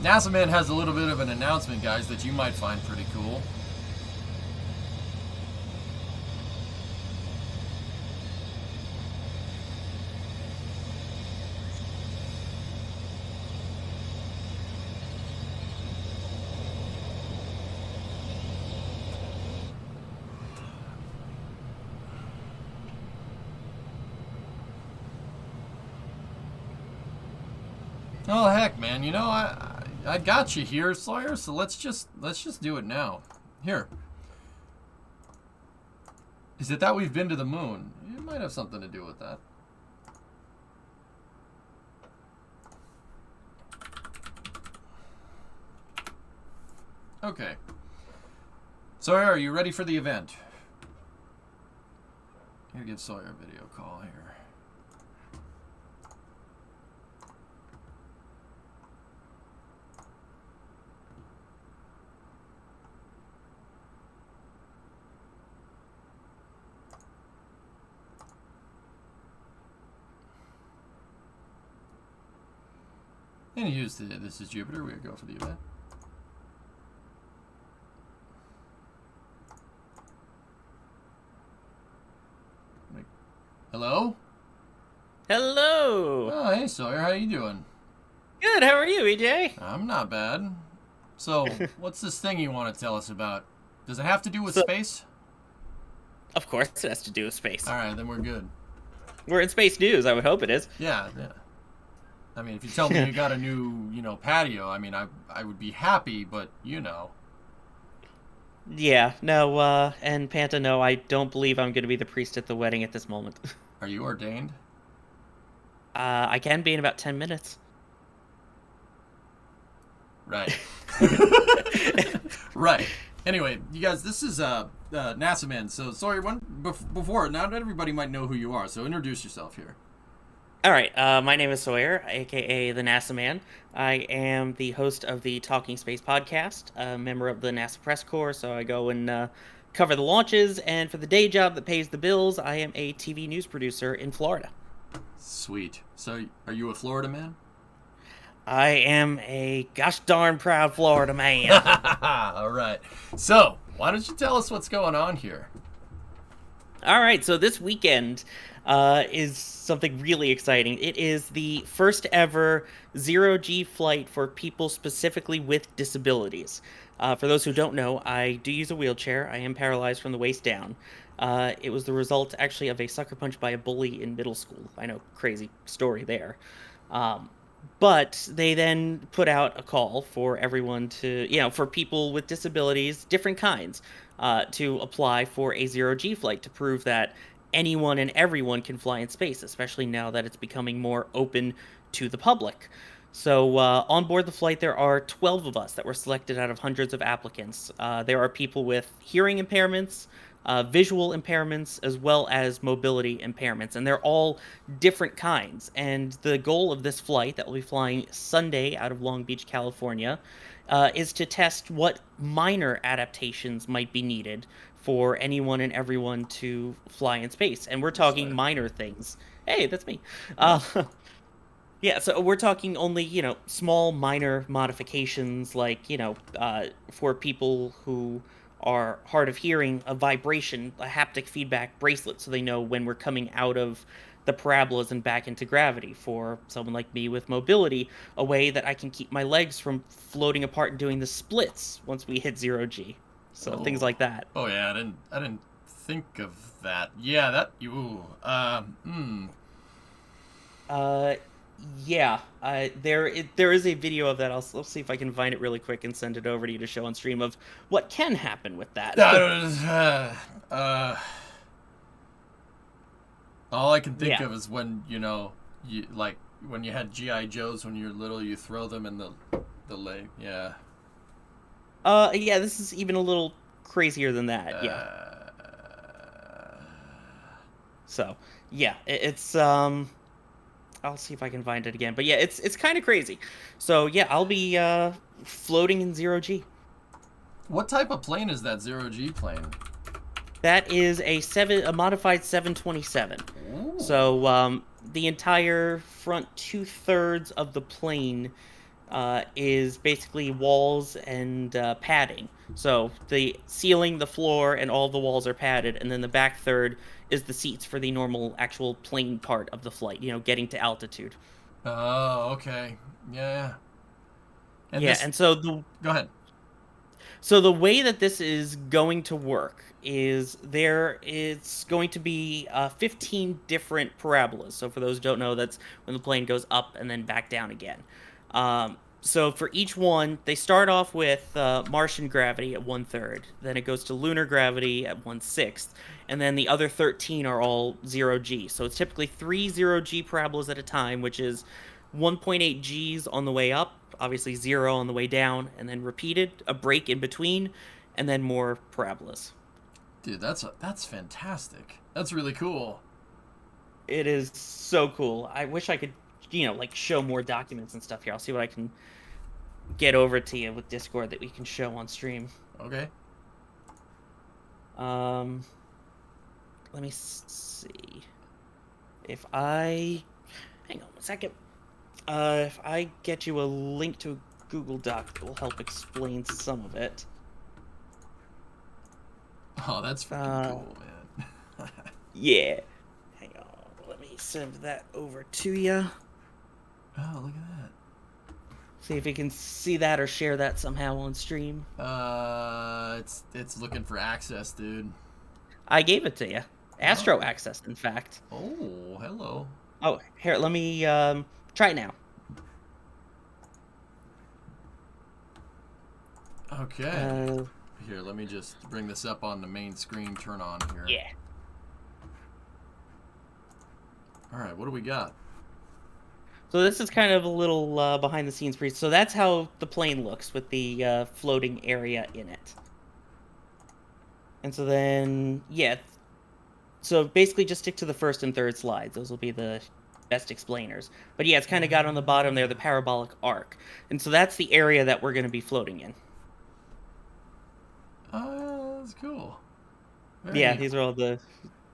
A: NASA Man has a little bit of an announcement, guys, that you might find pretty cool. Oh heck, man! You know I got you here, Sawyer. So let's just do it now. Here. Is it that we've been to the moon? It might have something to do with that. Okay. Sawyer, are you ready for the event? I'm gonna give Sawyer a video call here. And use this is Jupiter. We're gonna go for the event. Hello?
H: Hello.
A: Oh, hey Sawyer, how you doing?
H: Good. How are you, EJ?
A: I'm not bad. So, what's this thing you want to tell us about? Does it have to do with
H: So-
A: space?
H: Of course, it has to do with space.
A: All right, then we're good.
H: We're in space news. I would hope it is.
A: Yeah. I mean, if you tell me you got a new, patio, I mean, I would be happy, but
H: Yeah. No. And Panta, no, I don't believe I'm going to be the priest at the wedding at this moment.
A: Are you ordained?
H: I can be in about 10 minutes.
A: Right. Right. Anyway, you guys, this is NASA Man. So, sorry, before, not everybody might know who you are, so introduce yourself here.
H: All right. My name is Sawyer, aka the NASA Man. I am the host of the Talking Space podcast, a member of the NASA Press Corps, so I go and cover the launches, and for the day job that pays the bills, I am a TV news producer in Florida.
A: Sweet. So, are you a Florida man?
H: I am a gosh darn proud Florida man.
A: All right. So, why don't you tell us what's going on here?
H: All right, so this weekend is something really exciting. It is the first ever zero-G flight for people specifically with disabilities. For those who don't know, I do use a wheelchair. I am paralyzed from the waist down. It was the result, actually, of a sucker punch by a bully in middle school. I know, crazy story there. But they then put out a call for everyone to, for people with disabilities, different kinds, to apply for a zero-G flight to prove that anyone and everyone can fly in space, especially now that it's becoming more open to the public. So on board the flight, there are 12 of us that were selected out of hundreds of applicants. There are people with hearing impairments, visual impairments, as well as mobility impairments, and they're all different kinds. And the goal of this flight that will be flying Sunday out of Long Beach, California, is to test what minor adaptations might be needed for anyone and everyone to fly in space. And we're talking minor things. Hey, that's me. Yeah, so we're talking only, small minor modifications like, for people who are hard of hearing, a vibration, a haptic feedback bracelet, so they know when we're coming out of the parabolas and back into gravity. For someone like me with mobility, a way that I can keep my legs from floating apart and doing the splits once we hit zero-G. So things like that.
A: Oh yeah, I didn't think of that. Yeah, that
H: Yeah, there is a video of that. I'll see if I can find it really quick and send it over to you to show on stream of what can happen with that.
A: All I can think of is when, when you had GI Joes when you were little, you throw them in the lake. Yeah.
H: Yeah, this is even a little crazier than that. Yeah. So, yeah, it's I'll see if I can find it again. But yeah, it's kind of crazy. So, yeah, I'll be floating in 0G.
A: What type of plane is that 0G plane?
H: That is a modified 727.
A: Ooh.
H: So, the entire front 2/3 of the plane is basically walls and padding. So the ceiling, the floor, and all the walls are padded, and then the back third is the seats for the normal actual plane part of the flight, getting to altitude.
A: Oh, okay. Yeah. And
H: Yeah,
A: this...
H: and so
A: Go ahead.
H: So the way that this is going to work is it's going to be 15 different parabolas. So for those who don't know, that's when the plane goes up and then back down again. So for each one, they start off with Martian gravity at 1/3, then it goes to lunar gravity at 1/6, and then the other 13 are all 0G. So it's typically 3 0G parabolas at a time, which is 1.8 Gs on the way up, obviously 0 on the way down, and then repeated, a break in between, and then more parabolas.
A: Dude, that's fantastic. That's really cool.
H: It is so cool. I wish I could, like show more documents and stuff here. I'll see what I can get over to you with Discord that we can show on stream.
A: Okay.
H: Let me see. If I... Hang on one second. If I get you a link to a Google Doc, it will help explain some of it.
A: Oh, that's freaking cool, man.
H: Yeah. Hang on. Let me send that over to you.
A: Oh, look at that.
H: See if you can see that or share that somehow on stream.
A: It's looking for access, dude.
H: I gave it to you. Astro access, in fact.
A: Oh, hello.
H: Oh, here, let me try it now.
A: Okay. Here, let me just bring this up on the main screen. Turn on here.
H: Yeah.
A: All right, what do we got?
H: So this is kind of a little behind the scenes brief. So that's how the plane looks with the floating area in it. And so then, yeah. So basically just stick to the first and third slides. Those will be the best explainers. But yeah, it's kind of got on the bottom there the parabolic arc. And so that's the area that we're going to be floating in.
A: That's cool.
H: Yeah, these are all the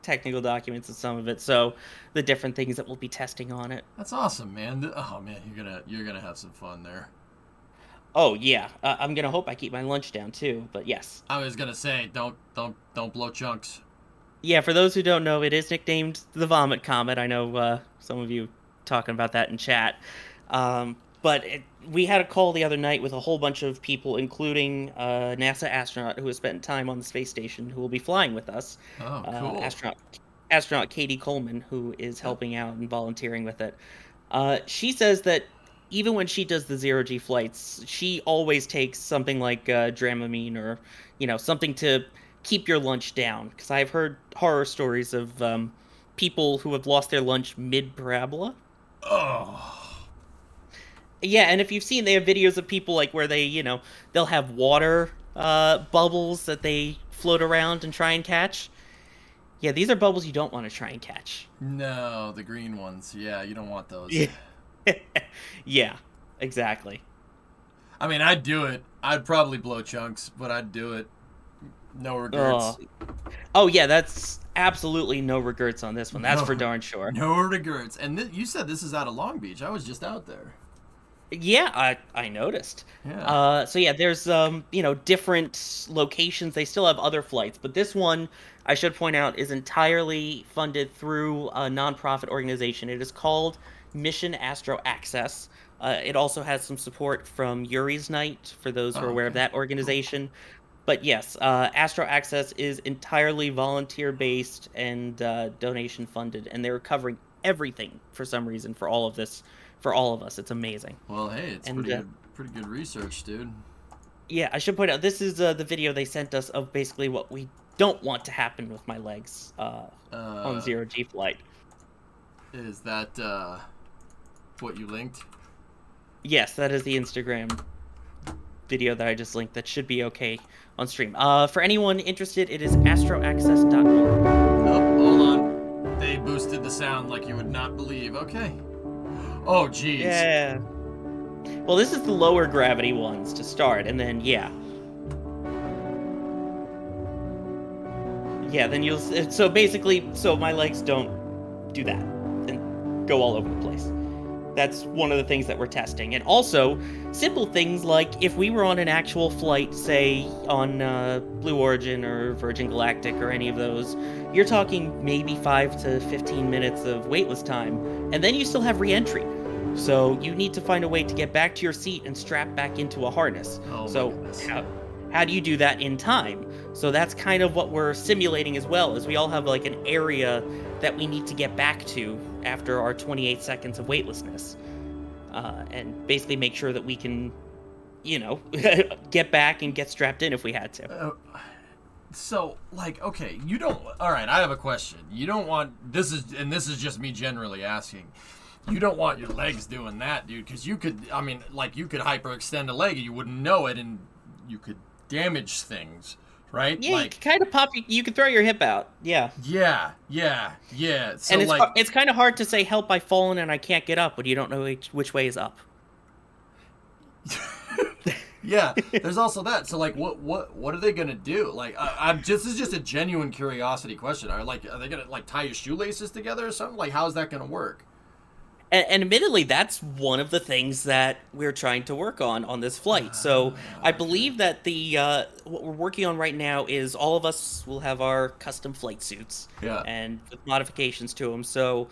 H: technical documents and some of it. So the different things that we'll be testing on it.
A: That's awesome, man. Oh man, you're gonna have some fun there.
H: Oh yeah, I'm gonna hope I keep my lunch down too. But yes,
A: I was gonna say don't blow chunks.
H: Yeah, for those who don't know, it is nicknamed the Vomit Comet. I know some of you talking about that in chat. But we had a call the other night with a whole bunch of people, including a NASA astronaut who has spent time on the space station, who will be flying with us.
A: Oh, cool.
H: Astronaut Katie Coleman, who is helping out and volunteering with it. She says that even when she does the 0G flights, she always takes something like Dramamine or, something to keep your lunch down. Because I've heard horror stories of people who have lost their lunch mid-parabola.
A: Oh.
H: Yeah, and if you've seen, they have videos of people like where they, they'll have water bubbles that they float around and try and catch. Yeah, these are bubbles you don't want to try and catch.
A: No, the green ones. Yeah, you don't want those.
H: Yeah, exactly.
A: I mean, I'd do it. I'd probably blow chunks, but I'd do it. No regrets.
H: Oh yeah, that's absolutely no regrets on this one. That's for darn sure.
A: No regrets. And you said this is out of Long Beach. I was just out there.
H: Yeah, I noticed.
A: Yeah.
H: So yeah, there's different locations. They still have other flights, but this one, I should point out, is entirely funded through a nonprofit organization. It is called Mission Astro Access. It also has some support from Yuri's Night, for those who are aware of that organization. But yes, Astro Access is entirely volunteer-based and donation-funded, and they're covering everything for some reason for all of this. For all of us, it's amazing.
A: Well, hey, it's pretty good research, dude.
H: Yeah, I should point out, this is the video they sent us of basically what we don't want to happen with my legs on 0G flight.
A: Is that what you linked?
H: Yes, that is the Instagram video that I just linked. That should be okay on stream. For anyone interested, it is astroaccess.org.
A: Oh, hold on. They boosted the sound like you would not believe. Okay. Oh, geez.
H: Yeah. Well, this is the lower gravity ones to start, and then yeah. Yeah, then you'll so basically my legs don't do that and go all over the place. That's one of the things that we're testing. And also, simple things like if we were on an actual flight, say on Blue Origin or Virgin Galactic or any of those, you're talking maybe 5 to 15 minutes of weightless time, and then you still have re-entry. So you need to find a way to get back to your seat and strap back into a harness.
A: Oh,
H: so
A: my goodness.
H: how do you do that in time? So that's kind of what we're simulating as well, is we all have like an area that we need to get back to after our 28 seconds of weightlessness. And basically make sure that we can, get back and get strapped in if we had to.
A: So, like, okay, you don't... All right, I have a question. You don't want... This is just me generally asking. You don't want your legs doing that, dude, because you could... I mean, like, you could hyperextend a leg and you wouldn't know it, and you could damage things, right?
H: Yeah,
A: like,
H: you can kind of pop... You can throw your hip out, yeah.
A: Yeah. So,
H: And it's,
A: like...
H: it's kind of hard to say, help, I've fallen and I can't get up, when you don't know which way is up.
A: Yeah, there's also that. So, like, what are they gonna do? Like, this is just a genuine curiosity question. Are they gonna like tie your shoelaces together or something? Like, how is that gonna work?
H: And admittedly, that's one of the things that we're trying to work on this flight. So I believe that what we're working on right now is all of us will have our custom flight suits, and with modifications to them. So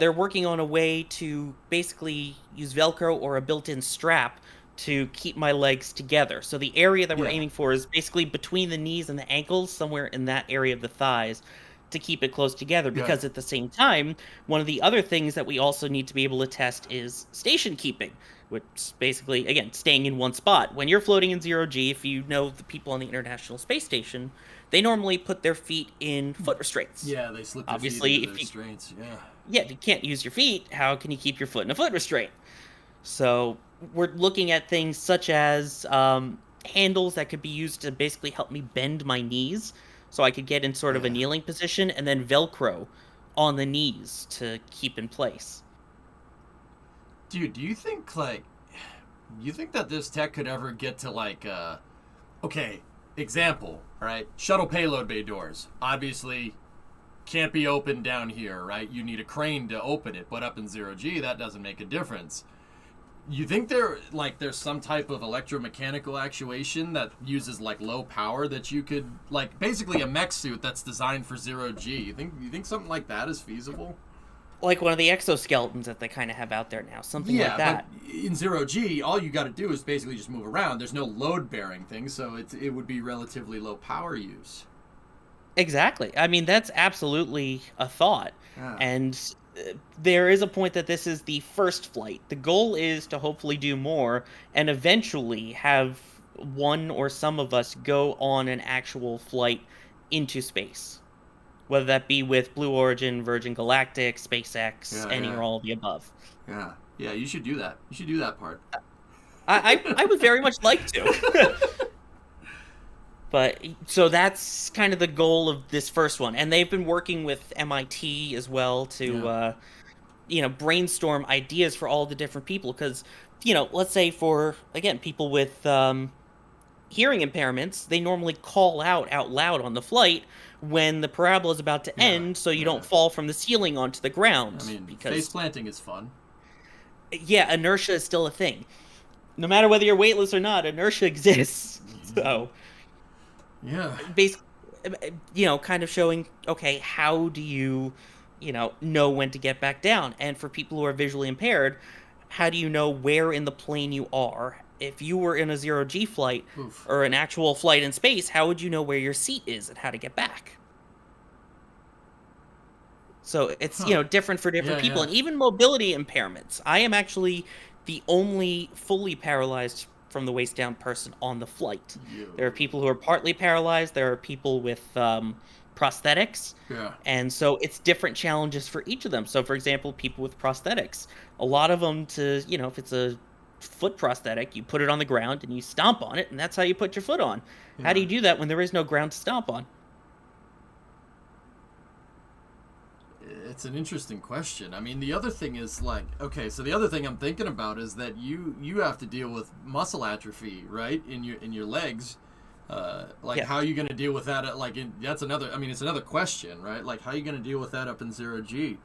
H: they're working on a way to basically use Velcro or a built-in strap to keep my legs together. So the area that we're aiming for is basically between the knees and the ankles, somewhere in that area of the thighs, to keep it close together. Because at the same time, one of the other things that we also need to be able to test is station keeping, which is basically, again, staying in one spot. When you're floating in 0G, if you know the people on the International Space Station, they normally put their feet in foot restraints.
A: Yeah, they slip their
H: Obviously,
A: feet into the restraints.
H: Yeah, if you can't use your feet, how can you keep your foot in a foot restraint? So we're looking at things such as handles that could be used to basically help me bend my knees, so I could get in sort of a kneeling position, and then Velcro on the knees to keep in place.
A: Dude, do you think that this tech could ever get to like, okay, example, right? Shuttle payload bay doors, obviously can't be opened down here, right? You need a crane to open it, but up in 0G, that doesn't make a difference. You think there's some type of electromechanical actuation that uses like low power that you could like basically a mech suit that's designed for 0G? You think something like that is feasible?
H: Like one of the exoskeletons that they kind of have out there now, something like that.
A: But in 0G, all you got to do is basically just move around. There's no load bearing thing, so it would be relatively low power use.
H: Exactly. I mean, that's absolutely a thought. And there is a point that this is the first flight. The goal is to hopefully do more and eventually have one or some of us go on an actual flight into space. Whether that be with Blue Origin, Virgin Galactic, SpaceX, any or all of the above.
A: Yeah, you should do that. You should do that part.
H: I would very much like to. But, so that's kind of the goal of this first one. And they've been working with MIT as well to, brainstorm ideas for all the different people. Because, let's say for, again, people with hearing impairments, they normally call out loud on the flight when the parabola is about to end, so you don't fall from the ceiling onto the ground.
A: I mean,
H: because
A: face planting is fun.
H: Yeah, inertia is still a thing. No matter whether you're weightless or not, inertia exists. So...
A: Yeah.
H: Basically, kind of showing, okay, how do you, know when to get back down? And for people who are visually impaired, how do you know where in the plane you are? If you were in a 0G flight or an actual flight in space, how would you know where your seat is and how to get back? So it's, different for different people. And even mobility impairments. I am actually the only fully paralyzed from the waist down person on the flight. There are people who are partly paralyzed. There are people with prosthetics.
A: Yeah.
H: And so it's different challenges for each of them. So, for example, people with prosthetics, a lot of them if it's a foot prosthetic, you put it on the ground and you stomp on it, and that's how you put your foot on. How do
A: Yeah.
H: you do that when there is no ground to stomp on?
A: It's an interesting question. I mean, the other thing is like, okay, so the other thing I'm thinking about is that you have to deal with muscle atrophy, right, in your legs.
H: Yeah.
A: How are you going to deal with that? That's another. I mean, it's another question, right? Like, how are you going to deal with that up in 0G?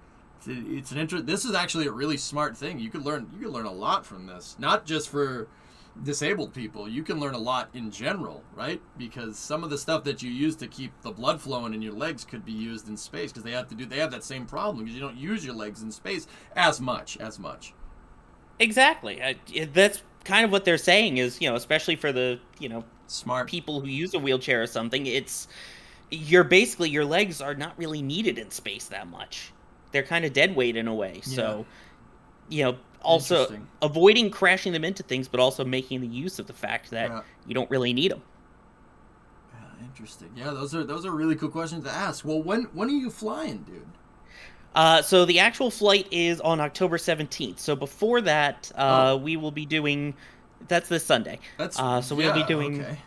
A: It's an This is actually a really smart thing. You could learn a lot from this, not just for disabled people. You can learn a lot in general, right? Because some of the stuff that you use to keep the blood flowing in your legs could be used in space, because they have that same problem, because you don't use your legs in space as much.
H: Exactly. That's kind of what they're saying is, especially for the,
A: Smart
H: people who use a wheelchair or something, your legs are not really needed in space that much. They're kind of dead weight in a way. So, also
A: Interesting.
H: avoiding crashing them into things, but also making the use of the fact that
A: Yeah.
H: you don't really need them.
A: Yeah, interesting. Yeah, those are really cool questions to ask. Well, when are you flying, dude?
H: So the actual flight is on October 17th. So before that, we will be doing. That's this Sunday. So we'll be doing
A: okay.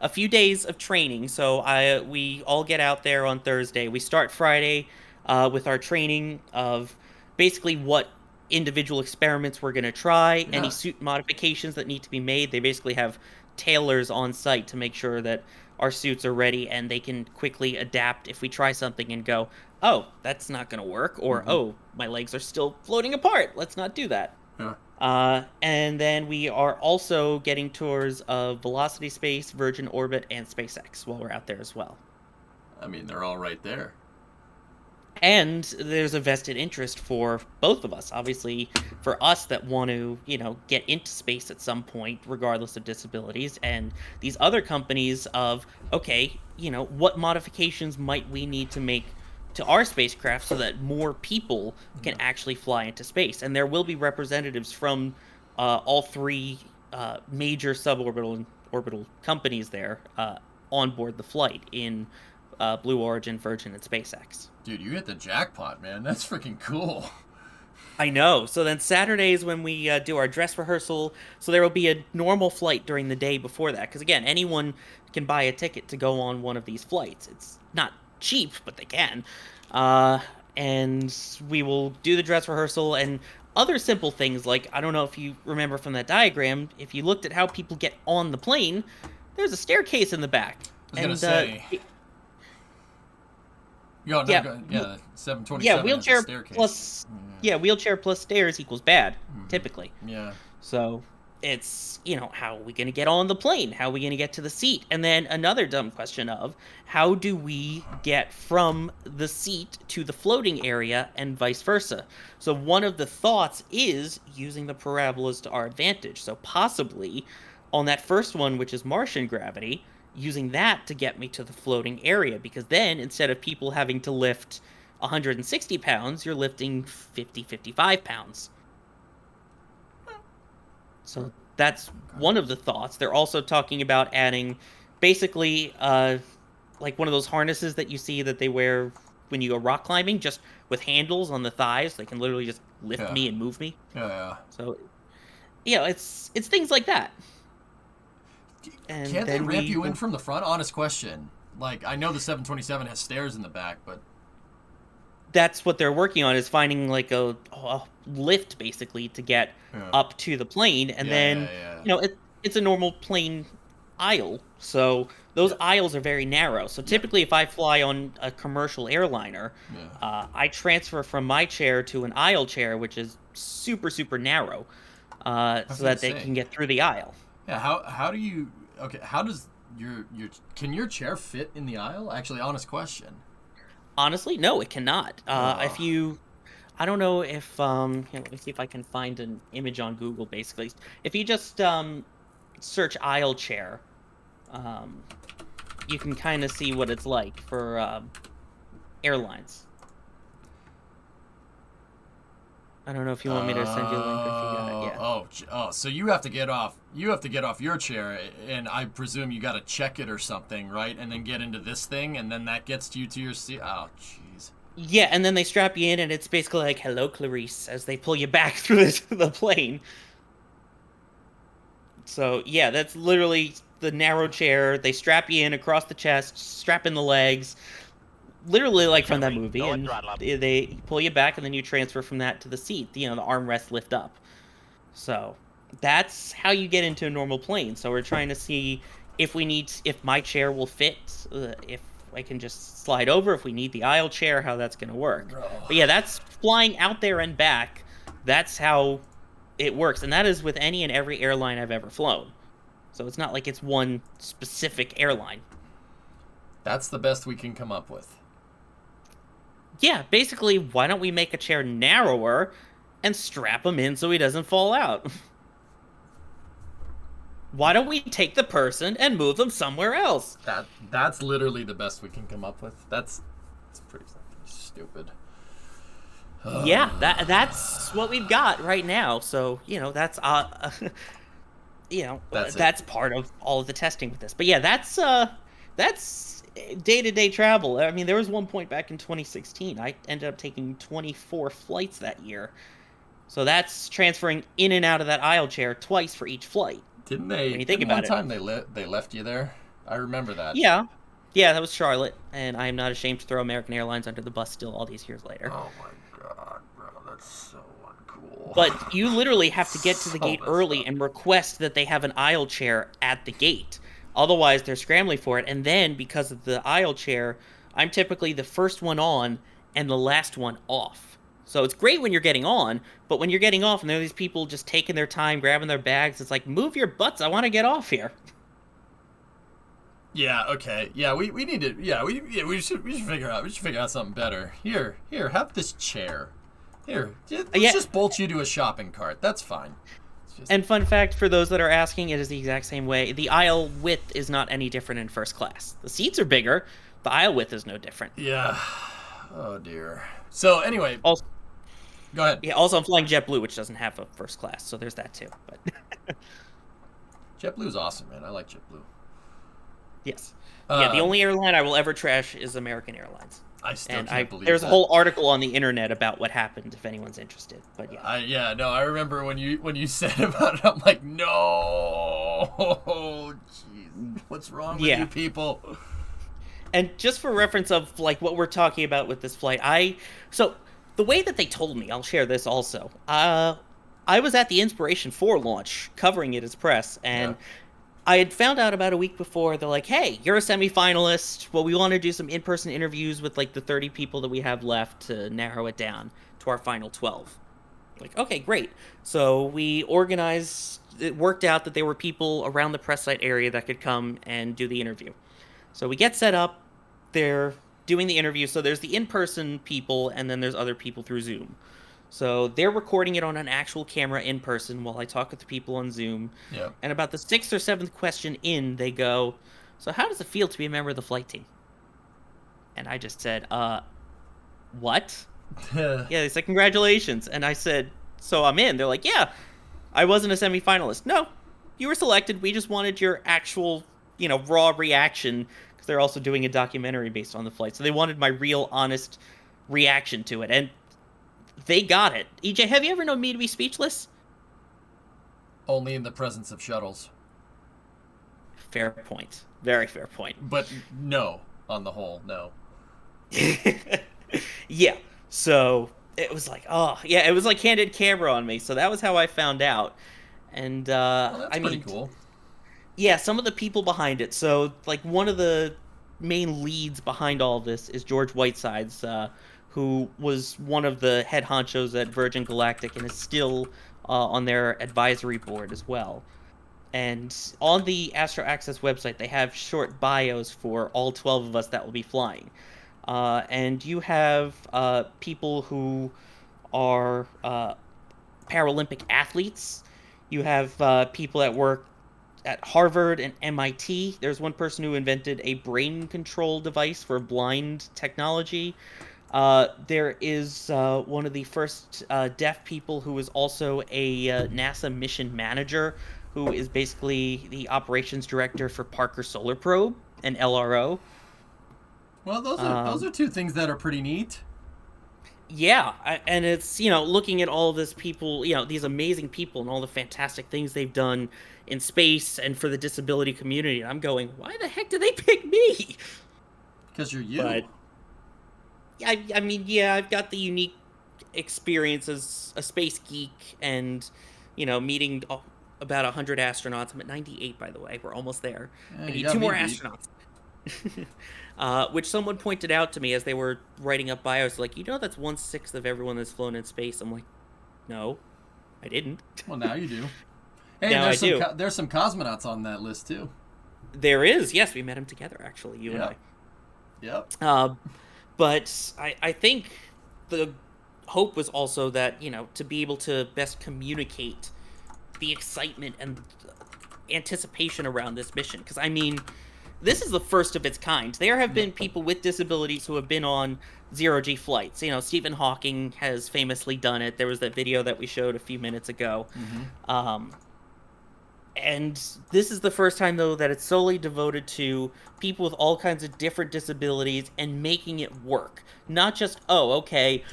H: a few days of training. So we all get out there on Thursday. We start Friday with our training of basically what individual experiments we're going to try, any
A: Yeah.
H: suit modifications that need to be made. They basically have tailors on site to make sure that our suits are ready and they can quickly adapt if we try something and go, oh, that's not going to work, or oh, my legs are still floating apart. Let's not do that.
A: Yeah.
H: And then we are also getting tours of Velocity Space, Virgin Orbit, and SpaceX while we're out there as well.
A: I mean, they're all right there.
H: And there's a vested interest for both of us. Obviously, for us that want to, get into space at some point, regardless of disabilities, and these other companies of, okay, what modifications might we need to make to our spacecraft so that more people can actually fly into space. And there will be representatives from all three major suborbital orbital companies there on board the flight in Blue Origin, Virgin, and SpaceX.
A: Dude, you hit the jackpot, man. That's freaking cool.
H: I know. So then Saturdays when we do our dress rehearsal, so there will be a normal flight during the day before that. Because again, anyone can buy a ticket to go on one of these flights. It's not cheap, but they can. And we will do the dress rehearsal and other simple things like, I don't know if you remember from that diagram, if you looked at how people get on the plane, there's a staircase in the back.
A: I was going to say...
H: Yeah,
A: 727
H: yeah,
A: has a
H: wheelchair
A: staircase.
H: plus wheelchair plus stairs equals bad, typically.
A: Yeah.
H: So it's, how are we going to get on the plane? How are we going to get to the seat? And then another dumb question of, how do we get from the seat to the floating area and vice versa? So one of the thoughts is using the parabolas to our advantage. So possibly on that first one, which is Martian gravity, using that to get me to the floating area, because then instead of people having to lift 160 pounds, you're lifting 55 pounds. So that's one of the thoughts. They're also talking about adding basically like one of those harnesses that you see that they wear when you go rock climbing, just with handles on the thighs. They can literally just lift me and move me.
A: Yeah.
H: So, it's things like that. And
A: Can't they
H: then
A: ramp you in from the front? Honest question. Like, I know the 727 has stairs in the back, but...
H: That's what they're working on, is finding like a lift basically to get up to the plane, and then it's a normal plane aisle, so those aisles are very narrow. So typically, if I fly on a commercial airliner, I transfer from my chair to an aisle chair, which is super narrow, so that they can get through the aisle.
A: Yeah. How do you? Okay. How does can your chair fit in the aisle? Actually, honest question.
H: Honestly, no, it cannot. If you, I don't know if, let me see if I can find an image on Google, basically. If you just search aisle chair, you can kind of see what it's like for airlines. I don't know if you want me to send you a link or if you got it. Yeah.
A: So you have to get off. You have to get off your chair, and I presume you got to check it or something, right? And then get into this thing, and then that gets you to your seat. Oh, jeez.
H: Yeah, and then they strap you in, and it's basically like, "Hello, Clarice," as they pull you back through the plane. So yeah, that's literally the narrow chair. They strap you in across the chest, strap in the legs, literally like from that movie,
D: Go
H: and
D: throttle up.
H: they pull you back, and then you transfer from that to the seat. The armrests lift up. So that's how you get into a normal plane. So we're trying to see if my chair will fit, if I can just slide over, if we need the aisle chair, how that's going to work. But yeah, that's flying out there and back. That's how it works, and that is with any and every airline I've ever flown. So it's not like it's one specific airline.
A: That's the best we can come up with.
H: Yeah, basically, why don't we make a chair narrower and strap him in so he doesn't fall out? Why don't we take the person and move them somewhere else?
A: That's literally the best we can come up with. It's pretty stupid.
H: Yeah, that's what we've got right now. So that's that's part of all of the testing with this. But yeah, that's day-to-day travel. I mean, there was one point back in 2016. I ended up taking 24 flights that year. So that's transferring in and out of that aisle chair twice for each flight.
A: Didn't they?
H: When you think about
A: one time they left you there. I remember that.
H: Yeah, that was Charlotte, and I am not ashamed to throw American Airlines under the bus still all these years later.
A: Oh my god, bro, that's so uncool.
H: But you literally have to get to the gate early
A: up.
H: and request that they have an aisle chair at the gate. Otherwise, they're scrambling for it. And then, because of the aisle chair, I'm typically the first one on and the last one off. So it's great when you're getting on, but when you're getting off and there are these people just taking their time, grabbing their bags, it's like, move your butts, I want to get off here.
A: Yeah, okay. Yeah, we need to we should figure out something better. Here, have this chair. Here, let's just bolt you to a shopping cart. That's fine.
H: And fun fact for those that are asking, it is the exact same way. The aisle width is not any different in first class. The seats are bigger. The aisle width is no different.
A: Yeah. Oh, dear. So, anyway.
H: Also,
A: go ahead.
H: Yeah, also I'm flying JetBlue, which doesn't have a first class, so there's that too. But
A: JetBlue's awesome, man. I like JetBlue.
H: Yes. Yeah, the only airline I will ever trash is American Airlines.
A: I still can't believe
H: there's
A: that.
H: a whole article on the internet about what happened, if anyone's interested. But yeah.
A: I remember when you said about it, I'm like, no, jeez, what's wrong with you people?
H: And just for reference of like what we're talking about with this flight, so the way that they told me, I'll share this also. I was at the Inspiration 4 launch covering it as press, and I had found out about a week before. They're like, hey, you're a semifinalist. Well, we want to do some in-person interviews with like the 30 people that we have left to narrow it down to our final 12. Like, okay, great. So we organized, it worked out that there were people around the press site area that could come and do the interview. So we get set up. They're doing the interview. So there's the in-person people, and then there's other people through Zoom. So they're recording it on an actual camera in person while I talk with the people on Zoom.
A: Yeah.
H: And about the 6th or 7th question in, they go, so how does it feel to be a member of the flight team? And I just said, what? Yeah, they said, congratulations. And I said, so I'm in. They're like, yeah, I wasn't a semifinalist. No, you were selected. We just wanted your actual, raw reaction, because they're also doing a documentary based on the flight. So they wanted my real, honest reaction to it. And they got it. EJ, have you ever known me to be speechless?
A: Only in the presence of shuttles.
H: Fair point. Very fair point.
A: But no, on the whole, no.
H: Yeah. So it was like, it was like candid camera on me. So that was how I found out. And
A: that's pretty cool.
H: Yeah, some of the people behind it. So like one of the main leads behind all of this is George Whitesides, who was one of the head honchos at Virgin Galactic and is still on their advisory board as well. And on the Astro Access website, they have short bios for all 12 of us that will be flying. And you have people who are Paralympic athletes. You have people that work at Harvard and MIT. There's one person who invented a brain control device for blind technology. There is one of the first deaf people who is also a NASA mission manager, who is basically the operations director for Parker Solar Probe and LRO.
A: Well, those are two things that are pretty neat.
H: Yeah, and it's, looking at all of this people, these amazing people and all the fantastic things they've done in space and for the disability community. And I'm going, why the heck did they pick me?
A: Because you're you.
H: But I mean, yeah, I've got the unique experience as a space geek and, meeting about 100 astronauts. I'm at 98, by the way. We're almost there.
A: Yeah,
H: I
A: you
H: need
A: got
H: 2
A: me
H: more
A: beat.
H: astronauts. Which someone pointed out to me as they were writing up bios, like, that's 1/6 of everyone that's flown in space. I'm like, no, I didn't.
A: Well, now you do. Hey,
H: Now I do.
A: There's some cosmonauts on that list too.
H: There is, yes, we met him together, actually, you and I.
A: Yep.
H: But I think the hope was also that, to be able to best communicate the excitement and anticipation around this mission. Because, I mean, this is the first of its kind. There have been people with disabilities who have been on zero-G flights. Stephen Hawking has famously done it. There was that video that we showed a few minutes ago. And this is the first time, though, that it's solely devoted to people with all kinds of different disabilities and making it work. Not just, oh, okay,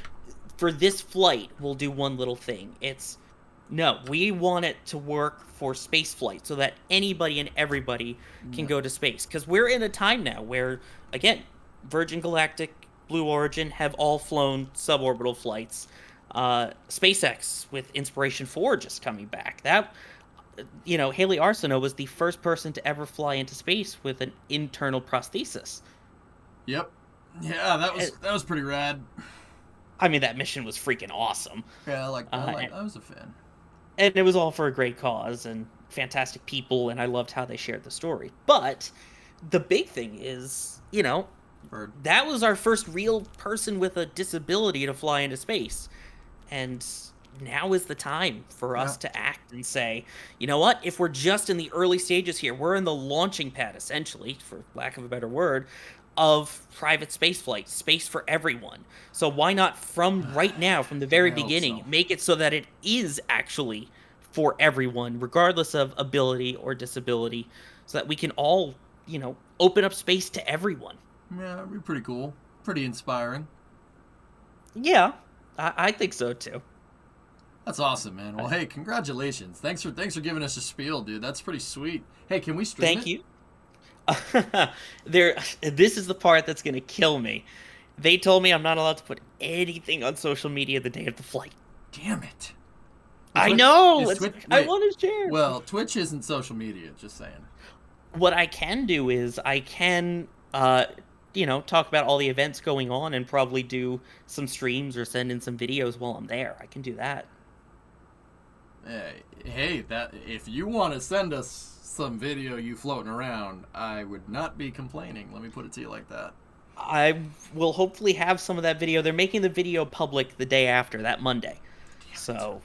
H: for this flight, we'll do one little thing. It's, no, we want it to work for space flight so that anybody and everybody can go to space. Because we're in a time now where, again, Virgin Galactic, Blue Origin have all flown suborbital flights. SpaceX with Inspiration 4 just coming back. That... Haley Arsenault was the first person to ever fly into space with an internal prosthesis.
A: Yep. Yeah, that was pretty rad.
H: I mean, that mission was freaking awesome.
A: Yeah, I was a fan.
H: And it was all for a great cause and fantastic people, and I loved how they shared the story. But the big thing is, that was our first real person with a disability to fly into space. And now is the time for us to act and say, you know what, if we're just in the early stages here, we're in the launching pad, essentially, for lack of a better word, of private space flight, space for everyone. So why not from right now, from the very beginning, make it so that it is actually for everyone, regardless of ability or disability, so that we can all, open up space to everyone.
A: Yeah, that'd be pretty cool. Pretty inspiring.
H: Yeah, I think so, too.
A: That's awesome, man. Well, hey, congratulations. Thanks for giving us a spiel, dude. That's pretty sweet. Hey, can we stream
H: Thank you. This is the part that's going to kill me. They told me I'm not allowed to put anything on social media the day of the flight.
A: Damn it.
H: I know. I
A: Wait,
H: want to share.
A: Well, Twitch isn't social media, just saying.
H: What I can do is I can, talk about all the events going on and probably do some streams or send in some videos while I'm there. I can do that.
A: Hey, that if you want to send us some video you floating around, I would not be complaining. Let me put it to you like that.
H: I will hopefully have some of that video. They're making the video public the day after, that Monday. So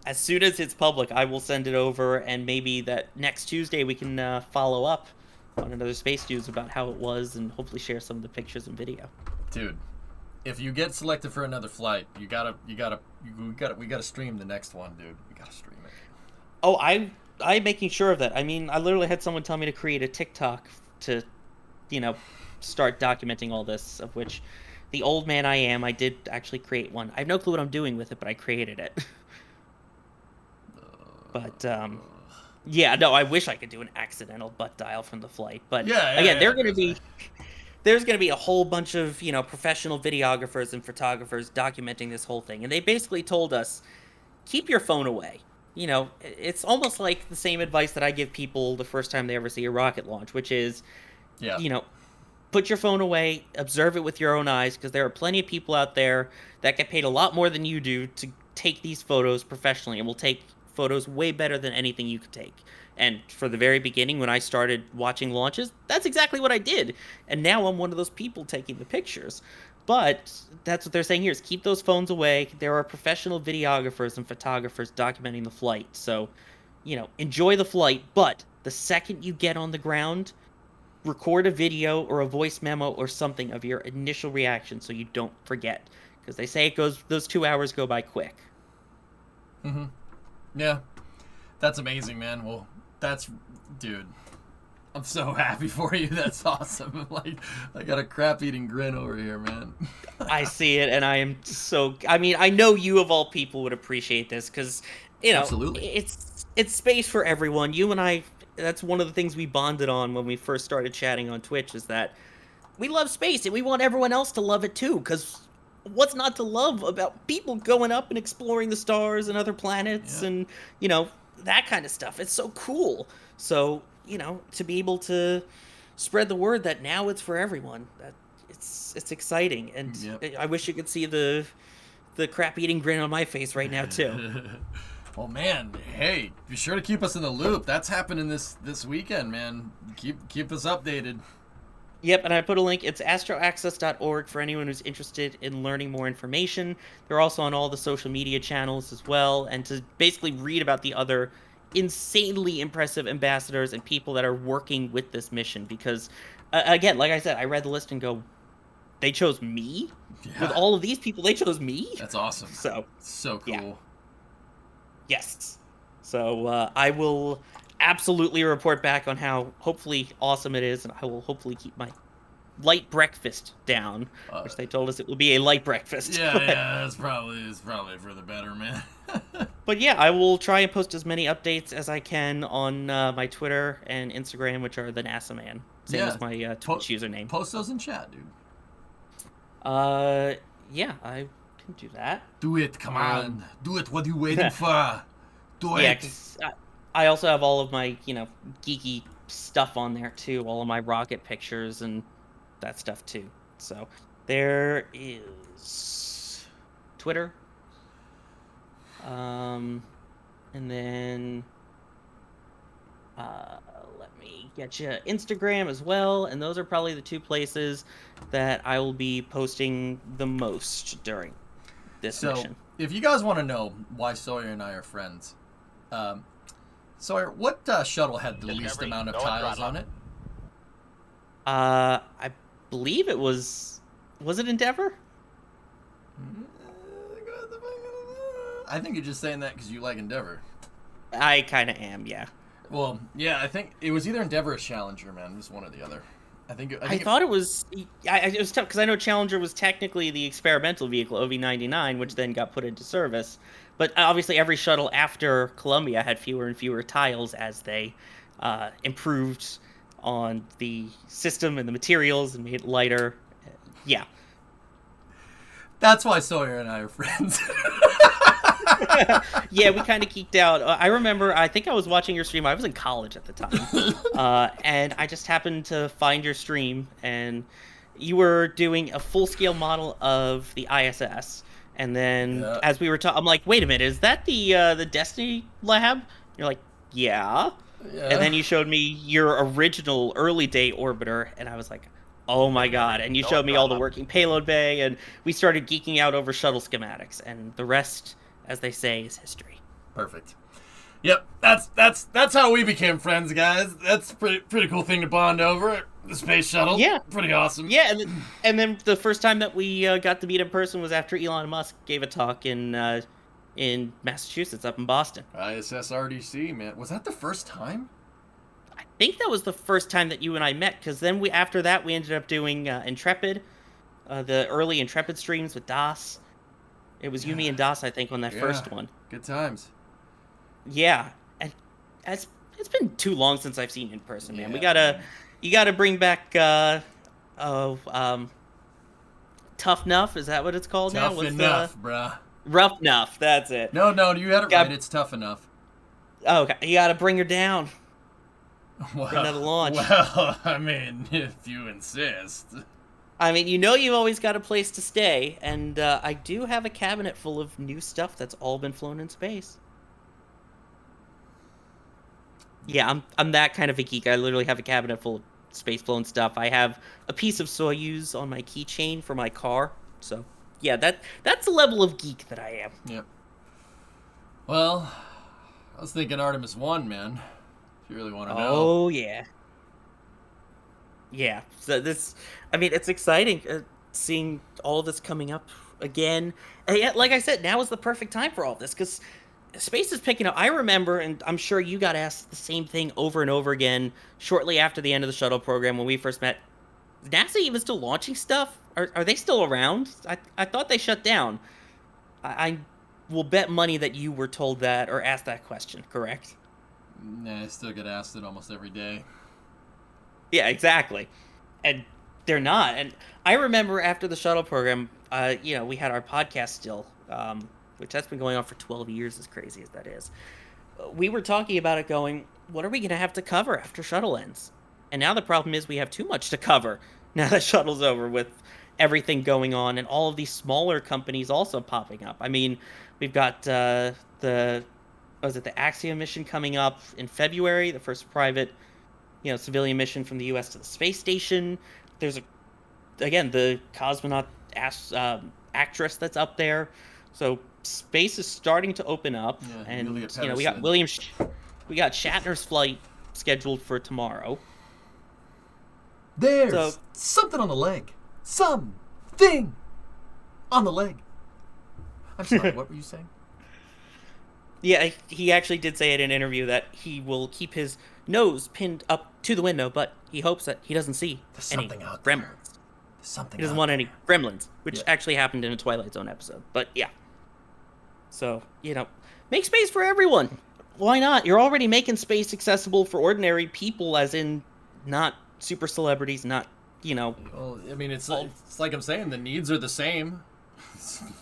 H: as soon as it's public, I will send it over, and maybe that next Tuesday we can follow up on another Space News about how it was, and hopefully share some of the pictures and video.
A: Dude, if you get selected for another flight, we gotta stream the next one, dude. We gotta stream it.
H: Oh, I'm making sure of that. I mean, I literally had someone tell me to create a TikTok to, start documenting all this, of which the old man I am, I did actually create one. I have no clue what I'm doing with it, but I created it. But, yeah, no, I wish I could do an accidental butt dial from the flight. But, again, there's going to be a whole bunch of, professional videographers and photographers documenting this whole thing. And they basically told us, keep your phone away. It's almost like the same advice that I give people the first time they ever see a rocket launch, which is, put your phone away, observe it with your own eyes, because there are plenty of people out there that get paid a lot more than you do to take these photos professionally, and will take photos way better than anything you could take. And for the very beginning, when I started watching launches, that's exactly what I did. And now I'm one of those people taking the pictures. But that's what they're saying here, is keep those phones away. There are professional videographers and photographers documenting the flight. So, enjoy the flight. But the second you get on the ground, record a video or a voice memo or something of your initial reaction so you don't forget. Because they say those 2 hours go by quick.
A: Mm-hmm. Yeah. That's amazing, man. Well, dude, I'm so happy for you. That's awesome. Like, I got a crap-eating grin over here, man.
H: I see it, and I am so... I mean, I know you of all people would appreciate this, because,
A: Absolutely.
H: it's space for everyone. You and I, that's one of the things we bonded on when we first started chatting on Twitch, is that we love space, and we want everyone else to love it too, because what's not to love about people going up and exploring the stars and other planets and, that kind of stuff? It's so cool. So, to be able to spread the word that now it's for everyone, that it's exciting. And I wish you could see the crap eating grin on my face right now too.
A: Well, man, hey, be sure to keep us in the loop. That's happening this weekend, man. Keep us updated.
H: Yep, and I put a link. It's astroaccess.org for anyone who's interested in learning more information. They're also on all the social media channels as well, and to basically read about the other insanely impressive ambassadors and people that are working with this mission. Because, again, like I said, I read the list and go, they chose me?
A: Yeah.
H: With all of these people, they chose me?
A: That's awesome. So cool.
H: Yeah. Yes. So I will absolutely report back on how hopefully awesome it is, and I will hopefully keep my light breakfast down, which they told us it will be a light breakfast.
A: Yeah, it's probably for the better, man.
H: But yeah, I will try and post as many updates as I can on my Twitter and Instagram, which are the NASA Man, same as my Twitch username.
A: Post those in chat, dude.
H: Yeah, I can do that.
A: Do it, come on. Do it, what are you waiting for? Do it.
H: Yeah, 'cause I also have all of my, geeky stuff on there too, all of my rocket pictures and that stuff too. So there is Twitter. And then let me get you Instagram as well, and those are probably the two places that I will be posting the most during this mission.
A: If you guys want to know why Sawyer and I are friends, Sawyer, what shuttle had the least amount of tiles on it?
H: I believe it was it Endeavor?
A: I think you're just saying that because you like Endeavor.
H: I kind of am, yeah.
A: Well, yeah, I think it was either Endeavor or Challenger, man. It was one or the other.
H: I thought it was... it was tough, because I know Challenger was technically the experimental vehicle, OV-99, which then got put into service. But obviously every shuttle after Columbia had fewer and fewer tiles as they improved on the system and the materials and made it lighter. Yeah.
A: That's why Sawyer and I are friends.
H: Yeah, we kind of geeked out. I remember, I think I was watching your stream. I was in college at the time. And I just happened to find your stream, and you were doing a full-scale model of the ISS. And then as we were talking, I'm like, wait a minute, is that the Destiny lab? You're like, yeah. And then you showed me your original early day orbiter, and I was like, oh my god. And you showed me all the working payload bay, and we started geeking out over shuttle schematics, and the rest, as they say, is history.
A: Perfect. Yep, that's how we became friends, guys. That's a pretty cool thing to bond over. The space shuttle.
H: Yeah.
A: Pretty awesome.
H: Yeah, and then the first time that we got to meet in person was after Elon Musk gave a talk in Massachusetts, up in Boston.
A: ISS RDC, man. Was that the first time?
H: I think that was the first time that you and I met, because then after that we ended up doing Intrepid, the early Intrepid streams with Das. It was you, me, and Das, I think, on that first one.
A: Good times.
H: Yeah, and it's been too long since I've seen you in person, man.
A: Yeah.
H: You gotta bring back Tough Nuff. Is that what it's called now?
A: Tough enough, bruh.
H: Rough Nuff. That's it.
A: No, you had it right. It's tough enough.
H: Oh, okay. You gotta bring her down.
A: Well,
H: for another launch.
A: Well, I mean, if you insist.
H: I mean, you've always got a place to stay, and I do have a cabinet full of new stuff that's all been flown in space. Yeah, I'm that kind of a geek. I literally have a cabinet full of space-flown stuff. I have a piece of Soyuz on my keychain for my car. So, yeah, that's the level of geek that I am.
A: Yep. Well, I was thinking Artemis 1, man. If you really want to know.
H: Oh, yeah. Yeah. So this, I mean, it's exciting seeing all of this coming up again. And yet, like I said, now is the perfect time for all this because space is picking up. I remember, and I'm sure you got asked the same thing over and over again shortly after the end of the shuttle program when we first met. Is NASA even still launching stuff? Are they still around? I thought they shut down. I will bet money that you were told that or asked that question, correct?
A: Nah, I still get asked it almost every day.
H: Yeah, exactly. And they're not. And I remember after the shuttle program, we had our podcast still, which that's been going on for 12 years, as crazy as that is. We were talking about it going, what are we going to have to cover after shuttle ends? And now the problem is we have too much to cover now that shuttle's over with everything going on and all of these smaller companies also popping up. I mean, we've got the Axiom mission coming up in February, the first private, civilian mission from the U.S. to the space station. There's the cosmonaut actress that's up there. So space is starting to open up, and we got Shatner's flight scheduled for tomorrow.
A: There's something on the leg. Something on the leg. I'm sorry, what were you saying?
H: Yeah, he actually did say in an interview that he will keep his nose pinned up to the window, but he hopes that he doesn't see any gremlins. He doesn't want any gremlins, which actually happened in a Twilight Zone episode. But yeah. So, make space for everyone. Why not? You're already making space accessible for ordinary people, as in not super celebrities, not,
A: Well, I mean, it's like I'm saying, the needs are the same.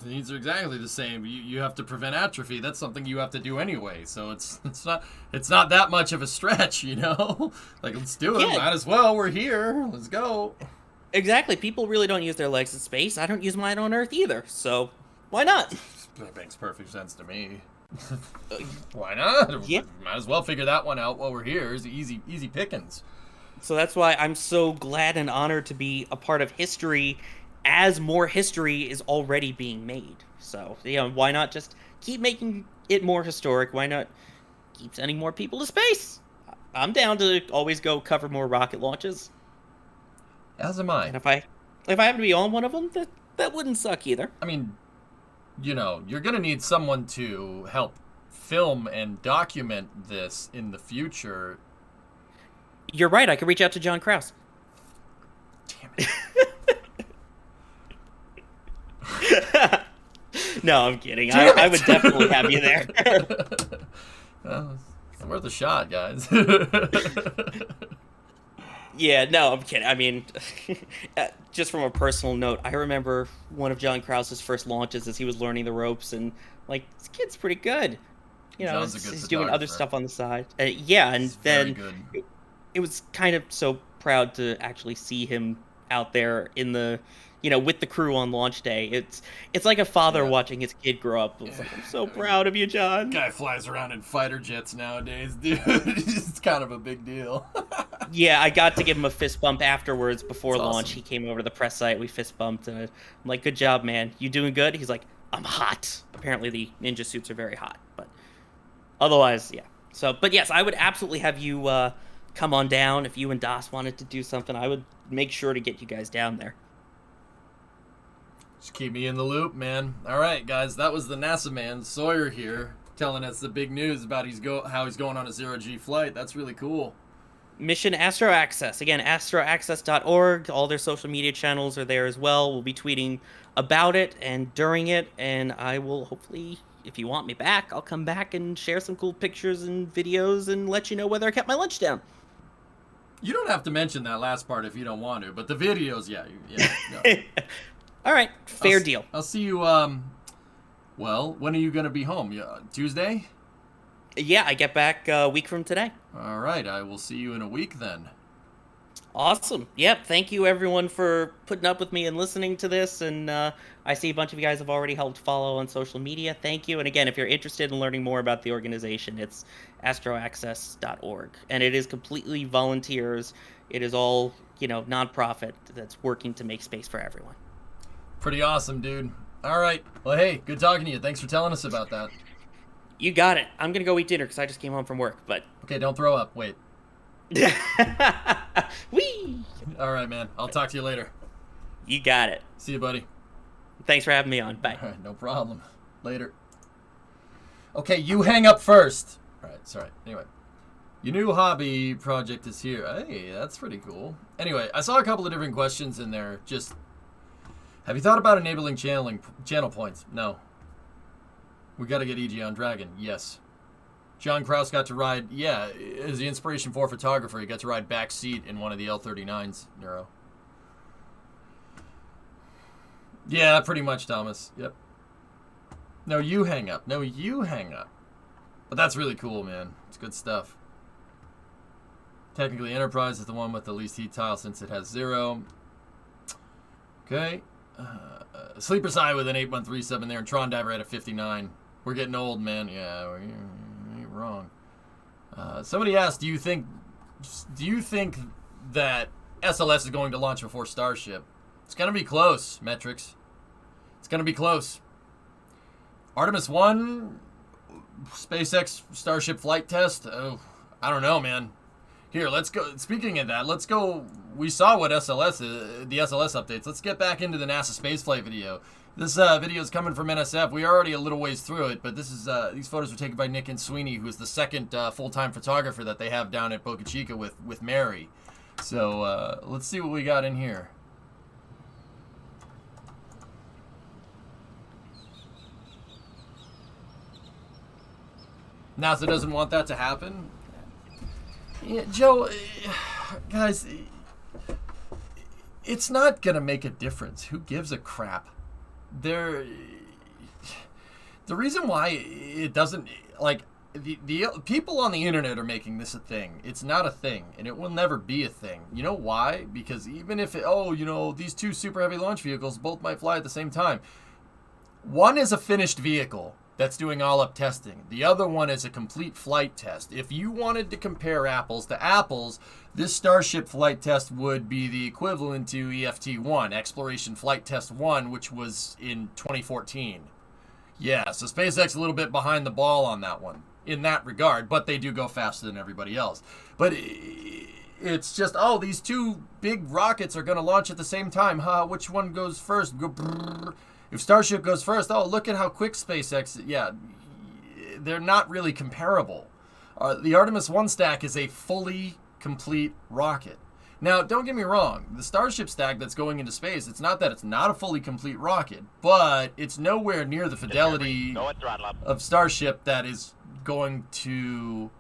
A: The needs are exactly the same. You have to prevent atrophy. That's something you have to do anyway. So it's not that much of a stretch, Like, let's do it.
H: Yeah.
A: Might as well. We're here. Let's go.
H: Exactly. People really don't use their legs in space. I don't use mine on Earth either. So why not?
A: That makes perfect sense to me. Why not?
H: Yeah.
A: Might as well figure that one out while we're here. It's easy pickings.
H: So that's why I'm so glad and honored to be a part of history, as more history is already being made. So, why not just keep making it more historic? Why not keep sending more people to space? I'm down to always go cover more rocket launches.
A: As am I.
H: And if I happen to be on one of them, that wouldn't suck either.
A: I mean, you're going to need someone to help film and document this in the future.
H: You're right. I could reach out to John Krause.
A: Damn it.
H: No, I'm kidding. I would definitely have you there.
A: Well, it's worth a shot, guys.
H: Yeah, no, I'm kidding. I mean, just from a personal note, I remember one of John Krause's first launches as he was learning the ropes, and this kid's pretty good. He's doing other stuff on the side. And then it was kind of so proud to actually see him out there in the, with the crew on launch day. It's like a father watching his kid grow up. It's like, I'm so proud of you, John.
A: Guy flies around in fighter jets nowadays, dude. It's kind of a big deal.
H: Yeah, I got to give him a fist bump afterwards before
A: That's
H: launch.
A: awesome.
H: He came over to the press site. We fist bumped, and I'm like, "Good job, man. You doing good?" He's like, "I'm hot." Apparently, the ninja suits are very hot, but otherwise, yeah. So, but yes, I would absolutely have you come on down if you and Das wanted to do something. I would make sure to get you guys down there.
A: Just keep me in the loop, man. All right, guys, that was the NASA man, Sawyer here, telling us the big news about how he's going on a zero-G flight. That's really cool.
H: Mission Astro Access. Again, astroaccess.org. All their social media channels are there as well. We'll be tweeting about it and during it, and I will hopefully, if you want me back, I'll come back and share some cool pictures and videos and let you know whether I kept my lunch down.
A: You don't have to mention that last part if you don't want to, but the videos, yeah. No.
H: All right, fair deal.
A: I'll see you, well, when are you going to be home? Tuesday?
H: Yeah, I get back a week from today.
A: All right, I will see you in a week then.
H: Awesome. Yep, thank you everyone for putting up with me and listening to this, and I see a bunch of you guys have already helped follow on social media. Thank you, and again, if you're interested in learning more about the organization, it's astroaccess.org, and it is completely volunteers. It is all, nonprofit that's working to make space for everyone.
A: Pretty awesome, dude. All right. Well, hey, good talking to you. Thanks for telling us about that.
H: You got it. I'm going to go eat dinner because I just came home from work, but...
A: Okay, don't throw up. Wait.
H: Whee!
A: All right, man. I'll talk to you later.
H: You got it.
A: See you, buddy.
H: Thanks for having me on. Bye.
A: All right, no problem. Later. Okay, you hang up first. All right, sorry. Anyway. Your new hobby project is here. Hey, that's pretty cool. Anyway, I saw a couple of different questions in there. Just, have you thought about enabling channel points? No. We got to get EG on Dragon. Yes. John Krause got to ride, yeah, as the inspiration for photographer, he got to ride back seat in one of the L39s, Neuro. Yeah, pretty much, Thomas. Yep. No, you hang up. No, you hang up. But that's really cool, man. It's good stuff. Technically, Enterprise is the one with the least heat tile since it has 0. Okay. Sleeper's Eye with an 8137 there, and Tron Diver had a 59. We're getting old, man. Yeah, we ain't wrong. Somebody asked, do you think that SLS is going to launch before Starship? It's going to be close, Metrics. It's going to be close. Artemis 1, SpaceX Starship flight test. Oh, I don't know, man. Here, let's go. Speaking of that, let's go. We saw what SLS is, the SLS updates. Let's get back into the NASA spaceflight video. This video is coming from NSF. We are already a little ways through it, but this is these photos were taken by Nick and Sweeney, who is the second full-time photographer that they have down at Boca Chica with Mary. So let's see what we got in here. NASA doesn't want that to happen. Yeah, Joe, guys, it's not gonna make a difference. Who gives a crap? The reason why it doesn't, like, the people on the internet are making this a thing. It's not a thing, and it will never be a thing. You know why? Because even if it, these two super heavy launch vehicles both might fly at the same time. One is a finished vehicle that's doing all-up testing. The other one is a complete flight test. If you wanted to compare apples to apples, this Starship flight test would be the equivalent to EFT-1, Exploration Flight Test 1, which was in 2014. Yeah, so SpaceX is a little bit behind the ball on that one in that regard, but they do go faster than everybody else. But it's just, these two big rockets are going to launch at the same time. Which one goes first? If Starship goes first, look at how quick SpaceX, yeah, they're not really comparable. The Artemis 1 stack is a fully complete rocket. Now, don't get me wrong, the Starship stack that's going into space, it's not that it's not a fully complete rocket, but it's nowhere near the fidelity of Starship that is going to,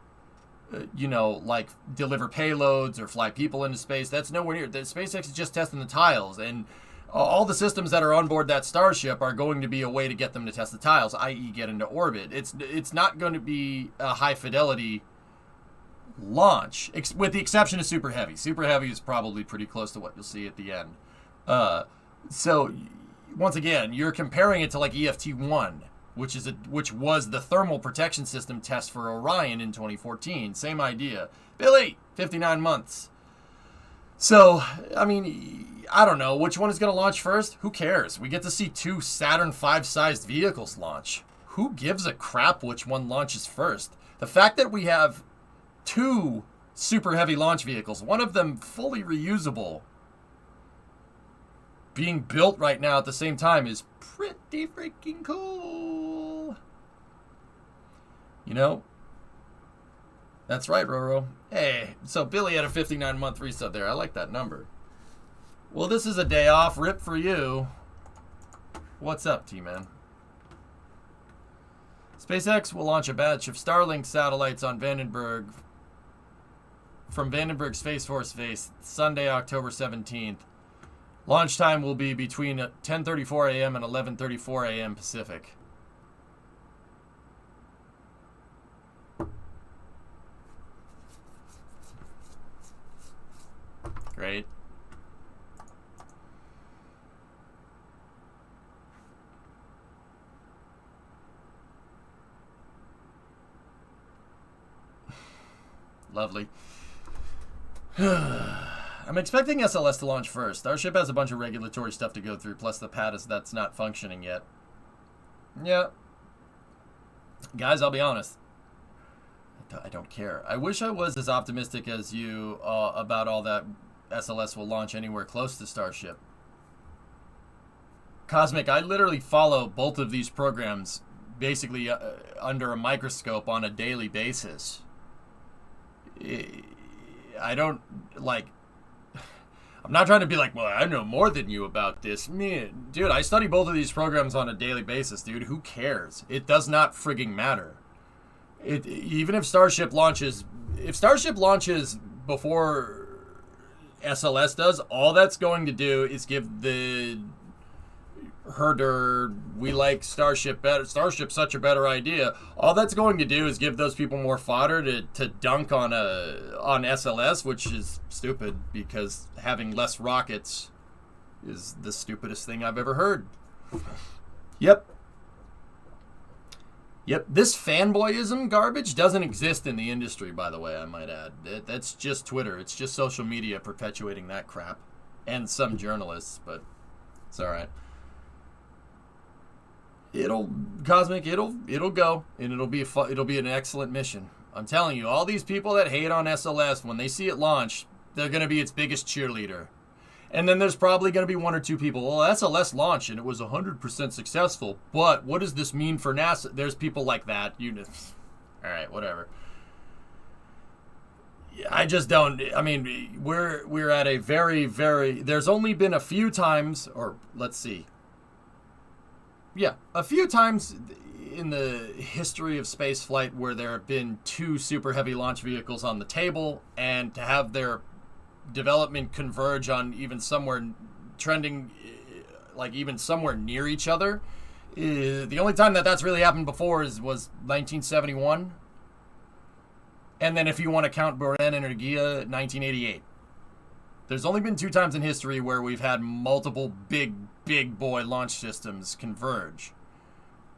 A: like deliver payloads or fly people into space. That's nowhere near. SpaceX is just testing the tiles, and all the systems that are on board that Starship are going to be a way to get them to test the tiles, i.e. get into orbit. It's not going to be a high fidelity launch, with the exception of Super Heavy. Super Heavy is probably pretty close to what you'll see at the end. So once again, you're comparing it to like EFT-1, which was the thermal protection system test for Orion in 2014. Same idea. Billy, 59 months. So, I mean, I don't know. Which one is going to launch first? Who cares? We get to see two Saturn V-sized vehicles launch. Who gives a crap which one launches first? The fact that we have two super heavy launch vehicles, one of them fully reusable, being built right now at the same time is pretty freaking cool. You know? That's right, Roro. Hey, so Billy had a 59-month reset there. I like that number. Well, this is a day off. Rip for you. What's up, T-Man? SpaceX will launch a batch of Starlink satellites on Vandenberg from Vandenberg Space Force Base Sunday, October 17th. Launch time will be between 10:34 a.m. and 11:34 a.m. Pacific. Great. Lovely. I'm expecting SLS to launch first. Starship has a bunch of regulatory stuff to go through, plus the pad that's not functioning yet. Yeah. Guys, I'll be honest. I don't care. I wish I was as optimistic as you about all that SLS will launch anywhere close to Starship. Cosmic, I literally follow both of these programs basically under a microscope on a daily basis. I don't, like, I'm not trying to be like, well, I know more than you about this. Man, dude, I study both of these programs on a daily basis, dude. Who cares? It does not frigging matter. Even if Starship launches before SLS does, all that's going to do is give the herder, we like Starship better, Starship's such a better idea. All that's going to do is give those people more fodder to dunk on SLS, which is stupid because having less rockets is the stupidest thing I've ever heard. Yep, this fanboyism garbage doesn't exist in the industry, by the way, I might add. That's just Twitter. It's just social media perpetuating that crap. And some journalists, but it's alright. It'll go, and it'll be an excellent mission. I'm telling you, all these people that hate on SLS, when they see it launch, they're going to be its biggest cheerleader. And then there's probably going to be one or two people, well, SLS launched and it was 100% successful, but what does this mean for NASA? There's people like that. Alright, whatever. I just don't, I mean, we're at a very, there's only been a few times, or let's see. Yeah, a few times in the history of spaceflight where there have been two super heavy launch vehicles on the table, and to have their development converge on even somewhere trending, like even somewhere near each other. The only time that's really happened before was 1971. And then if you want to count Buran Energia, 1988. There's only been two times in history where we've had multiple big boy launch systems converge.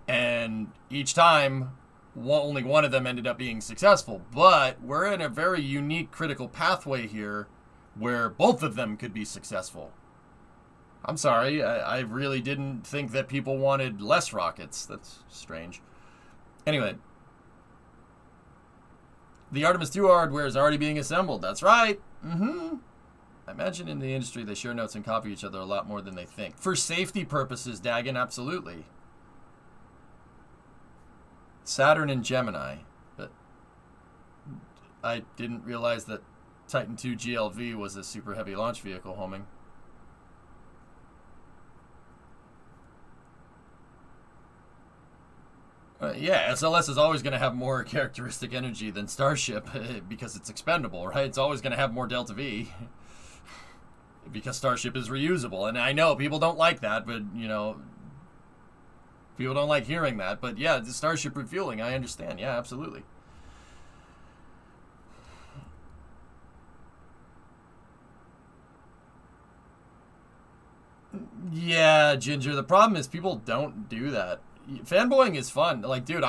A: And each time, only one of them ended up being successful. But we're in a very unique critical pathway here where both of them could be successful. I'm sorry, I really didn't think that people wanted less rockets. That's strange. Anyway. The Artemis 2 hardware is already being assembled. That's right. I imagine in the industry they share notes and copy each other a lot more than they think. For safety purposes, Dagon, absolutely. Saturn and Gemini. But I didn't realize that Titan II GLV was a super heavy launch vehicle homing. Yeah, SLS is always going to have more characteristic energy than Starship because it's expendable, right? It's always going to have more Delta V because Starship is reusable. And I know people don't like that, but, you know, people don't like hearing that. But, yeah, the Starship refueling, I understand. Yeah, absolutely. Yeah, Ginger, the problem is people don't do that. Fanboying is fun. Like, dude,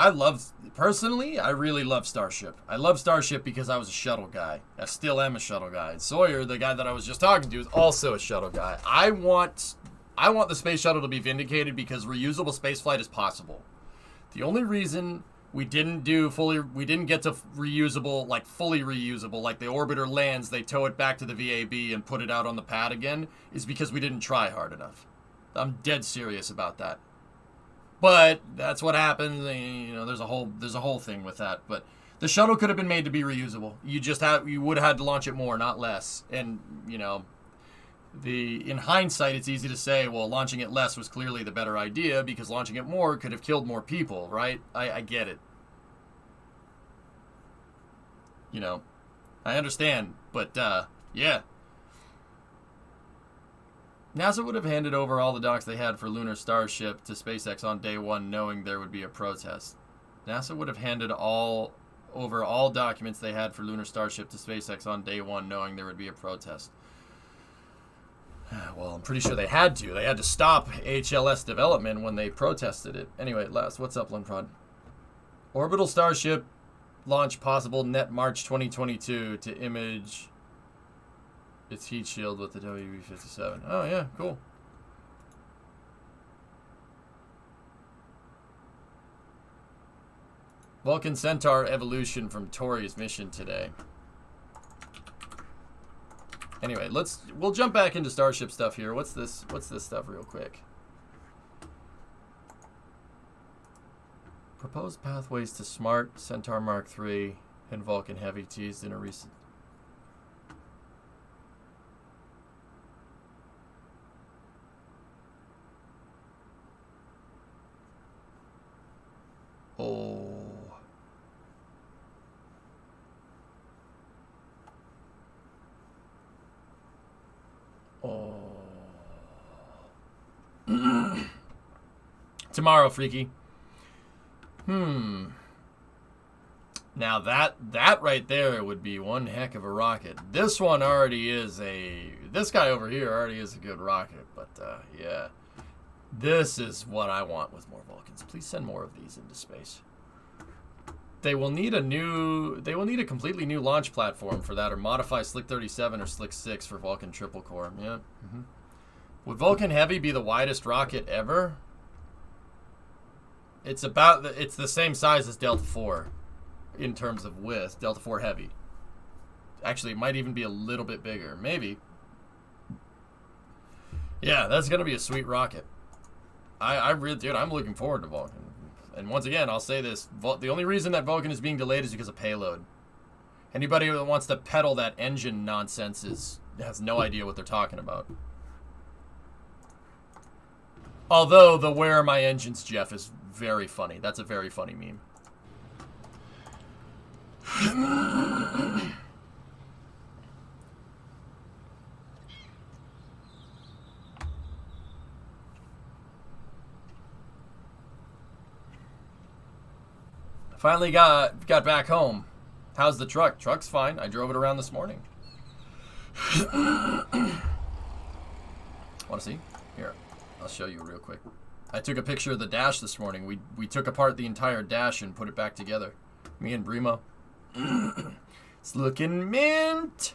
A: personally, I really love Starship. I love Starship because I was a shuttle guy. I still am a shuttle guy. Sawyer, the guy that I was just talking to, is also a shuttle guy. I want the space shuttle to be vindicated because reusable spaceflight is possible. The only reason we didn't get to reusable, like fully reusable, like the orbiter lands, they tow it back to the VAB and put it out on the pad again, is because we didn't try hard enough. I'm dead serious about that. But that's what happens. You know, there's a whole thing with that. But the shuttle could have been made to be reusable. You would have had to launch it more, not less. And you know, in hindsight, it's easy to say, well, launching it less was clearly the better idea because launching it more could have killed more people, right? I get it. You know, I understand. But yeah. NASA would have handed over all the docs they had for Lunar Starship to SpaceX on day one, knowing there would be a protest. NASA would have handed over all documents they had for Lunar Starship to SpaceX on day one, knowing there would be a protest. Well, I'm pretty sure they had to. They had to stop HLS development when they protested it. Anyway, what's up, Linprod? Orbital Starship launch possible net March 2022 to image its heat shield with the WB-57. Oh, yeah, cool. Vulcan Centaur evolution from Tori's mission today. Anyway, we'll jump back into Starship stuff here. What's this stuff real quick? Proposed pathways to Smart, Centaur Mark III, and Vulcan Heavy teased in a recent... Oh. Oh. Tomorrow, Freaky. Now that right there would be one heck of a rocket. This one already is this guy over here already is a good rocket, but yeah. This is what I want with more Vulcans. Please send more of these into space. They will need a completely new launch platform for that, or modify Slick 37 or Slick 6 for Vulcan triple core. Yeah. Would Vulcan Heavy be the widest rocket ever? It's the same size as Delta 4 in terms of width. Delta 4 Heavy. Actually, it might even be a little bit bigger. Maybe. Yeah, that's gonna be a sweet rocket. Dude, I'm looking forward to Vulcan. And once again, I'll say this. The only reason that Vulcan is being delayed is because of payload. Anybody that wants to peddle that engine nonsense has no idea what they're talking about. Although the "Where are my engines, Jeff" is very funny. That's a very funny meme. Finally got back home. How's the truck? Truck's fine. I drove it around this morning. Want to see? Here, I'll show you real quick. I took a picture of the dash this morning. We took apart the entire dash and put it back together. Me and Brimo. It's looking mint.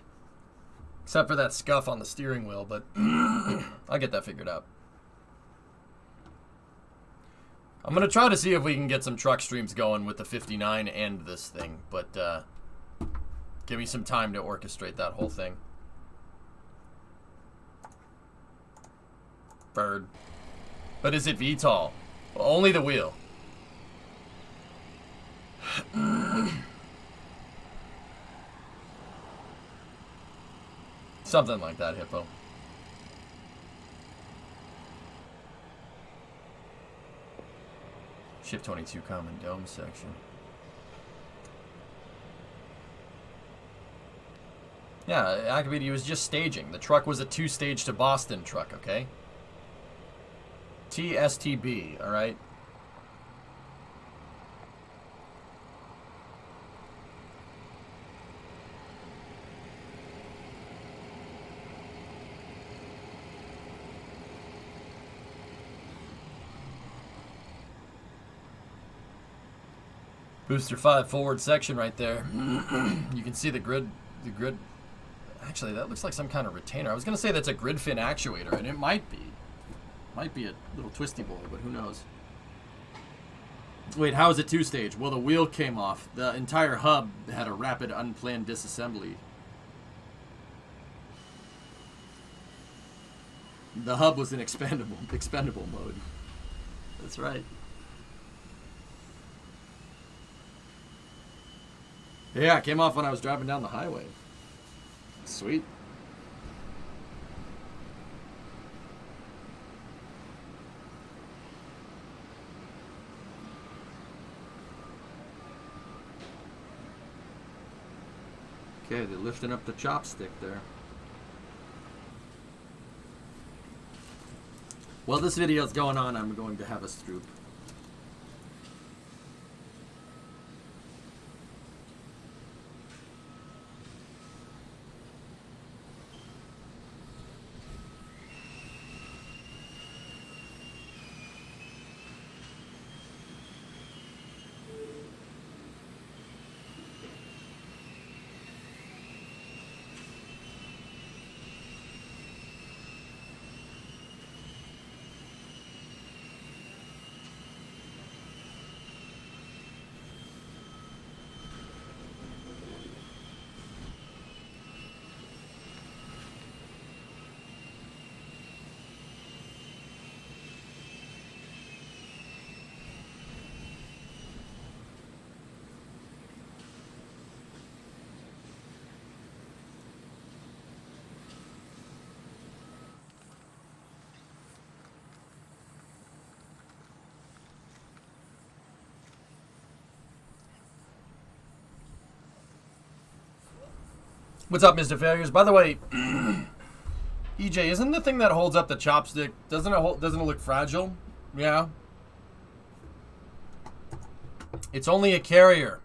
A: Except for that scuff on the steering wheel, but I'll get that figured out. I'm going to try to see if we can get some truck streams going with the 59 and this thing, but give me some time to orchestrate that whole thing. Bird. But is it VTOL? Well, only the wheel. Something like that, Hippo. Ship 22 Common Dome section. Yeah, Akabidi was just staging. The truck was a 2-stage to Boston truck, okay? TSTB, alright? Booster 5 forward section right there. You can see the grid. Actually, that looks like some kind of retainer. I was going to say that's a grid fin actuator, and it might be. Might be a little twisty boy, but who knows. Wait, how is it 2-stage? Well, the wheel came off. The entire hub had a rapid unplanned disassembly. The hub was in expendable mode. That's right. Yeah, it came off when I was driving down the highway. Sweet. Okay, they're lifting up the chopstick there. While this video's going on, I'm going to have a stroop. What's up, Mr. Failures? By the way, EJ, isn't the thing that holds up the chopstick, doesn't it look fragile? Yeah. It's only a carrier.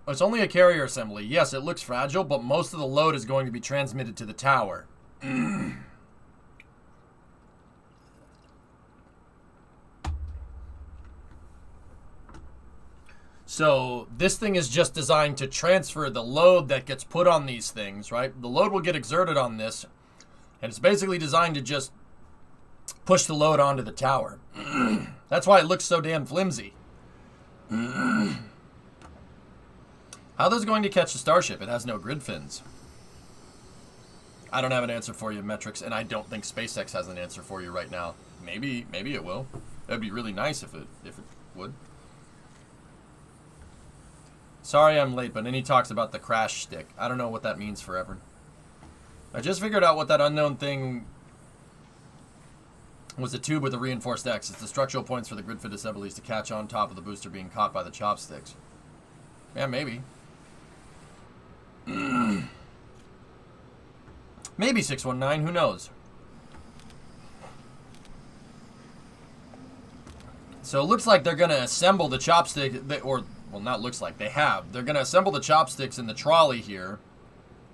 A: It's only a carrier assembly. Yes, it looks fragile, but most of the load is going to be transmitted to the tower. So this thing is just designed to transfer the load that gets put on these things, right? The load will get exerted on this, and it's basically designed to just push the load onto the tower. That's why it looks so damn flimsy. How are those going to catch the Starship? It has no grid fins. I don't have an answer for you, Metrics, and I don't think SpaceX has an answer for you right now. Maybe it will. That'd be really nice if it would. Sorry I'm late, but then he talks about the crash stick. I don't know what that means forever. I just figured out what that unknown thing was, a tube with a reinforced X. It's the structural points for the grid fit assemblies to catch on top of the booster being caught by the chopsticks. Yeah, maybe. Maybe 619, who knows? So it looks like they're going to assemble the chopstick, or, well, not looks like, they have. They're going to assemble the chopsticks in the trolley here,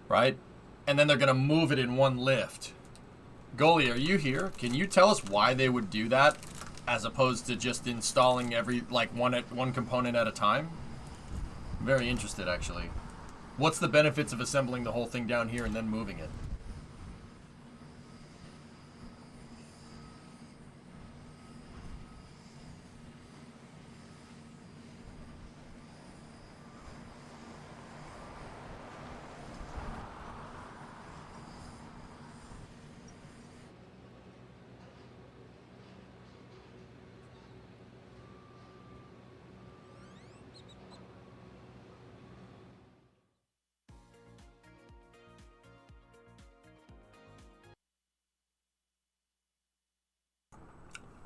A: right? And then they're going to move it in one lift. Goalie, are you here? Can you tell us why they would do that, as opposed to just installing one component at a time? I'm very interested, actually. What's the benefits of assembling the whole thing down here and then moving it?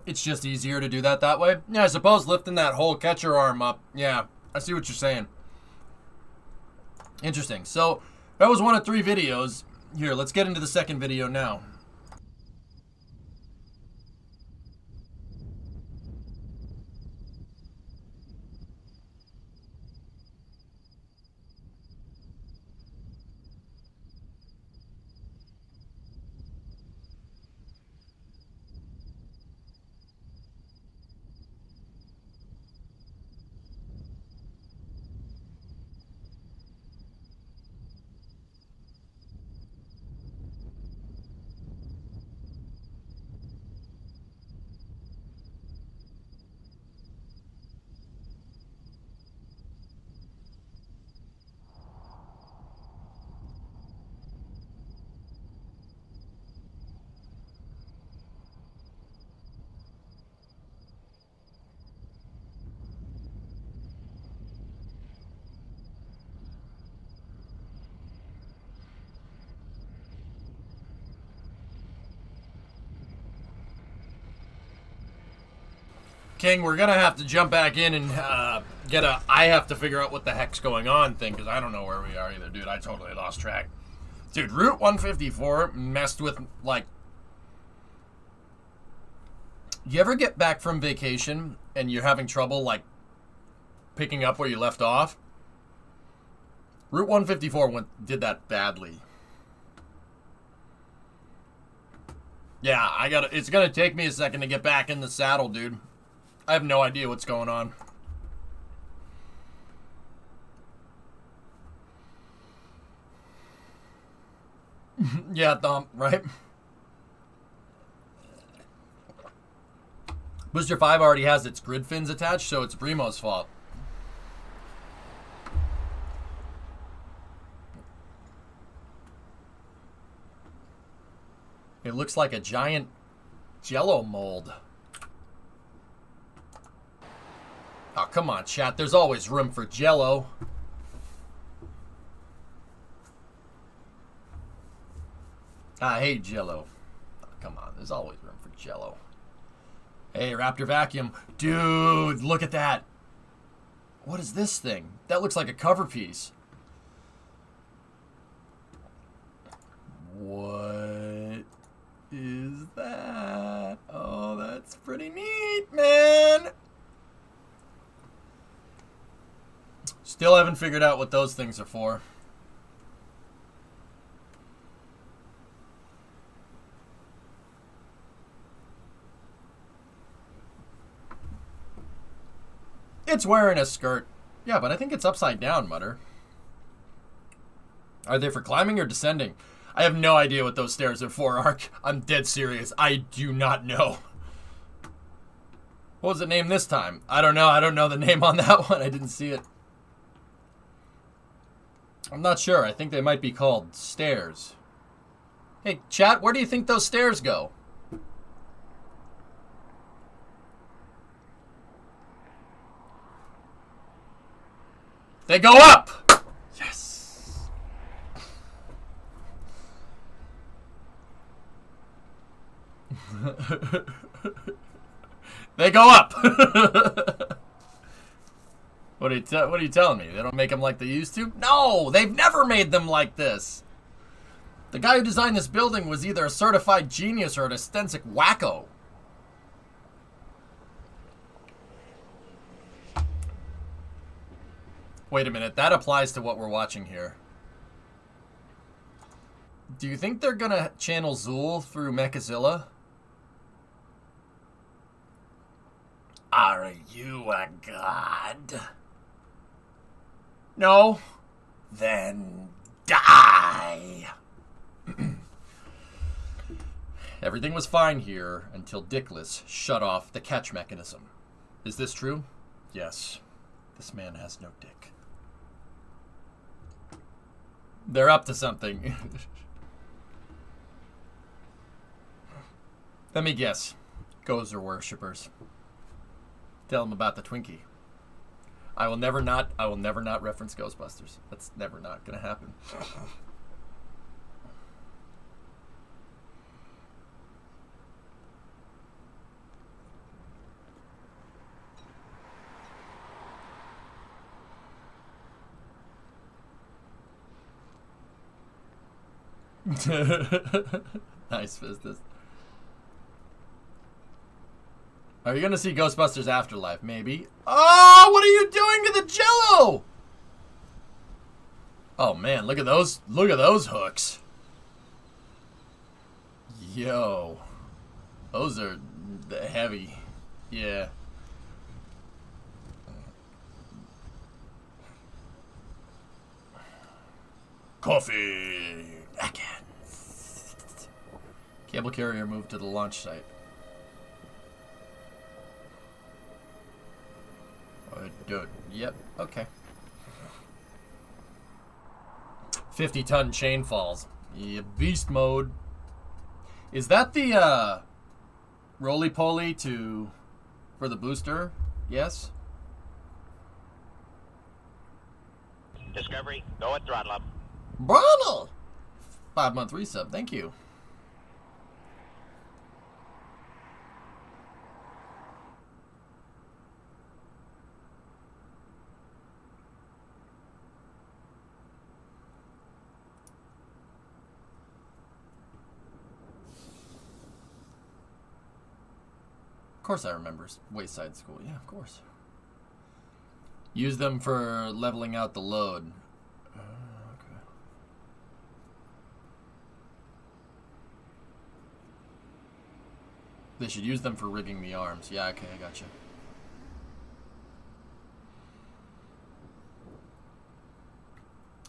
A: It's just easier to do that way. Yeah, I suppose lifting that whole catcher arm up. Yeah, I see what you're saying. Interesting. So that was one of 3 videos. Here, let's get into the second video now. King, we're gonna have to jump back in and get a I have to figure out what the heck's going on thing, because I don't know where we are either, dude. I totally lost track. Dude, Route 154 messed with, like... You ever get back from vacation and you're having trouble, like, picking up where you left off? Route 154 did that badly. Yeah, it's gonna take me a second to get back in the saddle, dude. I have no idea what's going on. Yeah, Thump, right? Booster 5 already has its grid fins attached, so it's Brimo's fault. It looks like a giant Jello mold. Oh, come on, chat. There's always room for Jello. I hate Jello. Oh, come on, there's always room for Jello. Hey, Raptor Vacuum. Dude, look at that. What is this thing? That looks like a cover piece. What is that? Oh, that's pretty neat, man. Still haven't figured out what those things are for. It's wearing a skirt. Yeah, but I think it's upside down, Mutter. Are they for climbing or descending? I have no idea what those stairs are for, Ark. I'm dead serious. I do not know. What was it named this time? I don't know. I don't know the name on that one. I didn't see it. I'm not sure. I think they might be called stairs. Hey, chat, where do you think those stairs go? They go up! Yes! They go up! What are you telling me? They don't make them like they used to? No! They've never made them like this! The guy who designed this building was either a certified genius or an ostensic wacko. Wait a minute, that applies to what we're watching here. Do you think they're gonna channel Zool through Mechazilla? Are you a god? No? Then die! Everything was fine here until Dickless shut off the catch mechanism. Is this true? Yes. This man has no dick. They're up to something. Let me guess. Gozer worshippers. Tell them about the Twinkie. I will never not reference Ghostbusters. That's never not gonna happen. Nice business. Are you gonna see Ghostbusters Afterlife? Maybe. Oh, what are you doing to the Jello? Oh man, look at those hooks. Yo, those are heavy. Yeah. Coffee. Again. Cable carrier moved to the launch site. Yep, okay. 50-ton chain falls. Yeah, beast mode. Is that the roly-poly for the booster? Yes?
D: Discovery, go at throttle up.
A: Brother! 5-month resub, thank you. Of course I remember Wayside School. Yeah, of course. Use them for leveling out the load. Okay. They should use them for rigging the arms. Yeah, okay, I gotcha.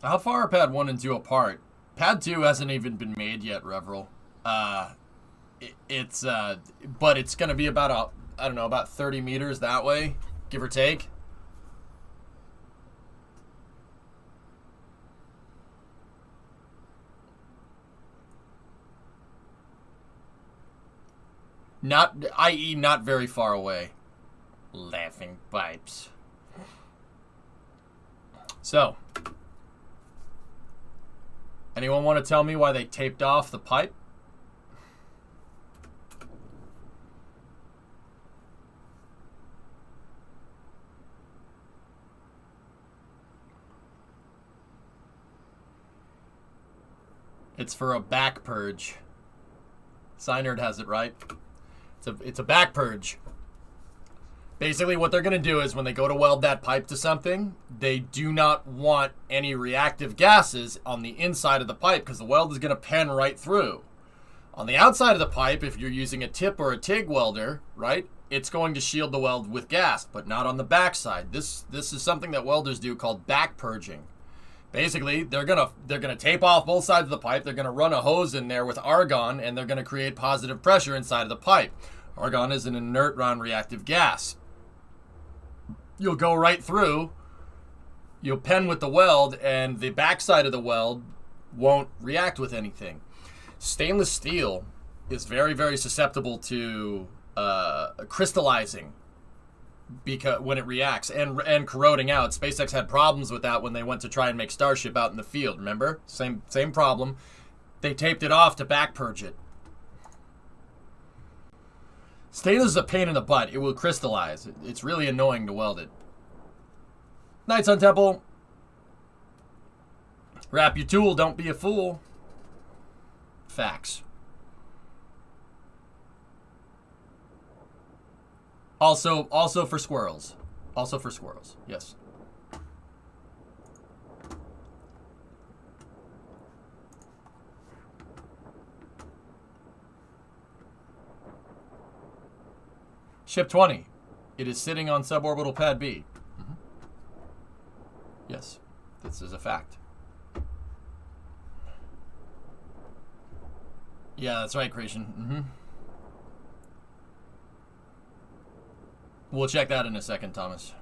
A: How far are Pad 1 and 2 apart? Pad 2 hasn't even been made yet, Reveril. But it's gonna be about I don't know, about 30 meters that way, give or take. i.e. not very far away. Laughing pipes. So, anyone want to tell me why they taped off the pipe? It's for a back purge. Synerd has it right. It's a back purge. Basically, what they're going to do is when they go to weld that pipe to something, they do not want any reactive gases on the inside of the pipe because the weld is going to pen right through. On the outside of the pipe, if you're using a tip or a TIG welder, right, it's going to shield the weld with gas, but not on the backside. This is something that welders do called back purging. Basically, they're gonna tape off both sides of the pipe. They're gonna run a hose in there with argon, and they're gonna create positive pressure inside of the pipe. Argon is an inert non-reactive gas. You'll go right through. You'll pen with the weld, and the backside of the weld won't react with anything. Stainless steel is very, very susceptible to crystallizing because when it reacts and corroding out. SpaceX had problems with that when they went to try and make Starship out in the field. Remember? Same problem. They taped it off to back purge it. Stainless is a pain in the butt. It will crystallize. It's really annoying to weld it. Night Sun Temple. Wrap your tool. Don't be a fool. Facts. Also for squirrels. Also for squirrels. Yes. Ship 20. It is sitting on suborbital pad B. Mm-hmm. Yes. This is a fact. Yeah, that's right, Creation. Mm-hmm. We'll check that in a second, Thomas.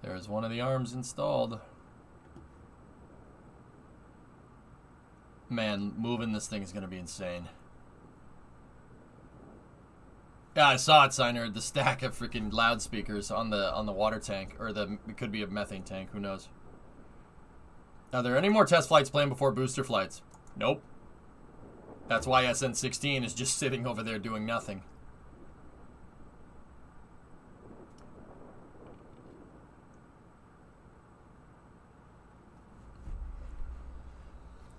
A: There's one of the arms installed. Man, moving this thing is going to be insane. Yeah, I saw it, Signer. The stack of freaking loudspeakers on the water tank, or it could be a methane tank. Who knows? Are there any more test flights planned before booster flights? Nope. That's why SN16 is just sitting over there doing nothing.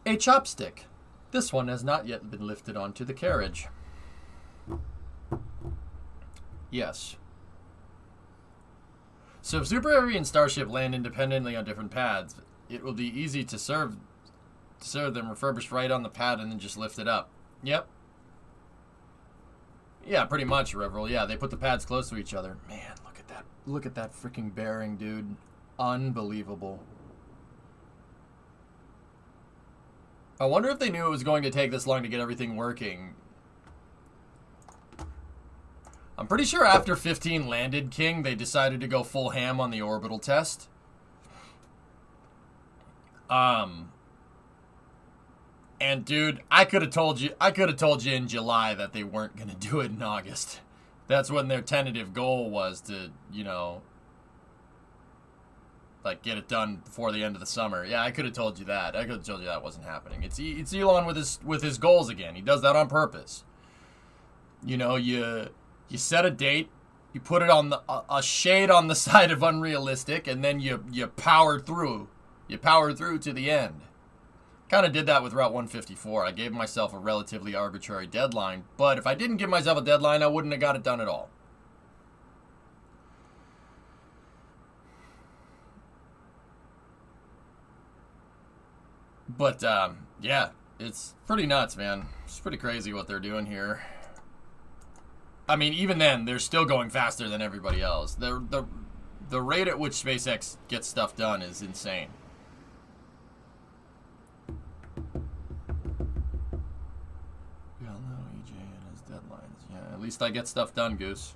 A: A chopstick. This one has not yet been lifted onto the carriage. Yes. So if Super Heavy and Starship land independently on different pads, it will be easy to serve them refurbished right on the pad and then just lift it up. Yep. Yeah, pretty much, Reveril. Yeah, they put the pads close to each other. Man, look at that. Look at that freaking bearing, dude. Unbelievable. I wonder if they knew it was going to take this long to get everything working. I'm pretty sure after 15 landed, King, they decided to go full ham on the orbital test. And dude, I could have told you in July that they weren't going to do it in August. That's when their tentative goal was to, you know, like get it done before the end of the summer. Yeah, I could have told you that. I could have told you that wasn't happening. It's Elon with his goals again. He does that on purpose. You know, you set a date, you put it on a shade on the side of unrealistic, and then you power through. You power through to the end. Kind of did that with Route 154. I gave myself a relatively arbitrary deadline, but if I didn't give myself a deadline, I wouldn't have got it done at all. But, yeah, it's pretty nuts, man. It's pretty crazy what they're doing here. I mean, even then, they're still going faster than everybody else. The rate at which SpaceX gets stuff done is insane. We all know EJ and his deadlines. Yeah, at least I get stuff done, Goose.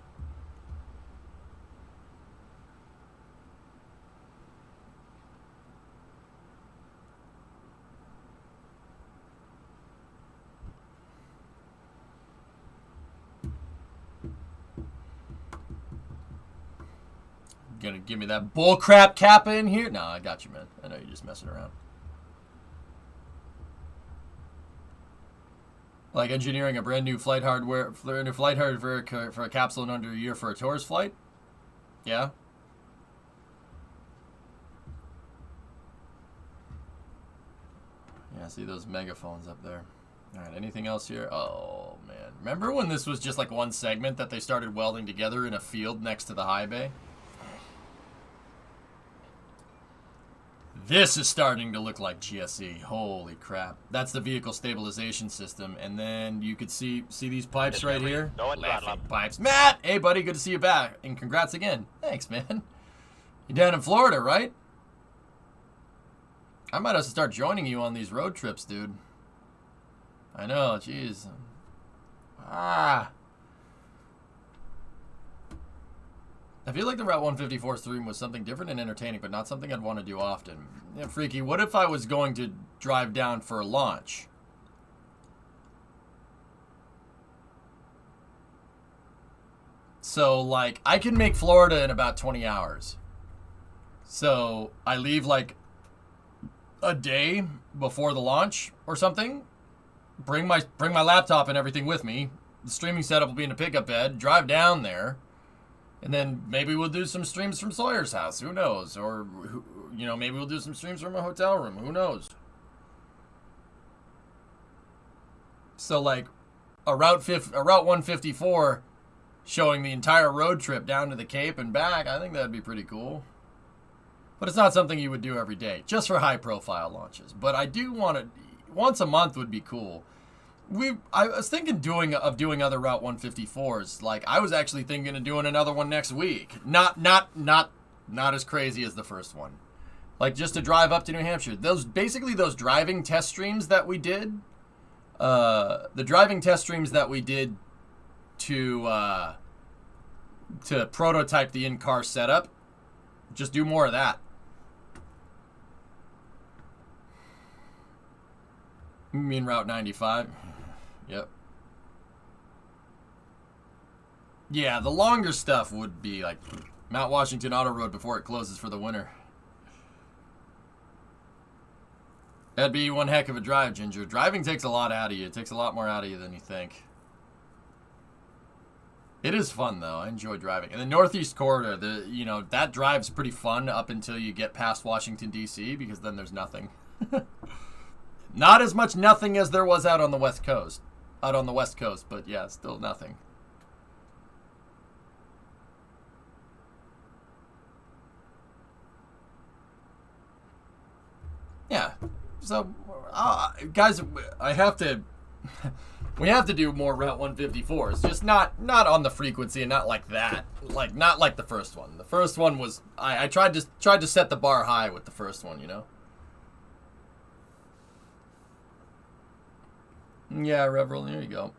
A: Gonna give me that bullcrap Kappa in here? No, I got you, man. I know you're just messing around. Like engineering a brand new flight hardware for a capsule in under a year for a tourist flight? Yeah. Yeah, Yeah, see those megaphones up there. All right, anything else here? Oh, man. Remember when this was just like one segment that they started welding together in a field next to the high bay? This is starting to look like GSE. Holy crap. That's the vehicle stabilization system. And then you could see these pipes right here? Laughing pipes. Matt! Hey, buddy. Good to see you back. And congrats again. Thanks, man. You're down in Florida, right? I might have to start joining you on these road trips, dude. I know, jeez. I feel like the Route 154 stream was something different and entertaining, but not something I'd want to do often. Yeah, Freaky, what if I was going to drive down for a launch? So, like, I can make Florida in about 20 hours. So, I leave, like, a day before the launch or something. Bring my laptop and everything with me. The streaming setup will be in a pickup bed. Drive down there. And then maybe we'll do some streams from Sawyer's house. Who knows? Or, you know, maybe we'll do some streams from a hotel room. Who knows? So, like, a Route 154 showing the entire road trip down to the Cape and back, I think that'd be pretty cool. But it's not something you would do every day, just for high-profile launches. But I do want to, once a month would be cool. I was thinking of doing other Route 154s. Like, I was actually thinking of doing another one next week. Not as crazy as the first one. Like, just to drive up to New Hampshire. Those driving test streams that we did. The driving test streams that we did to prototype the in-car setup. Just do more of that. You mean Route 95? Yep. Yeah, the longer stuff would be like Mount Washington Auto Road before it closes for the winter. That'd be one heck of a drive, Ginger. Driving takes a lot out of you. It takes a lot more out of you than you think. It is fun, though. I enjoy driving. And the Northeast Corridor, that drive's pretty fun up until you get past Washington, D.C., because then there's nothing. Not as much nothing as there was out on the West Coast. But yeah, still nothing. Yeah. So, guys, we have to do more Route 154s. Just not on the frequency and not like that. Like, not like the first one. The first one was, I tried to set the bar high with the first one, you know? Yeah, Reverell, there you go.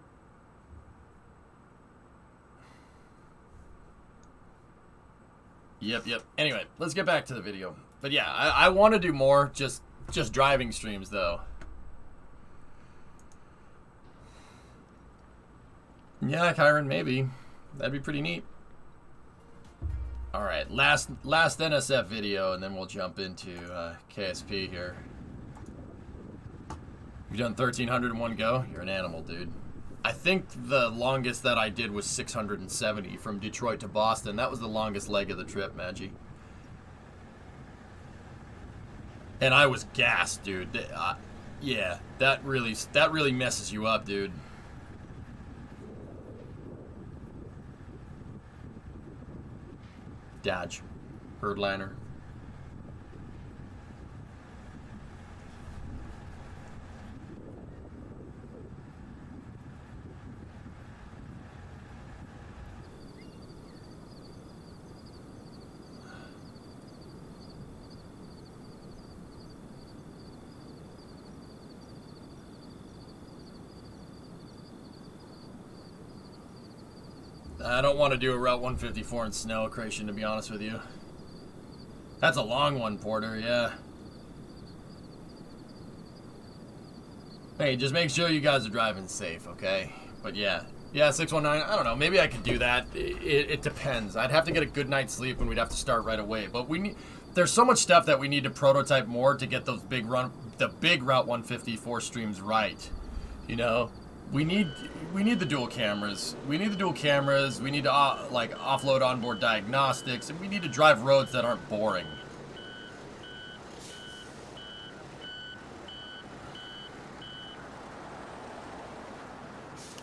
A: Yep. Anyway, let's get back to the video. But yeah, I want to do more just driving streams, though. Yeah, Kyron, maybe. That'd be pretty neat. Alright, last NSF video, and then we'll jump into KSP here. You've done 1,300 in one go? You're an animal, dude. I think the longest that I did was 670 from Detroit to Boston. That was the longest leg of the trip, Maggie. And I was gassed, dude. Yeah, that really messes you up, dude. Dodge. Birdliner. I don't want to do a Route 154 in snow, Creation, to be honest with you. That's a long one, Porter, yeah. Hey, just make sure you guys are driving safe, okay? But yeah, 619, I don't know, maybe I could do that. It depends. I'd have to get a good night's sleep and we'd have to start right away. But there's so much stuff that we need to prototype more to get those big Route 154 streams right, you know? We need the dual cameras. We need to offload onboard diagnostics, and we need to drive roads that aren't boring.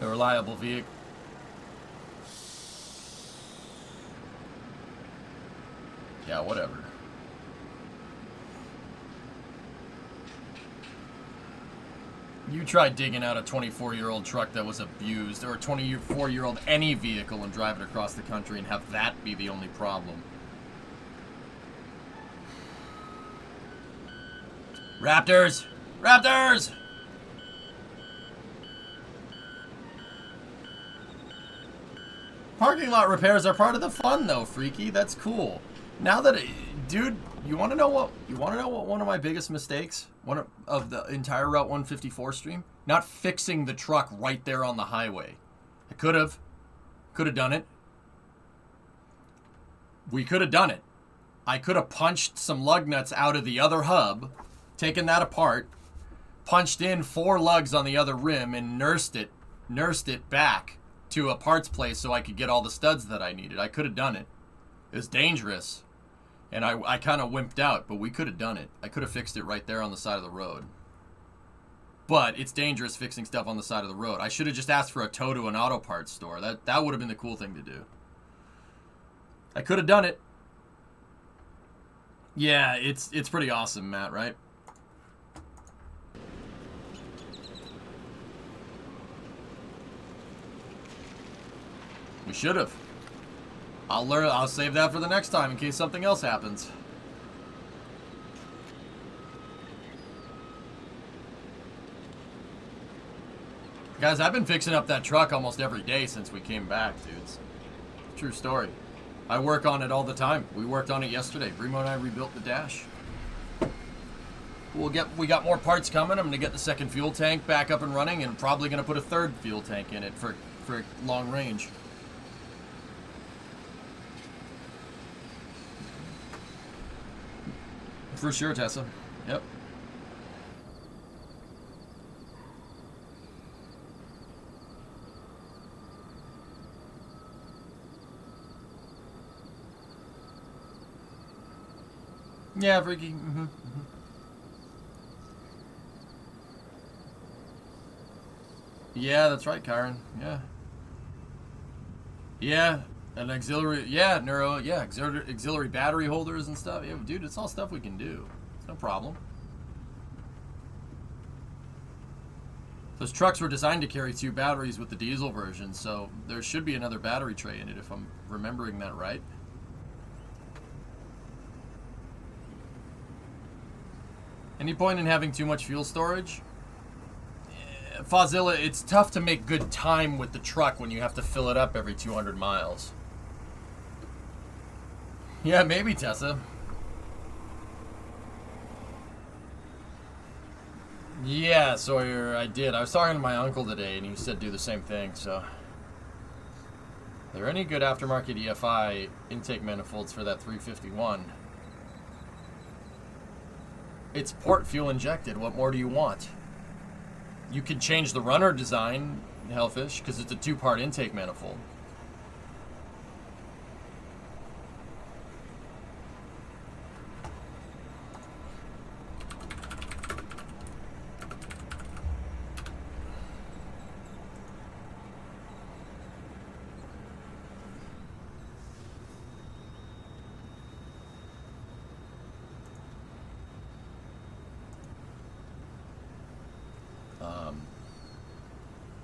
A: A reliable vehicle. Yeah, whatever. You tried digging out a 24-year-old truck that was abused, or a 24-year-old any vehicle, and drive it across the country and have that be the only problem. Raptors! Raptors! Parking lot repairs are part of the fun, though, Freaky. That's cool. Now that, dude, you want to know what? One of my biggest mistakes, of the entire Route 154 stream, not fixing the truck right there on the highway. I could have done it. We could have done it. I could have punched some lug nuts out of the other hub, taken that apart, punched in 4 lugs on the other rim, and nursed it back to a parts place so I could get all the studs that I needed. I could have done it. It was dangerous. And I kind of wimped out, but we could have done it. I could have fixed it right there on the side of the road. But it's dangerous fixing stuff on the side of the road. I should have just asked for a tow to an auto parts store. That would have been the cool thing to do. I could have done it. Yeah, it's pretty awesome, Matt, right? We should have. I'll save that for the next time in case something else happens. Guys, I've been fixing up that truck almost every day since we came back, dudes. True story. I work on it all the time. We worked on it yesterday. Bremo and I rebuilt the dash. We got more parts coming. I'm gonna get the second fuel tank back up and running, and probably gonna put a third fuel tank in it for long range. For sure, Tessa. Yep. Yeah, Freaky. Mm-hmm. Yeah, that's right, Karen. Yeah. Yeah, an auxiliary. Yeah, neuro. Yeah, auxiliary battery holders and stuff. Yeah, dude, it's all stuff we can do. It's no problem. Those trucks were designed to carry 2 batteries with the diesel version, so there should be another battery tray in it if I'm remembering that right. Any point in having too much fuel storage? Fazilla, it's tough to make good time with the truck when you have to fill it up every 200 miles. Yeah, maybe, Tessa. Yeah, Sawyer, I did. I was talking to my uncle today, and he said do the same thing, so... Are there any good aftermarket EFI intake manifolds for that 351? It's port fuel injected. What more do you want? You could change the runner design, Hellfish, because it's a 2-part intake manifold.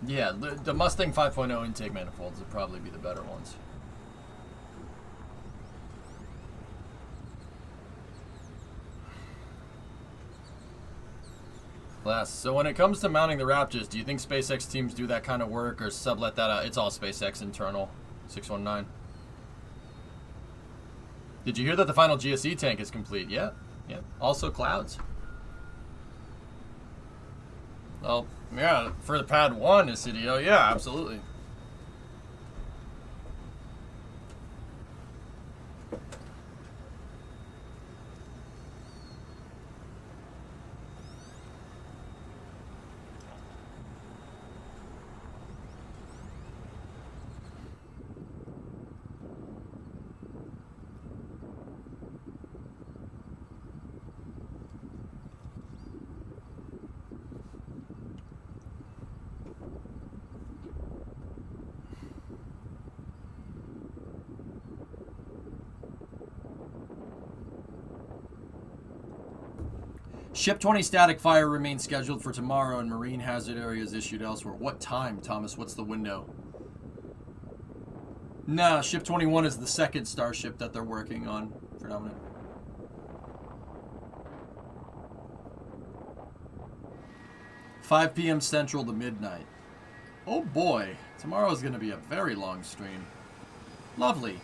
A: Yeah, the Mustang 5.0 intake manifolds would probably be the better ones. So when it comes to mounting the Raptors, do you think SpaceX teams do that kind of work or sublet that out? It's all SpaceX internal, 619. Did you hear that the final GSE tank is complete? Yeah, yeah. Also clouds. Well, yeah, for the pad 1, Isidio, yeah, absolutely. Ship 20 static fire remains scheduled for tomorrow and marine hazard areas issued elsewhere. What time, Thomas? What's the window? Nah, Ship 21 is the second starship that they're working on. Phenomenon. $5 p.m. Central to midnight. Oh boy, tomorrow's going to be a very long stream. Lovely.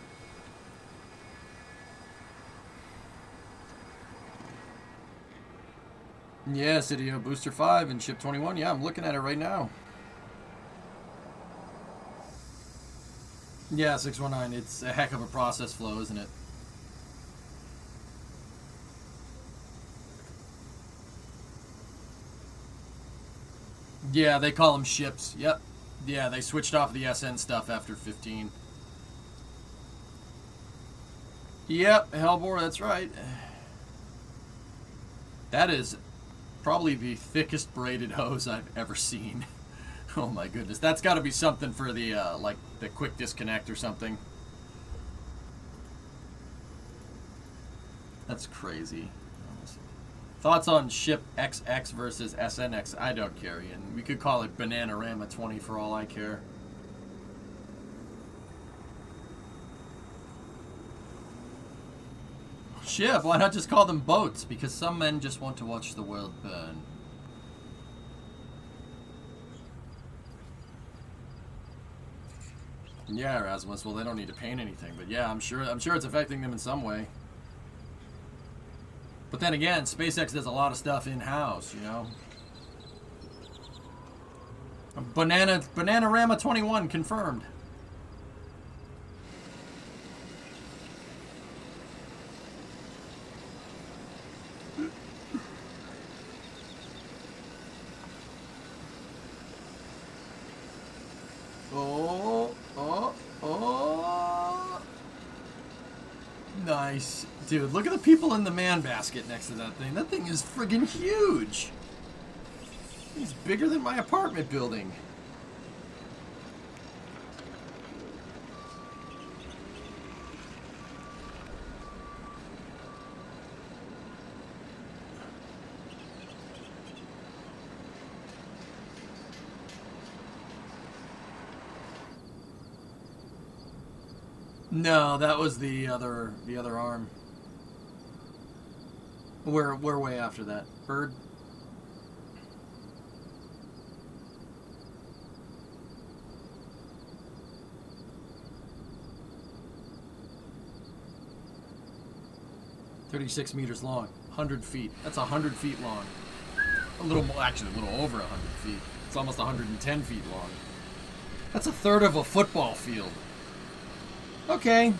A: Yeah, Cydio, Booster 5 and Ship 21. Yeah, I'm looking at it right now. Yeah, 619. It's a heck of a process flow, isn't it? Yeah, they call them ships. Yep. Yeah, they switched off the SN stuff after 15. Yep, Hellbore, that's right. That is probably the thickest braided hose I've ever seen. Oh my goodness. That's got to be something for the, like, the quick disconnect or something. That's crazy. Thoughts on Ship XX versus SNX? I don't care, Ian. We could call it Bananarama 20 for all I care. Ship, why not just call them boats? Because some men just want to watch the world burn. Yeah, Erasmus. Well, they don't need to paint anything, but yeah, I'm sure it's affecting them in some way. But then again, SpaceX does a lot of stuff in-house, you know. Bananarama 21 confirmed. Nice. Dude, look at the people in the man basket next to that thing. That thing is friggin' huge. It's bigger than my apartment building. No, that was the other arm. We're way after that. Bird. "36 meters long, 100 feet. That's 100 feet long. A little more, actually, a little over 100 feet. It's almost 110 feet long. That's a third of a football field. Okay.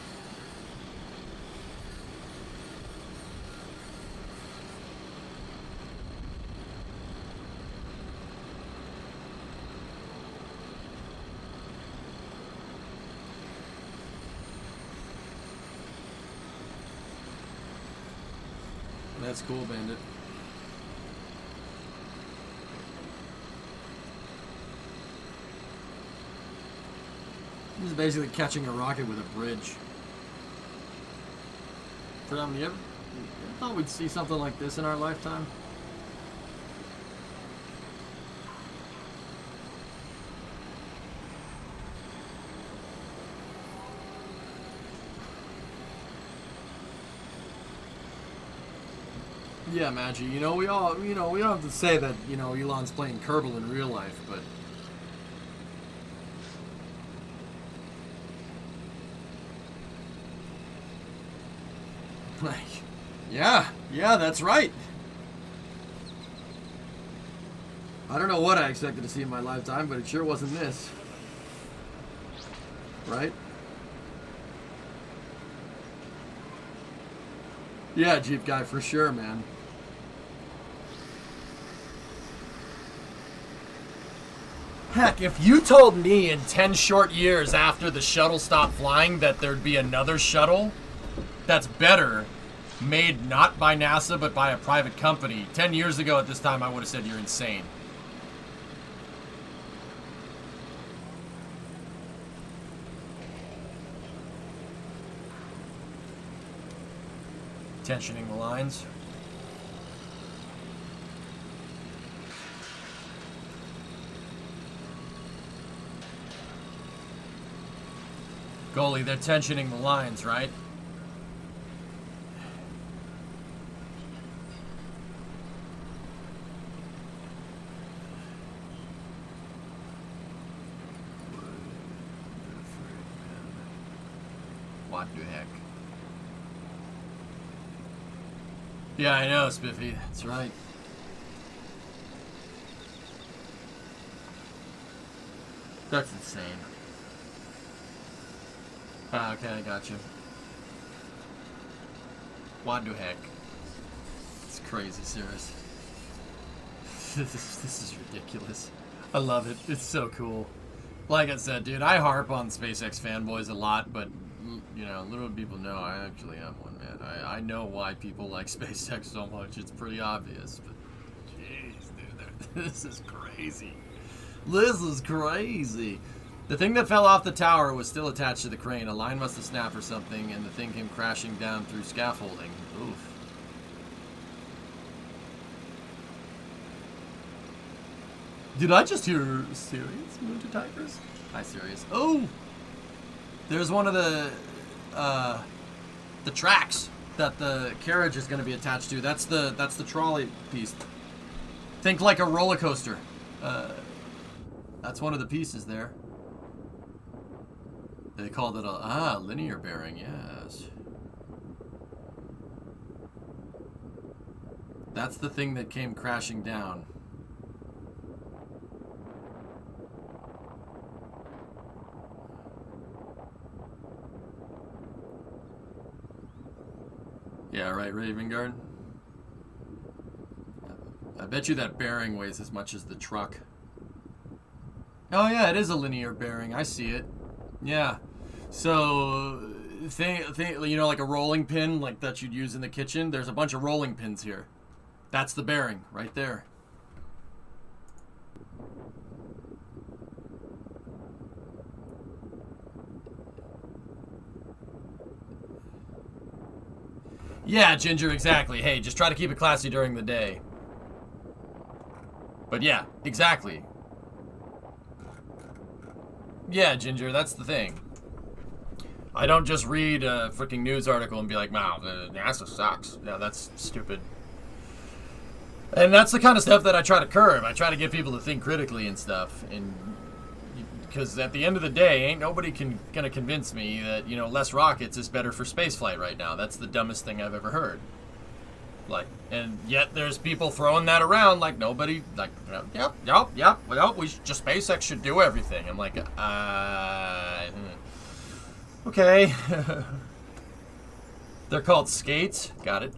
A: That's cool, Bandit. This is basically catching a rocket with a bridge. For them, you ever thought we'd see something like this in our lifetime? Yeah, Maggie. You know, we all don't have to say that, you know, Elon's playing Kerbal in real life, but like, yeah, that's right. I don't know what I expected to see in my lifetime, but it sure wasn't this. Right? Yeah, Jeep guy, for sure, man. Heck, if you told me in 10 short years after the shuttle stopped flying that there'd be another shuttle that's better, made not by NASA but by a private company, 10 years ago at this time I would have said you're insane. Tensioning the lines. Goalie, they're tensioning the lines, right? What the heck? Yeah, I know, Spiffy. That's right. That's insane. Okay, I got you. What the heck? It's crazy, serious. This is ridiculous. I love it. It's so cool. Like I said, dude, I harp on SpaceX fanboys a lot, but you know, little people know I actually am one, man. I know why people like SpaceX so much. It's pretty obvious, but jeez, dude, this is crazy. This is crazy. The thing that fell off the tower was still attached to the crane. A line must have snapped or something, and the thing came crashing down through scaffolding. Oof. Did I just hear Sirius move to Tigers? Hi, Sirius. Oh! There's one of the tracks that the carriage is going to be attached to. That's the trolley piece. Think like a roller coaster. That's one of the pieces there. They called it a linear bearing, yes. That's the thing that came crashing down. Yeah, right, Ravengard. I bet you that bearing weighs as much as the truck. Oh yeah, it is a linear bearing. I see it. Yeah. So, you know, like a rolling pin, like that you'd use in the kitchen. There's a bunch of rolling pins here. That's the bearing right there. Yeah, Ginger, exactly. Hey, just try to keep it classy during the day. But yeah, exactly. Yeah, Ginger, that's the thing. I don't just read a freaking news article and be like, wow, NASA sucks. No, that's stupid. And that's the kind of stuff that I try to curb. I try to get people to think critically and stuff. And because at the end of the day, ain't nobody gonna convince me that, you know, less rockets is better for spaceflight right now. That's the dumbest thing I've ever heard. Like, and yet there's people throwing that around like nobody, like, yep, well, SpaceX should do everything. I'm like, okay. They're called skates. Got it.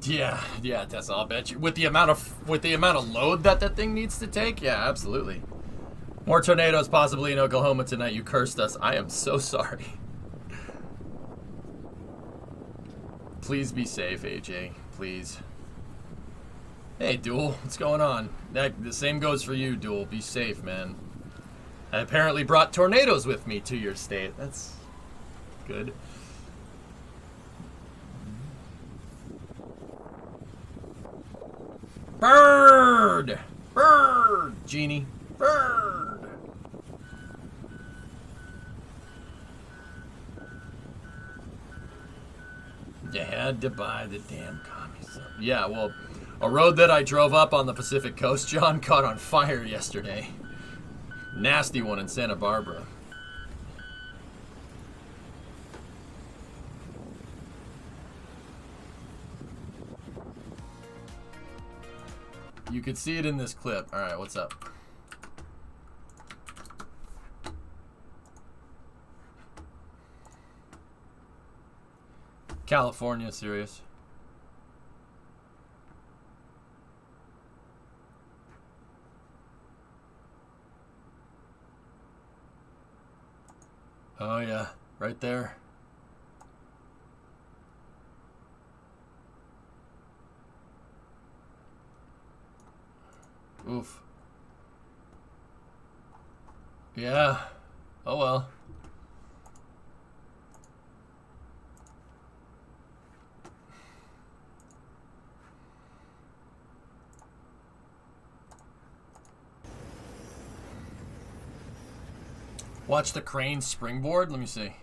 A: Yeah, Tessa, I'll bet you. With the amount of load that thing needs to take, yeah, absolutely. More tornadoes possibly in Oklahoma tonight. You cursed us. I am so sorry. Please be safe, AJ. Please. Hey, Duel. What's going on? The same goes for you, Duel. Be safe, man. I apparently brought tornadoes with me to your state. That's good. Bird! Bird! Genie. Bird! You had to buy the damn commie sub. Yeah, well, a road that I drove up on the Pacific Coast, John, caught on fire yesterday. Nasty one in Santa Barbara. You could see it in this clip. All right, what's up? California, serious. Oh yeah, right there. Oof. Yeah. Oh well. Watch the crane springboard. Let me see.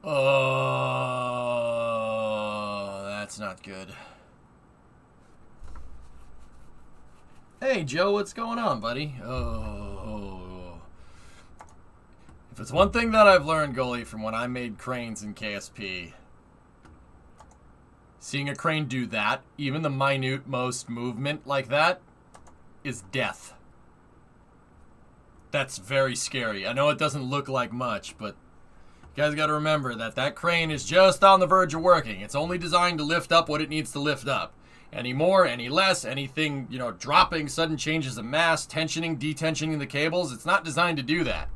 A: Oh, that's not good. Hey, Joe, what's going on, buddy? Oh. If it's one thing that I've learned, Goalie, from when I made cranes in KSP, seeing a crane do that, even the minute most movement like that, is death. That's very scary. I know it doesn't look like much, but you guys got to remember that that crane is just on the verge of working. It's only designed to lift up what it needs to lift up. Any more, any less, anything, you know, dropping, sudden changes of mass, tensioning, detensioning the cables, it's not designed to do that.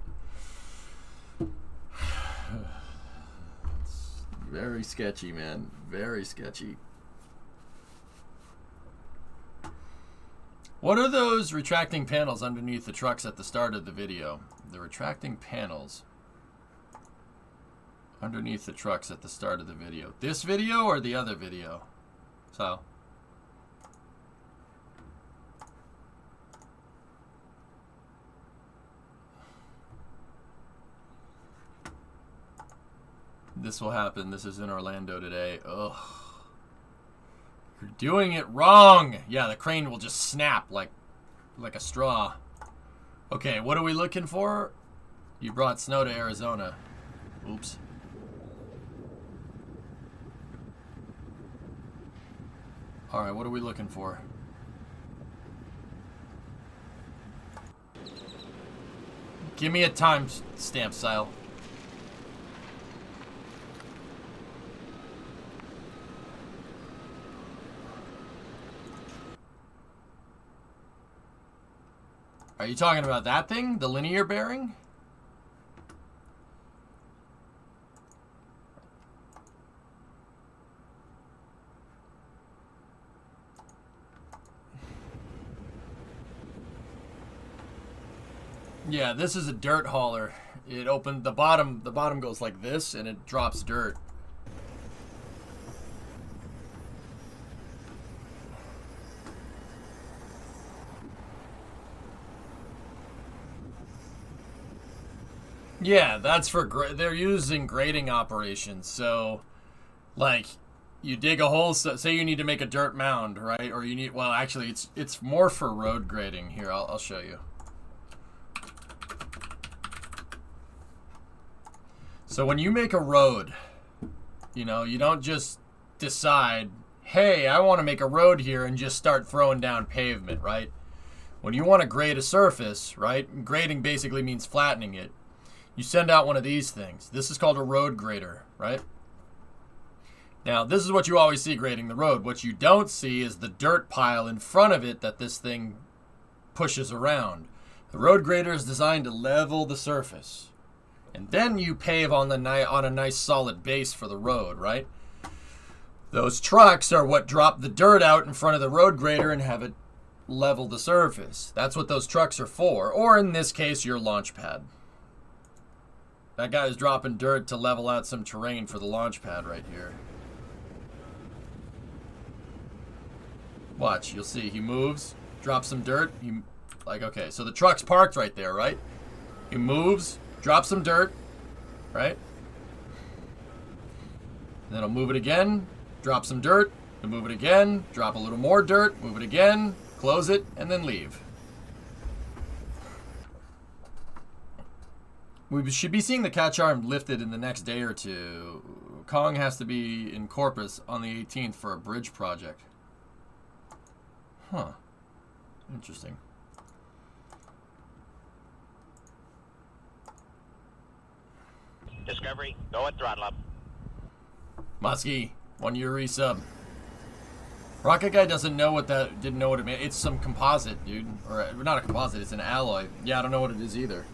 A: It's very sketchy, man. Very sketchy. What are those retracting panels underneath the trucks at the start of the video? The retracting panels underneath the trucks at the start of the video. This video or the other video? So. This will happen. This is in Orlando today. Ugh. You're doing it wrong. Yeah, the crane will just snap like a straw. Okay, what are we looking for? You brought snow to Arizona. Oops. Alright, what are we looking for? Give me a time stamp, Sile. Are you talking about that thing? The linear bearing? Yeah, this is a dirt hauler. It opened the bottom goes like this and it drops dirt. Yeah, that's for they're using grading operations. So, like, you dig a hole. So, say you need to make a dirt mound, right? Or you need. Well, actually, it's more for road grading. Here, I'll show you. So when you make a road, you know, you don't just decide, hey, I want to make a road here and just start throwing down pavement, right? When you want to grade a surface, right? Grading basically means flattening it. You send out one of these things. This is called a road grader, right? Now, this is what you always see grading the road. What you don't see is the dirt pile in front of it that this thing pushes around. The road grader is designed to level the surface. And then you pave on a nice solid base for the road, right? Those trucks are what drop the dirt out in front of the road grader and have it level the surface. That's what those trucks are for. Or in this case, your launch pad. That guy is dropping dirt to level out some terrain for the launch pad right here. Watch, you'll see. He moves, drops some dirt. Okay, so the truck's parked right there, right? He moves, drops some dirt, right? And then he'll move it again, drop some dirt, he'll move it again, drop a little more dirt, move it again, close it, and then leave. We should be seeing the catch arm lifted in the next day or two. Kong has to be in Corpus on the 18th for a bridge project. Huh. Interesting.
D: Discovery, go at throttle up.
A: Muskie, 1 year resub. Rocket Guy didn't know what it meant. It's some composite, dude. Or not a composite, it's an alloy. Yeah, I don't know what it is either.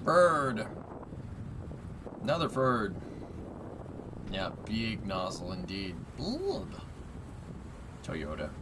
A: Bird. Another bird. Yeah, big nozzle indeed. Blood. Toyota.